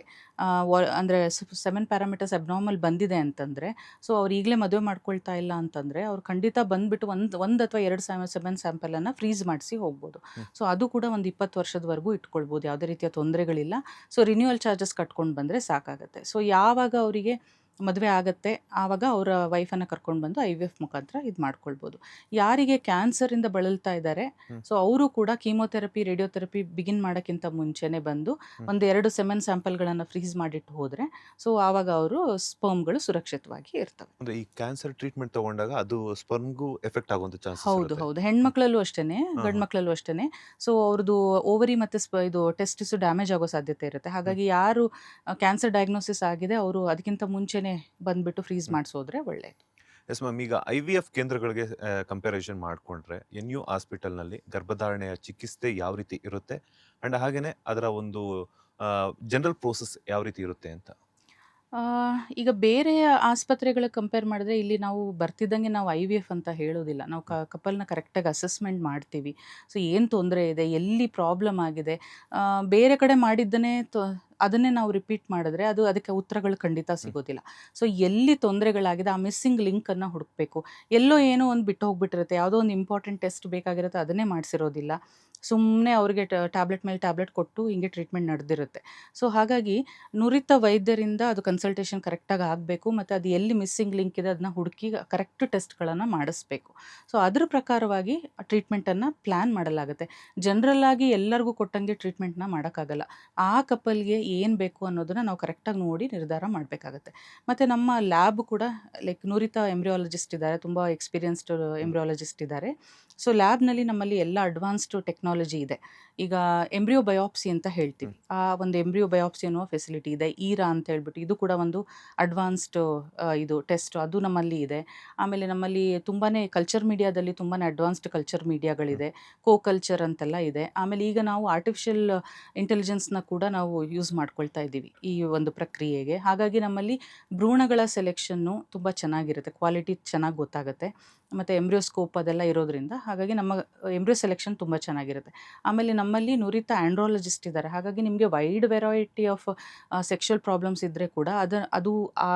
S2: ಅಂದರೆ 7 ಪ್ಯಾರಾಮೀಟರ್ಸ್ ಅಬ್ನಾರ್ಮಲ್ ಬಂದಿದೆ ಅಂತಂದರೆ, ಸೊ ಅವ್ರು ಈಗಲೇ ಮದುವೆ ಮಾಡ್ಕೊಳ್ತಾ ಇಲ್ಲ ಅಂತಂದರೆ ಅವ್ರು ಖಂಡಿತ ಬಂದುಬಿಟ್ಟು ಒಂದು ಅಥವಾ 2 7 ಸ್ಯಾಂಪಲನ್ನು ಫ್ರೀಸ್ ಮಾಡಿಸಿ ಹೋಗ್ಬೋದು. ಸೊ ಅದು ಕೂಡ ಒಂದು 20 ವರ್ಷದವರೆಗೂ ಇಟ್ಕೊಳ್ಬೋದು, ಯಾವುದೇ ರೀತಿಯ ತೊಂದರೆಗಳಿಲ್ಲ. ಸೊ ರಿನ್ಯೂವಲ್ ಚಾರ್ಜಸ್ ಕಟ್ಕೊಂಡು ಬಂದರೆ ಸಾಕಾಗುತ್ತೆ. ಸೊ ಯಾವಾಗ ಅವರಿಗೆ ಮದುವೆ ಆಗತ್ತೆ, ಆವಾಗ ಅವರ ವೈಫನ್ನು ಕರ್ಕೊಂಡು ಬಂದು IVF ಮುಖಾಂತರ ಇದು ಮಾಡ್ಕೊಳ್ಬೋದು. ಯಾರಿಗೆ ಕ್ಯಾನ್ಸರಿಂದ ಬಳಲ್ತಾ ಇದ್ದಾರೆ,
S1: ಹ್ಮ್.
S2: ಸೊ ಅವರು ಕೂಡ ಕೀಮೋಥೆರಪಿ, ರೇಡಿಯೋಥೆರಪಿ ಬಿಗಿನ್ ಮಾಡೋಕ್ಕಿಂತ ಮುಂಚೆನೇ ಬಂದು ಒಂದು 2 ಸೆಮೆನ್ ಸ್ಯಾಂಪಲ್ಗಳನ್ನು ಫ್ರೀಸ್ ಮಾಡಿಟ್ಟು ಹೋದರೆ, ಸೊ ಆವಾಗ ಅವರು ಸ್ಪರ್ಮ್ಗಳು ಸುರಕ್ಷಿತವಾಗಿ ಇರ್ತವೆ.
S1: ಅಂದ್ರೆ ಈ ಕ್ಯಾನ್ಸರ್ ಟ್ರೀಟ್ಮೆಂಟ್ ತಗೊಂಡಾಗ ಅದು ಸ್ಪರ್ಮ್ಗೂ ಎಫೆಕ್ಟ್ ಆಗುವಂತ ಚಾನ್ಸಸ್
S2: ಹೌದು
S1: ಇರುತ್ತೆ.
S2: ಹೌದು, ಹೆಣ್ಮಕ್ಳಲ್ಲೂ ಅಷ್ಟೇನೆ,
S1: ಹಾ,
S2: ಗಂಡು
S1: ಹಾ.
S2: ಮಕ್ಳಲ್ಲೂ ಅಷ್ಟೇನೆ. ಸೊ ಅವ್ರದ್ದು ಓವರಿ ಮತ್ತು ಇದು ಟೆಸ್ಟಿಸು ಡ್ಯಾಮೇಜ್ ಆಗೋ ಸಾಧ್ಯತೆ ಇರುತ್ತೆ. ಹಾಗಾಗಿ ಯಾರು ಕ್ಯಾನ್ಸರ್ ಡಯಾಗ್ನೋಸಿಸ್ ಆಗಿದೆ ಅವರು ಅದಕ್ಕಿಂತ ಮುಂಚೆನೆ ಬಂದ್ಬಿಟ್ಟು ಫ್ರೀಸ್ ಮಾಡಿಸೋದ್ರೆ ಒಳ್ಳೆಯದು.
S1: ಎಸ್ ಮ್ಯಾಮ್, ಈಗ IVF ಕೇಂದ್ರಗಳಿಗೆ ಕಂಪ್ಯಾರಿಸನ್ ಮಾಡಿಕೊಂಡ್ರೆ NU ಹಾಸ್ಪಿಟಲ್ನಲ್ಲಿ ಗರ್ಭಧಾರಣೆಯ ಚಿಕಿತ್ಸೆ ಯಾವ ರೀತಿ ಇರುತ್ತೆ ಅಂಡ್ ಹಾಗೇನೆ ಅದರ ಒಂದು ಜನರಲ್ ಪ್ರೋಸೆಸ್ ಯಾವ ರೀತಿ ಇರುತ್ತೆ ಅಂತ?
S2: ಈಗ ಬೇರೆ ಆಸ್ಪತ್ರೆಗಳಿಗೆ ಕಂಪೇರ್ ಮಾಡಿದ್ರೆ ಇಲ್ಲಿ ನಾವು ಬರ್ತಿದ್ದಂಗೆ ನಾವು IVF ಅಂತ ಹೇಳೋದಿಲ್ಲ. ನಾವು ಕಪಲ್ನ ಕರೆಕ್ಟಾಗಿ ಅಸೆಸ್ಮೆಂಟ್ ಮಾಡ್ತೀವಿ. ಸೊ ಏನು ತೊಂದರೆ ಇದೆ, ಎಲ್ಲಿ ಪ್ರಾಬ್ಲಮ್ ಆಗಿದೆ, ಬೇರೆ ಕಡೆ ಮಾಡಿದ್ದನ್ನೇ ಅದನ್ನೇ ನಾವು ರಿಪೀಟ್ ಮಾಡಿದ್ರೆ ಅದಕ್ಕೆ ಉತ್ತರಗಳು ಖಂಡಿತ ಸಿಗೋದಿಲ್ಲ. ಸೊ ಎಲ್ಲಿ ತೊಂದರೆಗಳಾಗಿದೆ ಆ ಮಿಸ್ಸಿಂಗ್ ಲಿಂಕನ್ನು ಹುಡುಕಬೇಕು. ಎಲ್ಲೋ ಏನೋ ಒಂದು ಬಿಟ್ಟು ಹೋಗ್ಬಿಟ್ಟಿರುತ್ತೆ, ಯಾವುದೋ ಒಂದು ಇಂಪಾರ್ಟೆಂಟ್ ಟೆಸ್ಟ್ ಬೇಕಾಗಿರುತ್ತೆ, ಅದನ್ನೇ ಮಾಡಿಸಿರೋದಿಲ್ಲ. ಸುಮ್ಮನೆ ಅವ್ರಿಗೆ ಟ್ಯಾಬ್ಲೆಟ್ ಮೇಲೆ ಟ್ಯಾಬ್ಲೆಟ್ ಕೊಟ್ಟು ಹಿಂಗೆ ಟ್ರೀಟ್ಮೆಂಟ್ ನಡೆದಿರುತ್ತೆ. ಸೊ ಹಾಗಾಗಿ ನುರಿತ ವೈದ್ಯರಿಂದ ಅದು ಕನ್ಸಲ್ಟೇಷನ್ ಕರೆಕ್ಟಾಗಿ ಆಗಬೇಕು ಮತ್ತು ಅದು ಎಲ್ಲಿ ಮಿಸ್ಸಿಂಗ್ ಲಿಂಕ್ ಇದೆ ಅದನ್ನ ಹುಡುಕಿ ಕರೆಕ್ಟ್ ಟೆಸ್ಟ್ಗಳನ್ನು ಮಾಡಿಸ್ಬೇಕು. ಸೊ ಅದ್ರ ಪ್ರಕಾರವಾಗಿ ಟ್ರೀಟ್ಮೆಂಟನ್ನು ಪ್ಲ್ಯಾನ್ ಮಾಡಲಾಗುತ್ತೆ. ಜನರಲ್ಲಾಗಿ ಎಲ್ಲರಿಗೂ ಕೊಟ್ಟಂಗೆ ಟ್ರೀಟ್ಮೆಂಟ್ನ ಮಾಡೋಕ್ಕಾಗಲ್ಲ. ಆ ಕಪಲ್ಗೆ ಏನು ಬೇಕು ಅನ್ನೋದನ್ನು ನಾವು ಕರೆಕ್ಟಾಗಿ ನೋಡಿ ನಿರ್ಧಾರ ಮಾಡಬೇಕಾಗತ್ತೆ. ಮತ್ತು ನಮ್ಮ ಲ್ಯಾಬ್ ಕೂಡ ನುರಿತ ಎಂಬ್ರಿಯಾಲಜಿಸ್ಟ್ ಇದ್ದಾರೆ, ತುಂಬ ಎಕ್ಸ್ಪೀರಿಯನ್ಸ್ಡ್ ಎಂಬ್ರಿಯಾಲಜಿಸ್ಟ್ ಇದ್ದಾರೆ. ಸೊ ಲ್ಯಾಬ್ನಲ್ಲಿ ನಮ್ಮಲ್ಲಿ ಎಲ್ಲ ಅಡ್ವಾನ್ಸ್ಡ್ ಟೆಕ್ನಾಲಜಿ ಇದೆ. ಈಗ ಎಂಬ್ರಿಯೋ ಬಯಾಪ್ಸಿ ಅಂತ ಹೇಳ್ತೀವಿ, ಆ ಒಂದು ಎಂಬ್ರಿಯೋ ಬಯಾಪ್ಸಿ ಅನ್ನೋ ಫೆಸಿಲಿಟಿ ಇದೆ. ಈರಾ ಅಂತ ಹೇಳ್ಬಿಟ್ಟು ಇದು ಕೂಡ ಒಂದು ಅಡ್ವಾನ್ಸ್ಡ್ ಇದು ಟೆಸ್ಟ್, ಅದು ನಮ್ಮಲ್ಲಿ ಇದೆ. ಆಮೇಲೆ ನಮ್ಮಲ್ಲಿ ತುಂಬಾ ಕಲ್ಚರ್ ಮೀಡಿಯಾದಲ್ಲಿ ತುಂಬಾ ಅಡ್ವಾನ್ಸ್ಡ್ ಕಲ್ಚರ್ ಮೀಡಿಯಾಗಳಿದೆ, ಕಲ್ಚರ್ ಅಂತೆಲ್ಲ ಇದೆ. ಆಮೇಲೆ ಈಗ ನಾವು ಆರ್ಟಿಫಿಷಿಯಲ್ ಇಂಟೆಲಿಜೆನ್ಸ್ನ ಕೂಡ ನಾವು ಯೂಸ್ ಮಾಡ್ಕೊಳ್ತಾ ಇದ್ದೀವಿ ಈ ಒಂದು ಪ್ರಕ್ರಿಯೆಗೆ. ಹಾಗಾಗಿ ನಮ್ಮಲ್ಲಿ ಭ್ರೂಣಗಳ ಸೆಲೆಕ್ಷನ್ನು ತುಂಬ ಚೆನ್ನಾಗಿರುತ್ತೆ, ಕ್ವಾಲಿಟಿ ಚೆನ್ನಾಗಿ ಗೊತ್ತಾಗುತ್ತೆ. ಮತ್ತು ಎಂಬ್ರಿಯೋಸ್ಕೋಪ್ ಅದೆಲ್ಲ ಇರೋದ್ರಿಂದ ಹಾಗಾಗಿ ನಮ್ಮ ಎಂಬ್ರಿಯೋ ಸೆಲೆಕ್ಷನ್ ತುಂಬ ಚೆನ್ನಾಗಿರುತ್ತೆ. ಆಮೇಲೆ ನಮ್ಮಲ್ಲಿ ನುರಿತ ಆ್ಯಂಡ್ರಾಲಜಿಸ್ಟ್ ಇದ್ದಾರೆ. ಹಾಗಾಗಿ ನಿಮಗೆ wide variety of sexual problems ಇದ್ದರೆ ಕೂಡ ಅದು ಆ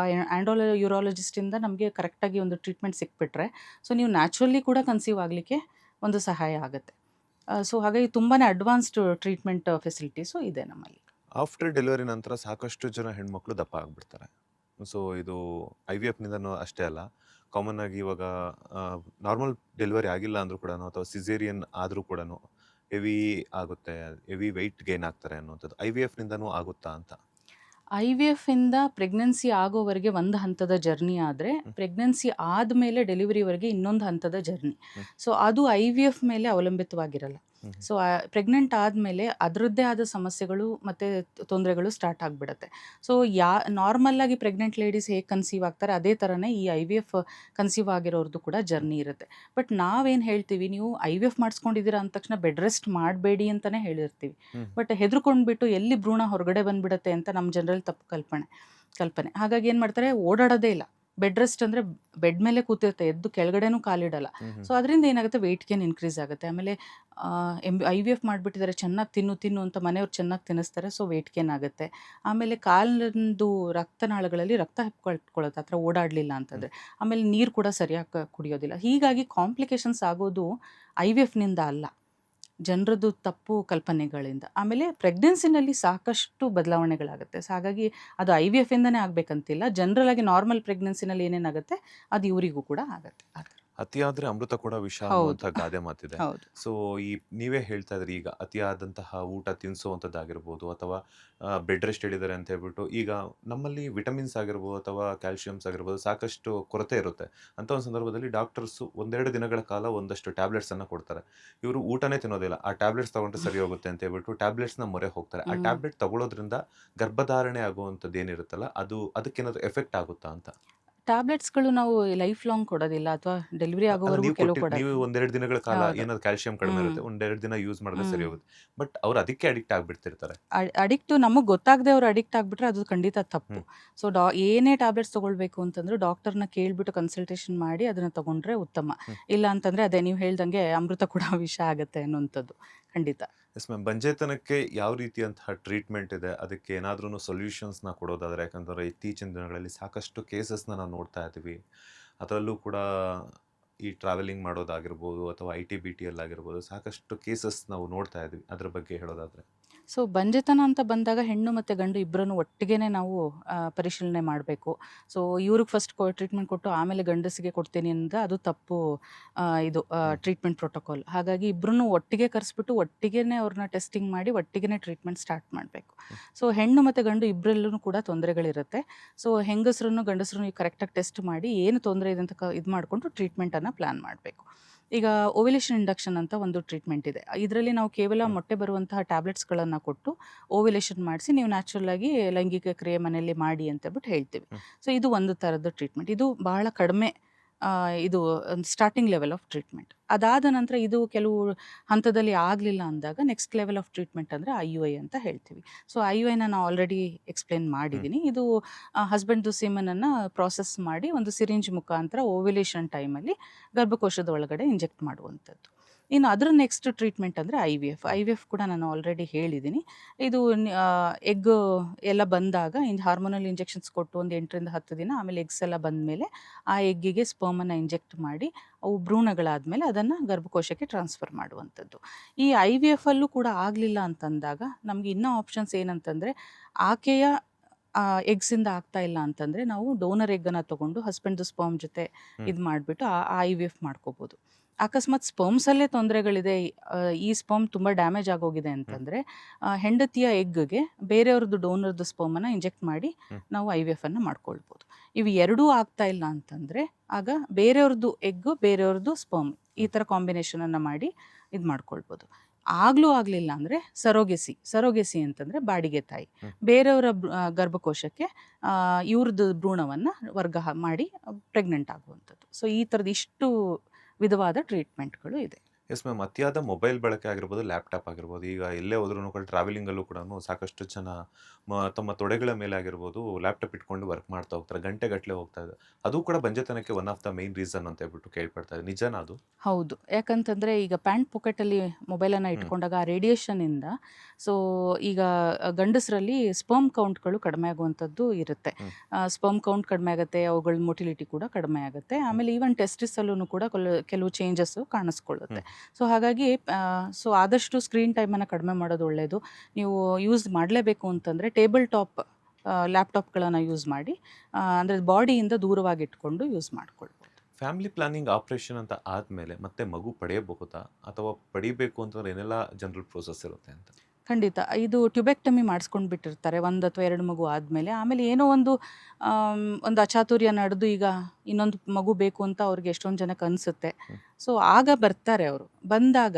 S2: ಯೂರಾಲಜಿಸ್ಟಿಂದ ನಮಗೆ ಕರೆಕ್ಟಾಗಿ ಒಂದು ಟ್ರೀಟ್ಮೆಂಟ್ ಸಿಕ್ಬಿಟ್ರೆ, ಸೊ ನೀವು ನ್ಯಾಚುರಲಿ ಕೂಡ ಕನ್ಸೀವ್ ಆಗಲಿಕ್ಕೆ ಒಂದು ಸಹಾಯ ಆಗುತ್ತೆ. ಸೊ ಹಾಗಾಗಿ ತುಂಬಾ ಅಡ್ವಾನ್ಸ್ಡ್ ಟ್ರೀಟ್ಮೆಂಟ್ ಫೆಸಿಲಿಟೀಸು ಇದೆ ನಮ್ಮಲ್ಲಿ.
S1: ಆಫ್ಟರ್ ಡೆಲಿವರಿ ನಂತರ ಸಾಕಷ್ಟು ಜನ ಹೆಣ್ಮಕ್ಳು ದಪ್ಪ ಆಗ್ಬಿಡ್ತಾರೆ. ಸೊ ಇದು IVFನಿಂದನೂ ಅಷ್ಟೇ ಅಲ್ಲ, ಕಾಮನ್ ಆಗಿ ಇವಾಗ ನಾರ್ಮಲ್ ಡೆಲಿವರಿ ಆಗಿಲ್ಲ ಅಂದರೂ ಕೂಡ ಅಥವಾ ಸಿಸೇರಿಯನ್ ಆದರೂ ಕೂಡ ಹೆವಿ ಆಗುತ್ತೆ, ಹೆವಿ ವೆಯ್ಟ್ ಗೇನ್ ಆಗ್ತಾರೆ ಅನ್ನುವಂಥದ್ದು IVFನಿಂದನೂ ಆಗುತ್ತಾ ಅಂತ?
S2: IVF ಇಂದ ಪ್ರೆಗ್ನೆನ್ಸಿ ಆಗೋವರೆಗೆ ಒಂದು ಹಂತದ ಜರ್ನಿ ಆದರೆ, ಪ್ರೆಗ್ನೆನ್ಸಿ ಆದಮೇಲೆ ಡೆಲಿವರಿವರೆಗೆ ಇನ್ನೊಂದು ಹಂತದ ಜರ್ನಿ. ಸೊ ಅದು IVF ಮೇಲೆ ಅವಲಂಬಿತವಾಗಿರಲ್ಲ. ಸೊ ಪ್ರೆಗ್ನೆಂಟ್ ಆದಮೇಲೆ ಅದರದ್ದೇ ಆದ ಸಮಸ್ಯೆಗಳು ಮತ್ತು ತೊಂದರೆಗಳು ಸ್ಟಾರ್ಟ್ ಆಗಿಬಿಡುತ್ತೆ. ಸೊ ನಾರ್ಮಲ್ಲಾಗಿ ಪ್ರೆಗ್ನೆಂಟ್ ಲೇಡೀಸ್ ಹೇಗೆ ಕನ್ಸೀವ್ ಆಗ್ತಾರೆ ಅದೇ ಥರನೇ ಈ IVF ಕನ್ಸೀವ್ ಆಗಿರೋರ್ದು ಕೂಡ ಜರ್ನಿ ಇರುತ್ತೆ. ಬಟ್ ನಾವೇನು ಹೇಳ್ತೀವಿ, ನೀವು IVF ಮಾಡಿಸ್ಕೊಂಡಿದ್ದೀರಾ ಅಂದ ತಕ್ಷಣ ಬೆಡ್ ರೆಸ್ಟ್ ಮಾಡಬೇಡಿ ಅಂತಲೇ ಹೇಳಿರ್ತೀವಿ. ಬಟ್ ಹೆದರ್ಕೊಂಡ್ಬಿಟ್ಟು ಎಲ್ಲಿ ಭ್ರೂಣ ಹೊರಗಡೆ ಬಂದುಬಿಡುತ್ತೆ ಅಂತ ನಮ್ಮ ಜನರಲ್ಲಿ ತಪ್ಪು ಕಲ್ಪನೆ. ಹಾಗಾಗಿ ಏನು ಮಾಡ್ತಾರೆ, ಓಡಾಡೋದೇ ಇಲ್ಲ. ಬೆಡ್ ರೆಸ್ಟ್ ಅಂದರೆ ಬೆಡ್ ಮೇಲೆ ಕೂತಿರುತ್ತೆ, ಎದ್ದು ಕೆಳಗಡೆನೂ ಕಾಲಿಡಲ್ಲ. ಸೊ ಅದರಿಂದ ಏನಾಗುತ್ತೆ, ವೆಯ್ಟ್ ಗೇನ್ ಇನ್ಕ್ರೀಸ್ ಆಗುತ್ತೆ. ಆಮೇಲೆ IVF ಮಾಡಿಬಿಟ್ಟಿದ್ದಾರೆ, ಚೆನ್ನಾಗಿ ತಿನ್ನು ಅಂತ ಮನೆಯವ್ರು ಚೆನ್ನಾಗಿ ತಿನ್ನಿಸ್ತಾರೆ, ಸೊ ವೆಯ್ಟ್ ಗೇನ್ ಆಗುತ್ತೆ. ಆಮೇಲೆ ಕಾಲಿಂದು ರಕ್ತನಾಳಗಳಲ್ಲಿ ರಕ್ತ ಹೆಪ್ಕೊಳ್ಕೊಳ್ಳುತ್ತೆ ಆ ಥರ ಓಡಾಡಲಿಲ್ಲ ಅಂತಂದರೆ. ಆಮೇಲೆ ನೀರು ಕೂಡ ಸರಿಯಾಗಿ ಕುಡಿಯೋದಿಲ್ಲ. ಹೀಗಾಗಿ ಕಾಂಪ್ಲಿಕೇಶನ್ಸ್ ಆಗೋದು IVFನಿಂದ ಅಲ್ಲ, ಜನರದ್ದು ತಪ್ಪು ಕಲ್ಪನೆಗಳಿಂದ. ಆಮೇಲೆ ಪ್ರೆಗ್ನೆನ್ಸಿನಲ್ಲಿ ಸಾಕಷ್ಟು ಬದಲಾವಣೆಗಳಾಗುತ್ತೆ. ಸೊ ಹಾಗಾಗಿ ಅದು IVFಯಿಂದನೇ ಆಗಬೇಕಂತಿಲ್ಲ, ಜನರಲಾಗಿ ನಾರ್ಮಲ್ ಪ್ರೆಗ್ನೆನ್ಸಿನಲ್ಲಿ ಏನೇನಾಗುತ್ತೆ ಅದು ಇವರಿಗೂ ಕೂಡ ಆಗುತ್ತೆ. ಆ ಥರ
S1: ಅತಿಯಾದ್ರೆ ಅಮೃತ ಕೂಡ ವಿಷ
S2: ಹೌದು
S1: ಅನ್ನುವಂಥ ಗಾದೆ ಮಾತಿದೆ.
S2: ಹೌದು.
S1: ಸೊ ನೀವೇ ಹೇಳ್ತಾ ಇದ್ರಿ, ಈಗ ಅತಿಯಾದಂತಹ ಊಟ ತಿನ್ನಿಸುವಂಥದ್ದಾಗಿರ್ಬೋದು ಅಥವಾ ಬೆಡ್ ರೆಸ್ಟ್ ಹೇಳಿದ್ದಾರೆ ಅಂತ ಹೇಳ್ಬಿಟ್ಟು, ಈಗ ನಮ್ಮಲ್ಲಿ ವಿಟಮಿನ್ಸ್ ಆಗಿರ್ಬೋದು ಅಥವಾ ಕ್ಯಾಲ್ಶಿಯಮ್ಸ್ ಆಗಿರ್ಬೋದು ಸಾಕಷ್ಟು ಕೊರತೆ ಇರುತ್ತೆ. ಅಂತ ಒಂದು ಸಂದರ್ಭದಲ್ಲಿ ಡಾಕ್ಟರ್ಸು ಒಂದೆರಡು ದಿನಗಳ ಕಾಲ ಒಂದಷ್ಟು ಟ್ಯಾಬ್ಲೆಟ್ಸನ್ನು ಕೊಡ್ತಾರೆ. ಇವರು ಊಟನೇ ತಿನ್ನೋದಿಲ್ಲ, ಆ ಟ್ಯಾಬ್ಲೆಟ್ಸ್ ತಗೊಂಡ್ರೆ ಸರಿ ಹೋಗುತ್ತೆ ಅಂತ ಹೇಳ್ಬಿಟ್ಟು ಟ್ಯಾಬ್ಲೆಟ್ಸ್ನ ಮೊರೆ ಹೋಗ್ತಾರೆ. ಆ ಟ್ಯಾಬ್ಲೆಟ್ ತಗೊಳ್ಳೋದ್ರಿಂದ ಗರ್ಭಧಾರಣೆ ಆಗುವಂಥದ್ದು ಏನಿರುತ್ತಲ್ಲ ಅದಕ್ಕೇನಾದ್ರು ಎಫೆಕ್ಟ್ ಆಗುತ್ತಾ ಅಂತ?
S2: ಟ್ಯಾಬ್ಲೆಟ್ಸ್ಗಳು ನಾವು ಲೈಫ್ ಲಾಂಗ್ ಕೊಡೋದಿಲ್ಲ, ಅಥವಾ ಡೆಲಿವರಿ ಆಗೋವರೆಗೂ
S1: ನೀವು
S2: ಕೆಲವು
S1: ನೀವು
S2: ಕೊಡೋದು.
S1: ಒಂದೆರಡು ದಿನಗಳ ಕಾಲ
S2: ಹೌದು.
S1: ಏನಾದ್ರು ಕ್ಯಾಲ್ಸಿಯಂ ಕಡಿಮೆ
S2: ಹ್ಮ್
S1: ಇರುತ್ತೆ, ಒಂದೆರಡು ದಿನ ಯೂಸ್ ಮಾಡಿದ್ರೆ ಸರಿ
S2: ಹ್ಮ್
S1: ಹೋಗುತ್ತೆ. ಬಟ್ ಅವ್ರು ಅದಕ್ಕೆ ಅಡಿಕ್ಟ್ ಆಗ್ಬಿಡ್ತಿರ್ತಾರೆ.
S2: ಅಡಿಕ್ಟು ನಮಗೆ ಗೊತ್ತಾಗದೆ ಅವ್ರು ಅಡಿಕ್ಟ್ ಆಗಿಬಿಟ್ರೆ ಅದು ಖಂಡಿತ ತಪ್ಪು.
S1: ಹ್ಮ್
S2: ಸೊ ಏನೇ ಟ್ಯಾಬ್ಲೆಟ್ಸ್ ತೊಗೊಳ್ಬೇಕು ಅಂತಂದ್ರೆ ಡಾಕ್ಟರ್ನ ಕೇಳಿಬಿಟ್ಟು ಕನ್ಸಲ್ಟೇಷನ್ ಮಾಡಿ ಅದನ್ನು ತೊಗೊಂಡ್ರೆ ಉತ್ತಮ.
S1: ಹ್ಮ್
S2: ಇಲ್ಲ ಅಂತಂದರೆ ಅದೇ ನೀವು ಹೇಳ್ದಂಗೆ ಅಮೃತ ಕೂಡ ವಿಷ ಆಗುತ್ತೆ ಅನ್ನುವಂಥದ್ದು ಖಂಡಿತ.
S1: ಎಸ್ ಮ್ಯಾಮ್, ಬಂಜೇತನಕ್ಕೆ ಯಾವ ರೀತಿಯಂತಹ ಟ್ರೀಟ್ಮೆಂಟ್ ಇದೆ, ಅದಕ್ಕೆ ಏನಾದ್ರೂ ಸೊಲ್ಯೂಷನ್ಸ್ನ ಕೊಡೋದಾದ್ರೆ, ಯಾಕಂದ್ರೆ ಇತ್ತೀಚಿನ ದಿನಗಳಲ್ಲಿ ಸಾಕಷ್ಟು ಕೇಸಸ್ನ ನಾವು ನೋಡ್ತಾ ಇದ್ದೀವಿ. ಅದರಲ್ಲೂ ಕೂಡ ಈ ಟ್ರಾವೆಲಿಂಗ್ ಮಾಡೋದಾಗಿರ್ಬೋದು ಅಥವಾ IT BT ಆಗಿರ್ಬೋದು ಸಾಕಷ್ಟು ಕೇಸಸ್ ನಾವು ನೋಡ್ತಾ ಇದ್ವಿ. ಅದ್ರ ಬಗ್ಗೆ ಹೇಳೋದಾದ್ರೆ?
S2: ಸೊ ಬಂಜೆತನ ಅಂತ ಬಂದಾಗ ಹೆಣ್ಣು ಮತ್ತು ಗಂಡು ಇಬ್ಬರನ್ನು ಒಟ್ಟಿಗೆನೇ ನಾವು ಪರಿಶೀಲನೆ ಮಾಡಬೇಕು. ಸೊ ಇವ್ರಿಗೆ ಫಸ್ಟ್ ಟ್ರೀಟ್ಮೆಂಟ್ ಕೊಟ್ಟು ಆಮೇಲೆ ಗಂಡಸಿಗೆ ಕೊಡ್ತೀನಿ ಅಂದರೆ ಅದು ತಪ್ಪು. ಇದು ಟ್ರೀಟ್ಮೆಂಟ್ ಪ್ರೋಟೋಕಾಲ್. ಹಾಗಾಗಿ ಇಬ್ಬರನ್ನು ಒಟ್ಟಿಗೆ ಕರೆಸ್ಬಿಟ್ಟು ಒಟ್ಟಿಗೆನೇ ಅವ್ರನ್ನ ಟೆಸ್ಟಿಂಗ್ ಮಾಡಿ ಒಟ್ಟಿಗೆನೇ ಟ್ರೀಟ್ಮೆಂಟ್ ಸ್ಟಾರ್ಟ್ ಮಾಡಬೇಕು. ಸೊ ಹೆಣ್ಣು ಮತ್ತು ಗಂಡು ಇಬ್ಬರಲ್ಲೂ ಕೂಡ ತೊಂದರೆಗಳಿರುತ್ತೆ. ಸೊ ಹೆಂಗಸರನ್ನು ಗಂಡಸರನ್ನು ಕರೆಕ್ಟಾಗಿ ಟೆಸ್ಟ್ ಮಾಡಿ ಏನು ತೊಂದರೆ ಇದೆ ಅಂತ ಇದು ಮಾಡಿಕೊಂಡು ಟ್ರೀಟ್ಮೆಂಟನ್ನು ಪ್ಲ್ಯಾನ್ ಮಾಡಬೇಕು. ಈಗ ಓವ್ಯುಲೇಷನ್ ಇಂಡಕ್ಷನ್ ಅಂತ ಒಂದು ಟ್ರೀಟ್ಮೆಂಟ್ ಇದೆ. ಇದರಲ್ಲಿ ನಾವು ಕೇವಲ ಮೊಟ್ಟೆ ಬರುವಂತಹ ಟ್ಯಾಬ್ಲೆಟ್ಸ್ಗಳನ್ನು ಕೊಟ್ಟು ಓವ್ಯುಲೇಷನ್ ಮಾಡಿಸಿ ನೀವು ನ್ಯಾಚುರಲ್ ಆಗಿ ಲೈಂಗಿಕ ಕ್ರಿಯೆ ಮನೆಯಲ್ಲಿ ಮಾಡಿ ಅಂತ ಬಿಟ್ಟು ಹೇಳ್ತೀವಿ. ಸೊ ಇದು ಒಂದು ಥರದ ಟ್ರೀಟ್ಮೆಂಟ್. ಇದು ಬಹಳ ಕಡಿಮೆ ಇದು ಸ್ಟಾರ್ಟಿಂಗ್ ಲೆವೆಲ್ ಆಫ್ ಟ್ರೀಟ್ಮೆಂಟ್. ಅದಾದ ನಂತರ ಇದು ಕೆಲವು ಹಂತದಲ್ಲಿ ಆಗಲಿಲ್ಲ ಅಂದಾಗ ನೆಕ್ಸ್ಟ್ ಲೆವೆಲ್ ಆಫ್ ಟ್ರೀಟ್ಮೆಂಟ್ ಅಂದರೆ IUI ಅಂತ ಹೇಳ್ತೀವಿ. ಸೊ IUIನ ನಾನು ಆಲ್ರೆಡಿ ಎಕ್ಸ್ಪ್ಲೇನ್ ಮಾಡಿದ್ದೀನಿ. ಇದು ಹಸ್ಬೆಂಡ್ದು ಸೀಮನನ್ನು ಪ್ರಾಸೆಸ್ ಮಾಡಿ ಒಂದು ಸಿರಿಂಜ್ ಮುಖಾಂತರ ಓವ್ಯುಲೇಷನ್ ಟೈಮಲ್ಲಿ ಗರ್ಭಕೋಶದ ಒಳಗಡೆ ಇಂಜೆಕ್ಟ್ ಮಾಡುವಂಥದ್ದು. ಇನ್ನು ಅದರ ನೆಕ್ಸ್ಟ್ ಟ್ರೀಟ್ಮೆಂಟ್ ಅಂದರೆ IVF ಕೂಡ ನಾನು ಆಲ್ರೆಡಿ ಹೇಳಿದ್ದೀನಿ. ಇದು ಎಗ್ ಎಲ್ಲ ಬಂದಾಗ ಹಾರ್ಮೋನಲ್ ಇಂಜೆಕ್ಷನ್ಸ್ ಕೊಟ್ಟು ಒಂದು 8ರಿಂದ 10 ದಿನ ಆಮೇಲೆ ಎಗ್ಸ್ ಎಲ್ಲ ಬಂದಮೇಲೆ ಆ ಎಗ್ಗಿಗೆ ಸ್ಪರ್ಮನ್ನು ಇಂಜೆಕ್ಟ್ ಮಾಡಿ ಅವು ಭ್ರೂಣಗಳಾದಮೇಲೆ ಅದನ್ನು ಗರ್ಭಕೋಶಕ್ಕೆ ಟ್ರಾನ್ಸ್ಫರ್ ಮಾಡುವಂಥದ್ದು. ಈ IVFಲ್ಲೂ ಕೂಡ ಆಗಲಿಲ್ಲ ಅಂತಂದಾಗ ನಮಗೆ ಇನ್ನೂ ಆಪ್ಷನ್ಸ್ ಏನಂತಂದರೆ ಆಕೆಯ ಎಗ್ಸಿಂದ ಆಗ್ತಾ ಇಲ್ಲ ಅಂತಂದರೆ ನಾವು ಡೋನರ್ ಎಗ್ಗನ್ನು ತೊಗೊಂಡು ಹಸ್ಬೆಂಡ್ದು ಸ್ಪರ್ಮ್ ಜೊತೆ ಇದು ಮಾಡಿಬಿಟ್ಟು IVF ಮಾಡ್ಕೋಬೋದು. ಅಕಸ್ಮಾತ್ ಸ್ಪರ್ಮ್ಸಲ್ಲೇ ತೊಂದರೆಗಳಿದೆ, ಈ ಸ್ಪರ್ಮ್ ತುಂಬ ಡ್ಯಾಮೇಜ್ ಆಗೋಗಿದೆ ಅಂತಂದರೆ ಹೆಂಡತಿಯ ಎಗ್ಗೆ ಬೇರೆಯವ್ರದ್ದು ಡೋನರ್ದು ಸ್ಪರ್ಮನ್ನು ಇಂಜೆಕ್ಟ್ ಮಾಡಿ ನಾವು IVFನ್ನು ಮಾಡ್ಕೊಳ್ಬೋದು. ಇವು ಎರಡೂ ಆಗ್ತಾ ಇಲ್ಲ ಅಂತಂದರೆ ಆಗ ಬೇರೆಯವ್ರದ್ದು ಎಗ್ಗು ಬೇರೆಯವ್ರದ್ದು ಸ್ಪರ್ಮ್ ಈ ಥರ ಕಾಂಬಿನೇಷನನ್ನು ಮಾಡಿ ಇದು ಮಾಡ್ಕೊಳ್ಬೋದು. ಆಗಲೂ ಆಗಲಿಲ್ಲ ಅಂದರೆ ಸರೋಗೆಸಿ ಅಂತಂದರೆ ಬಾಡಿಗೆ ತಾಯಿ ಬೇರೆಯವರ ಗರ್ಭಕೋಶಕ್ಕೆ ಇವ್ರದ್ದು ಭ್ರೂಣವನ್ನು ವರ್ಗ ಮಾಡಿ ಪ್ರೆಗ್ನೆಂಟ್ ಆಗುವಂಥದ್ದು. ಸೊ ಈ ಥರದ್ದು ಇಷ್ಟು ವಿಧವಾದ ಟ್ರೀಟ್ಮೆಂಟ್ಗಳು ಇದೆ.
S1: ಎಸ್ ಮ್ಯಾಮ್, ಅತಿಯಾದ ಮೊಬೈಲ್ ಬಳಕೆ ಆಗಿರ್ಬೋದು, ಲ್ಯಾಪ್ಟಾಪ್ ಆಗಿರ್ಬೋದು, ಈಗ ಎಲ್ಲೇ ಹೋದ್ರೂ ಕೂಡ ಟ್ರಾವೆಲಿಂಗಲ್ಲೂ ಕೂಡ ಸಾಕಷ್ಟು ಜನ ತಮ್ಮ ತೊಡೆಗಳ ಮೇಲೆ ಆಗಿರ್ಬೋದು ಲ್ಯಾಪ್ಟಾಪ್ ಇಟ್ಕೊಂಡು ವರ್ಕ್ ಮಾಡ್ತಾ ಹೋಗ್ತಾರೆ, ಗಂಟೆಗಟ್ಟಲೆ ಹೋಗ್ತಾ ಇದೆ. ಅದು ಕೂಡ ಬಂಜೆತನಕ್ಕೆ one of the main reason ಅಂತ ಹೇಳ್ಬಿಟ್ಟು ಕೇಳ್ಪಡ್ತಾ ಇದೆ. ನಿಜನಾ ಅದು?
S2: ಹೌದು. ಯಾಕಂತಂದರೆ ಈಗ ಪ್ಯಾಂಟ್ ಪಾಕೆಟಲ್ಲಿ ಮೊಬೈಲನ್ನು ಇಟ್ಕೊಂಡಾಗ ಆ ರೇಡಿಯೇಷನಿಂದ ಸೊ ಈಗ ಗಂಡಸರಲ್ಲಿ ಸ್ಪರ್ಮ್ ಕೌಂಟ್ಗಳು ಕಡಿಮೆ ಆಗುವಂಥದ್ದು ಇರುತ್ತೆ. ಸ್ಪರ್ಮ್ ಕೌಂಟ್ ಕಡಿಮೆ ಆಗುತ್ತೆ, ಅವುಗಳ ಮೊಟಿಲಿಟಿ ಕೂಡ ಕಡಿಮೆ ಆಗುತ್ತೆ. ಆಮೇಲೆ ಈವನ್ ಟೆಸ್ಟಿಸಲ್ಲೂ ಕೂಡ ಕೆಲವು ಚೇಂಜಸ್ಸು ಕಾಣಿಸ್ಕೊಳ್ಳುತ್ತೆ. ಸೊ ಹಾಗಾಗಿ ಸೊ ಆದಷ್ಟು ಸ್ಕ್ರೀನ್ ಟೈಮನ್ನು ಕಡಿಮೆ ಮಾಡೋದು ಒಳ್ಳೆಯದು. ನೀವು ಯೂಸ್ ಮಾಡಲೇಬೇಕು ಅಂತಂದರೆ ಟೇಬಲ್ ಟಾಪ್ ಲ್ಯಾಪ್ಟಾಪ್ಗಳನ್ನು ಯೂಸ್ ಮಾಡಿ ಅಂದರೆ ಬಾಡಿಯಿಂದ ದೂರವಾಗಿ ಇಟ್ಕೊಂಡು ಯೂಸ್ ಮಾಡ್ಕೊಳ್ಬೋದು.
S1: ಫ್ಯಾಮಿಲಿ ಪ್ಲಾನಿಂಗ್ ಆಪರೇಷನ್ ಅಂತ ಆದಮೇಲೆ ಮತ್ತೆ ಮಗು ಪಡೆಯಬಹುದಾ ಅಥವಾ ಪಡಿಬೇಕು ಅಂತಂದ್ರೆ ಏನೆಲ್ಲ ಜನರಲ್ ಪ್ರೋಸೆಸ್ ಇರುತ್ತೆ ಅಂತ?
S2: ಖಂಡಿತ. ಇದು ಟ್ಯುಬೆಕ್ಟಮಿ ಮಾಡಿಸ್ಕೊಂಡು ಬಿಟ್ಟಿರ್ತಾರೆ 1 ಅಥವಾ 2 ಮಗು ಆದಮೇಲೆ. ಆಮೇಲೆ ಏನೋ ಒಂದು ಅಚಾತುರ್ಯ ನಡೆದು ಈಗ ಇನ್ನೊಂದು ಮಗು ಬೇಕು ಅಂತ ಅವ್ರಿಗೆ ಎಷ್ಟೊಂದು ಜನಕ್ಕೆ ಅನಿಸುತ್ತೆ. ಸೊ ಆಗ ಬರ್ತಾರೆ ಅವರು. ಬಂದಾಗ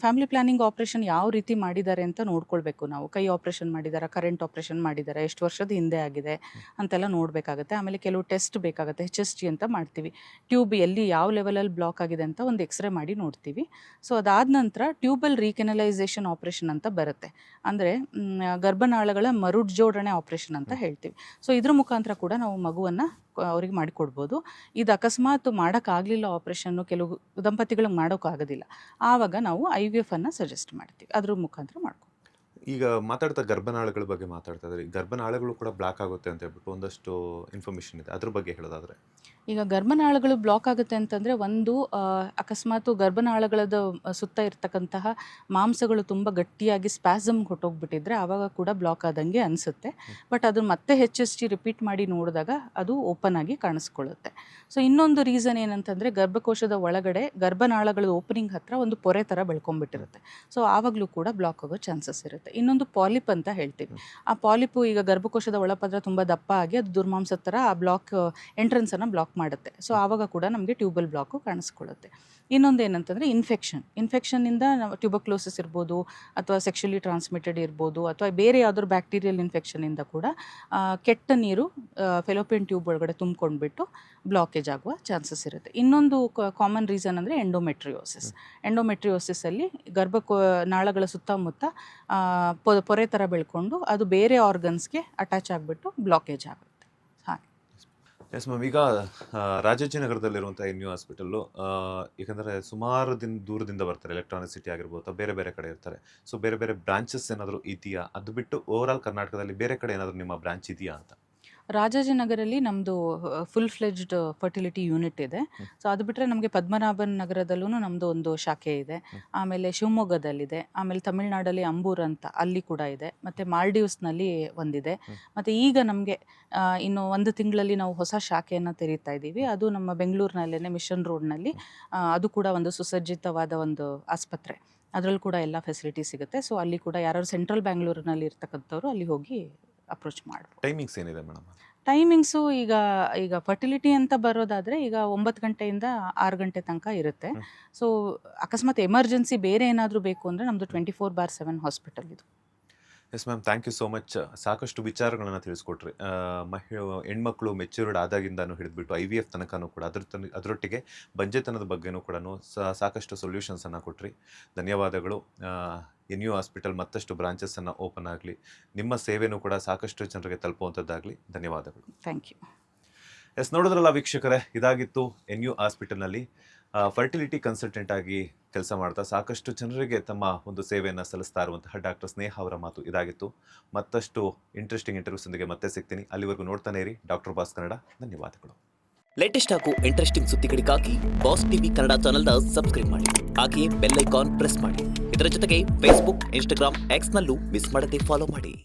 S2: ಫ್ಯಾಮಿಲಿ ಪ್ಲಾನಿಂಗ್ ಆಪ್ರೇಷನ್ ಯಾವ ರೀತಿ ಮಾಡಿದ್ದಾರೆ ಅಂತ ನೋಡ್ಕೊಳ್ಬೇಕು ನಾವು. ಕೈ ಆಪ್ರೇಷನ್ ಮಾಡಿದ್ದಾರೆ, ಕರೆಂಟ್ ಆಪ್ರೇಷನ್ ಮಾಡಿದ್ದಾರೆ, ಎಷ್ಟು ವರ್ಷದ ಹಿಂದೆ ಆಗಿದೆ ಅಂತೆಲ್ಲ ನೋಡಬೇಕಾಗತ್ತೆ. ಆಮೇಲೆ ಕೆಲವು ಟೆಸ್ಟ್ ಬೇಕಾಗುತ್ತೆ, HSG ಅಂತ ಮಾಡ್ತೀವಿ. ಟ್ಯೂಬ್ ಎಲ್ಲಿ ಯಾವ ಲೆವೆಲಲ್ಲಿ ಬ್ಲಾಕ್ ಆಗಿದೆ ಅಂತ ಒಂದು ಎಕ್ಸ್ರೇ ಮಾಡಿ ನೋಡ್ತೀವಿ. ಸೊ ಅದಾದ ನಂತರ ಟ್ಯೂಬಲ್ ರೀಕೆನಲೈಸೇಷನ್ ಆಪ್ರೇಷನ್ ಅಂತ ಬರುತ್ತೆ. ಅಂದರೆ ಗರ್ಭನಾಳಗಳ ಮರುಜೋಡಣೆ ಆಪ್ರೇಷನ್ ಅಂತ ಹೇಳ್ತೀವಿ. ಸೊ ಇದ್ರ ಮುಖಾಂತರ ಕೂಡ ನಾವು ಮಗುವನ್ನು ಅವ್ರಿಗೆ ಮಾಡಿಕೊಡ್ಬೋದು. ಇದು ಅಕಸ್ಮಾತ್ ಮಾಡೋಕ್ಕಾಗಲಿಲ್ಲ ಆಪ್ರೇಷನ್ನು, ಕೆಲವು ದಂಪತಿಗಳಿಗೆ ಮಾಡೋಕ್ಕಾಗೋದಿಲ್ಲ, ಆವಾಗ ನಾವು IVFನ್ನು ಸಜೆಸ್ಟ್ ಮಾಡ್ತೀವಿ. ಅದ್ರ ಮುಖಾಂತರ ಮಾಡ್ಕೊ.
S1: ಈಗ ಮಾತಾಡ್ತಾ ಗರ್ಭನಾಳಗಳ ಬಗ್ಗೆ ಮಾತಾಡ್ತಾ ಇದ್ರಿ. ಗರ್ಭನಾಳಗಳು ಕೂಡ ಬ್ಲಾಕ್ ಆಗುತ್ತೆ ಅಂತ ಹೇಳ್ಬಿಟ್ಟು ಒಂದಷ್ಟು ಇನ್ಫಾರ್ಮೇಷನ್ ಇದೆ, ಅದ್ರ ಬಗ್ಗೆ ಹೇಳೋದಾದ್ರೆ?
S2: ಈಗ ಗರ್ಭನಾಳಗಳು ಬ್ಲಾಕ್ ಆಗುತ್ತೆ ಅಂತಂದರೆ ಒಂದು ಅಕಸ್ಮಾತು ಗರ್ಭನಾಳಗಳದ ಸುತ್ತ ಇರ್ತಕ್ಕಂತಹ ಮಾಂಸಗಳು ತುಂಬ ಗಟ್ಟಿಯಾಗಿ ಸ್ಪ್ಯಾಸಮ್ ಹೊಟ್ಟೋಗ್ಬಿಟ್ಟಿದ್ರೆ ಆವಾಗ ಕೂಡ ಬ್ಲಾಕ್ ಆದಂಗೆ ಅನಿಸುತ್ತೆ. ಬಟ್ ಅದು ಮತ್ತೆ HSG ರಿಪೀಟ್ ಮಾಡಿ ನೋಡಿದಾಗ ಅದು ಓಪನ್ ಆಗಿ ಕಾಣಿಸ್ಕೊಳ್ಳುತ್ತೆ. ಸೊ ಇನ್ನೊಂದು ರೀಸನ್ ಏನಂತಂದರೆ ಗರ್ಭಕೋಶದ ಒಳಗಡೆ ಗರ್ಭನಾಳಗಳ ಓಪನಿಂಗ್ ಹತ್ರ ಒಂದು ಪೊರೆ ಥರ ಬೆಳ್ಕೊಂಡ್ಬಿಟ್ಟಿರುತ್ತೆ. ಸೊ ಆವಾಗಲೂ ಕೂಡ ಬ್ಲಾಕ್ ಆಗೋ ಚಾನ್ಸಸ್ ಇರುತ್ತೆ. ಇನ್ನೊಂದು ಪಾಲಿಪ್ ಅಂತ ಹೇಳ್ತೀವಿ. ಆ ಪಾಲಿಪು ಈಗ ಗರ್ಭಕೋಶದ ಒಳಪದ್ರ ತುಂಬ ದಪ್ಪ ಆಗಿ ಅದು ದುರ್ಮಾಂಸದ ಥರ ಆ ಬ್ಲಾಕ್ ಎಂಟ್ರೆನ್ಸನ್ನು ಬ್ಲಾಕ್ ಮಾಡುತ್ತೆ. ಸೊ ಆವಾಗ ಕೂಡ ನಮಗೆ ಟ್ಯೂಬಲ್ ಬ್ಲಾಕು ಕಾಣಿಸ್ಕೊಳ್ಳುತ್ತೆ. ಇನ್ನೊಂದು ಏನಂತಂದರೆ ಇನ್ಫೆಕ್ಷನ್ನಿಂದ ಟ್ಯೂಬಕ್ಲೋಸಿಸ್ ಇರ್ಬೋದು ಅಥವಾ ಸೆಕ್ಷುಲಿ ಟ್ರಾನ್ಸ್ಮಿಟೆಡ್ ಇರ್ಬೋದು ಅಥವಾ ಬೇರೆ ಯಾವ್ದಾದ್ರು ಬ್ಯಾಕ್ಟೀರಿಯಲ್ ಇನ್ಫೆಕ್ಷನಿಂದ ಕೂಡ ಕೆಟ್ಟ ನೀರು ಫೆಲೋಪಿಯನ್ ಟ್ಯೂಬ್ ಒಳಗಡೆ ತುಂಬ್ಕೊಂಡ್ಬಿಟ್ಟು ಬ್ಲಾಕೇಜ್ ಆಗುವ ಚಾನ್ಸಸ್ ಇರುತ್ತೆ. ಇನ್ನೊಂದು ಕಾಮನ್ ರೀಸನ್ ಅಂದರೆ ಎಂಡೋಮೆಟ್ರಿಯೋಸಿಸಲ್ಲಿ ನಾಳಗಳ ಸುತ್ತಮುತ್ತ ಪೊರೆ ಥರ ಬೆಳ್ಕೊಂಡು ಅದು ಬೇರೆ ಆರ್ಗನ್ಸ್ಗೆ ಅಟ್ಯಾಚ್ ಆಗಿಬಿಟ್ಟು ಬ್ಲಾಕೇಜ್ ಆಗುತ್ತೆ.
S1: ಎಸ್ ಮ್ಯಾಮ್, ಈಗ ರಾಜಾಜಿನಗರದಲ್ಲಿರುವಂಥ ನ್ಯೂ ಹಾಸ್ಪಿಟಲ್ಲು, ಏಕೆಂದರೆ ಸುಮಾರು ದೂರದಿಂದ ಬರ್ತಾರೆ, ಎಲೆಕ್ಟ್ರಾನಿಕ್ ಸಿಟಿ ಆಗಿರ್ಬೋದು ಅಥವಾ ಬೇರೆ ಬೇರೆ ಕಡೆ ಇರ್ತಾರೆ. ಸೊ ಬೇರೆ ಬೇರೆ ಬ್ರಾಂಚಸ್ ಏನಾದರೂ ಇದೆಯಾ? ಅದು ಬಿಟ್ಟು ಓವರ್ ಆಲ್ ಕರ್ನಾಟಕದಲ್ಲಿ ಬೇರೆ ಕಡೆ ಏನಾದರೂ ನಿಮ್ಮ ಬ್ರಾಂಚ್ ಇದೆಯಾ ಅಂತ?
S2: ರಾಜಾಜಿನಗರಲ್ಲಿ ನಮ್ಮದು ಫುಲ್ ಫ್ಲೆಜ್ಡ್ ಫರ್ಟಿಲಿಟಿ ಯೂನಿಟ್ ಇದೆ. ಸೊ ಅದು ಬಿಟ್ಟರೆ ನಮಗೆ ಪದ್ಮನಾಭನ್ ನಗರದಲ್ಲೂ ನಮ್ಮದು ಒಂದು ಶಾಖೆ ಇದೆ. ಆಮೇಲೆ ಶಿವಮೊಗ್ಗದಲ್ಲಿದೆ. ಆಮೇಲೆ ತಮಿಳ್ನಾಡಲ್ಲಿ ಅಂಬೂರ್ ಅಂತ ಅಲ್ಲಿ ಕೂಡ ಇದೆ. ಮತ್ತು ಮಾಲ್ಡೀವ್ಸ್ನಲ್ಲಿ ಒಂದಿದೆ. ಮತ್ತು ಈಗ ನಮಗೆ ಇನ್ನು 1 ತಿಂಗಳಲ್ಲಿ ನಾವು ಹೊಸ ಶಾಖೆಯನ್ನು ತೆರೀತಾ ಇದ್ದೀವಿ. ಅದು ನಮ್ಮ ಬೆಂಗಳೂರಿನಲ್ಲೇ ಮಿಷನ್ ರೋಡ್ನಲ್ಲಿ. ಅದು ಕೂಡ ಒಂದು ಸುಸಜ್ಜಿತವಾದ ಒಂದು ಆಸ್ಪತ್ರೆ. ಅದರಲ್ಲಿ ಕೂಡ ಎಲ್ಲ ಫೆಸಿಲಿಟಿ ಸಿಗುತ್ತೆ. ಸೊ ಅಲ್ಲಿ ಕೂಡ ಯಾರು ಸೆಂಟ್ರಲ್ ಬ್ಯಾಂಗ್ಳೂರಿನಲ್ಲಿ ಇರ್ತಕ್ಕಂಥವ್ರು ಅಲ್ಲಿ ಹೋಗಿ ಅಪ್ರೋಚ್ ಮಾಡ್ಬೋದು.
S1: ಟೈಮಿಂಗ್ಸ್ ಏನಿದೆ ಮೇಡಮ್?
S2: ಟೈಮಿಂಗ್ಸು ಈಗ ಫರ್ಟಿಲಿಟಿ ಅಂತ ಬರೋದಾದರೆ ಈಗ 9 ಗಂಟೆಯಿಂದ 6 ಗಂಟೆ ತನಕ ಇರುತ್ತೆ. ಸೊ ಅಕಸ್ಮಾತ್ ಎಮರ್ಜೆನ್ಸಿ ಬೇರೆ ಏನಾದರೂ ಬೇಕು ಅಂದರೆ ನಮ್ಮದು 24/7 ಹಾಸ್ಪಿಟಲ್ ಇದು.
S1: Yes ma'am, thank you so much. ಸಾಕಷ್ಟು ವಿಚಾರಗಳನ್ನು ತಿಳಿಸ್ಕೊಟ್ರಿ. ಹೆಣ್ಮಕ್ಳು ಮೆಚ್ಯೂರ್ಡ್ ಆದಾಗಿಂದನೂ ಹಿಡಿದ್ಬಿಟ್ಟು IVF ತನಕನೂ ಕೂಡ ಅದರೊಟ್ಟಿಗೆ ಬಂಜೆತನದ ಬಗ್ಗೆನೂ ಕೂಡ ಸಾಕಷ್ಟು ಸೊಲ್ಯೂಷನ್ಸನ್ನು ಕೊಟ್ರಿ. ಧನ್ಯವಾದಗಳು. NU ಹಾಸ್ಪಿಟಲ್ ಮತ್ತಷ್ಟು ಬ್ರಾಂಚಸ್ಸನ್ನು ಓಪನ್ ಆಗಲಿ, ನಿಮ್ಮ ಸೇವೆನೂ ಕೂಡ ಸಾಕಷ್ಟು ಜನರಿಗೆ ತಲುಪುವಂಥದ್ದಾಗಲಿ. ಧನ್ಯವಾದಗಳು.
S2: Thank you.
S1: ಎಸ್, ನೋಡಿದ್ರಲ್ಲ ವೀಕ್ಷಕರೇ, ಇದಾಗಿತ್ತು NU ಹಾಸ್ಪಿಟಲ್ನಲ್ಲಿ ಫರ್ಟಿಲಿಟಿ ಕನ್ಸಲ್ಟೆಂಟ್ ಆಗಿ ಕೆಲಸ ಮಾಡ್ತಾ ಸಾಕಷ್ಟು ಜನರಿಗೆ ತಮ್ಮ ಒಂದು ಸೇವೆಯನ್ನು ಸಲ್ಲಿಸ್ತಾ ಇರುವಂತಹ ಡಾಕ್ಟರ್ ಸ್ನೇಹ ಅವರ ಮಾತು ಇದಾಗಿತ್ತು. ಮತ್ತಷ್ಟು ಇಂಟ್ರೆಸ್ಟಿಂಗ್ ಇಂಟರ್ವ್ಯೂಸ್ನೊಂದಿಗೆ ಮತ್ತೆ ಸಿಗ್ತೀನಿ. ಅಲ್ಲಿವರೆಗೂ ನೋಡ್ತಾನೆ ಇರಿ ಡಾಕ್ಟರ್ ಬಾಸ್ ಕನ್ನಡ. ಧನ್ಯವಾದಗಳು.
S3: ಲೇಟೆಸ್ಟ್ ಹಾಗೂ ಇಂಟ್ರೆಸ್ಟಿಂಗ್ ಸುದ್ದಿಗಳಿಗಾಗಿ ಬಾಸ್ ಟಿವಿ ಕನ್ನಡ ಚಾನೆಲ್ನ ಸಬ್ಸ್ಕ್ರೈಬ್ ಮಾಡಿ. ಹಾಗೆಯೇ ಬೆಲ್ ಐಕಾನ್ ಪ್ರೆಸ್ ಮಾಡಿ. ಇದರ ಜೊತೆಗೆ ಫೇಸ್ಬುಕ್, ಇನ್ಸ್ಟಾಗ್ರಾಮ್, ಎಕ್ಸ್ನಲ್ಲೂ ಮಿಸ್ ಮಾಡದೆ ಫಾಲೋ ಮಾಡಿ.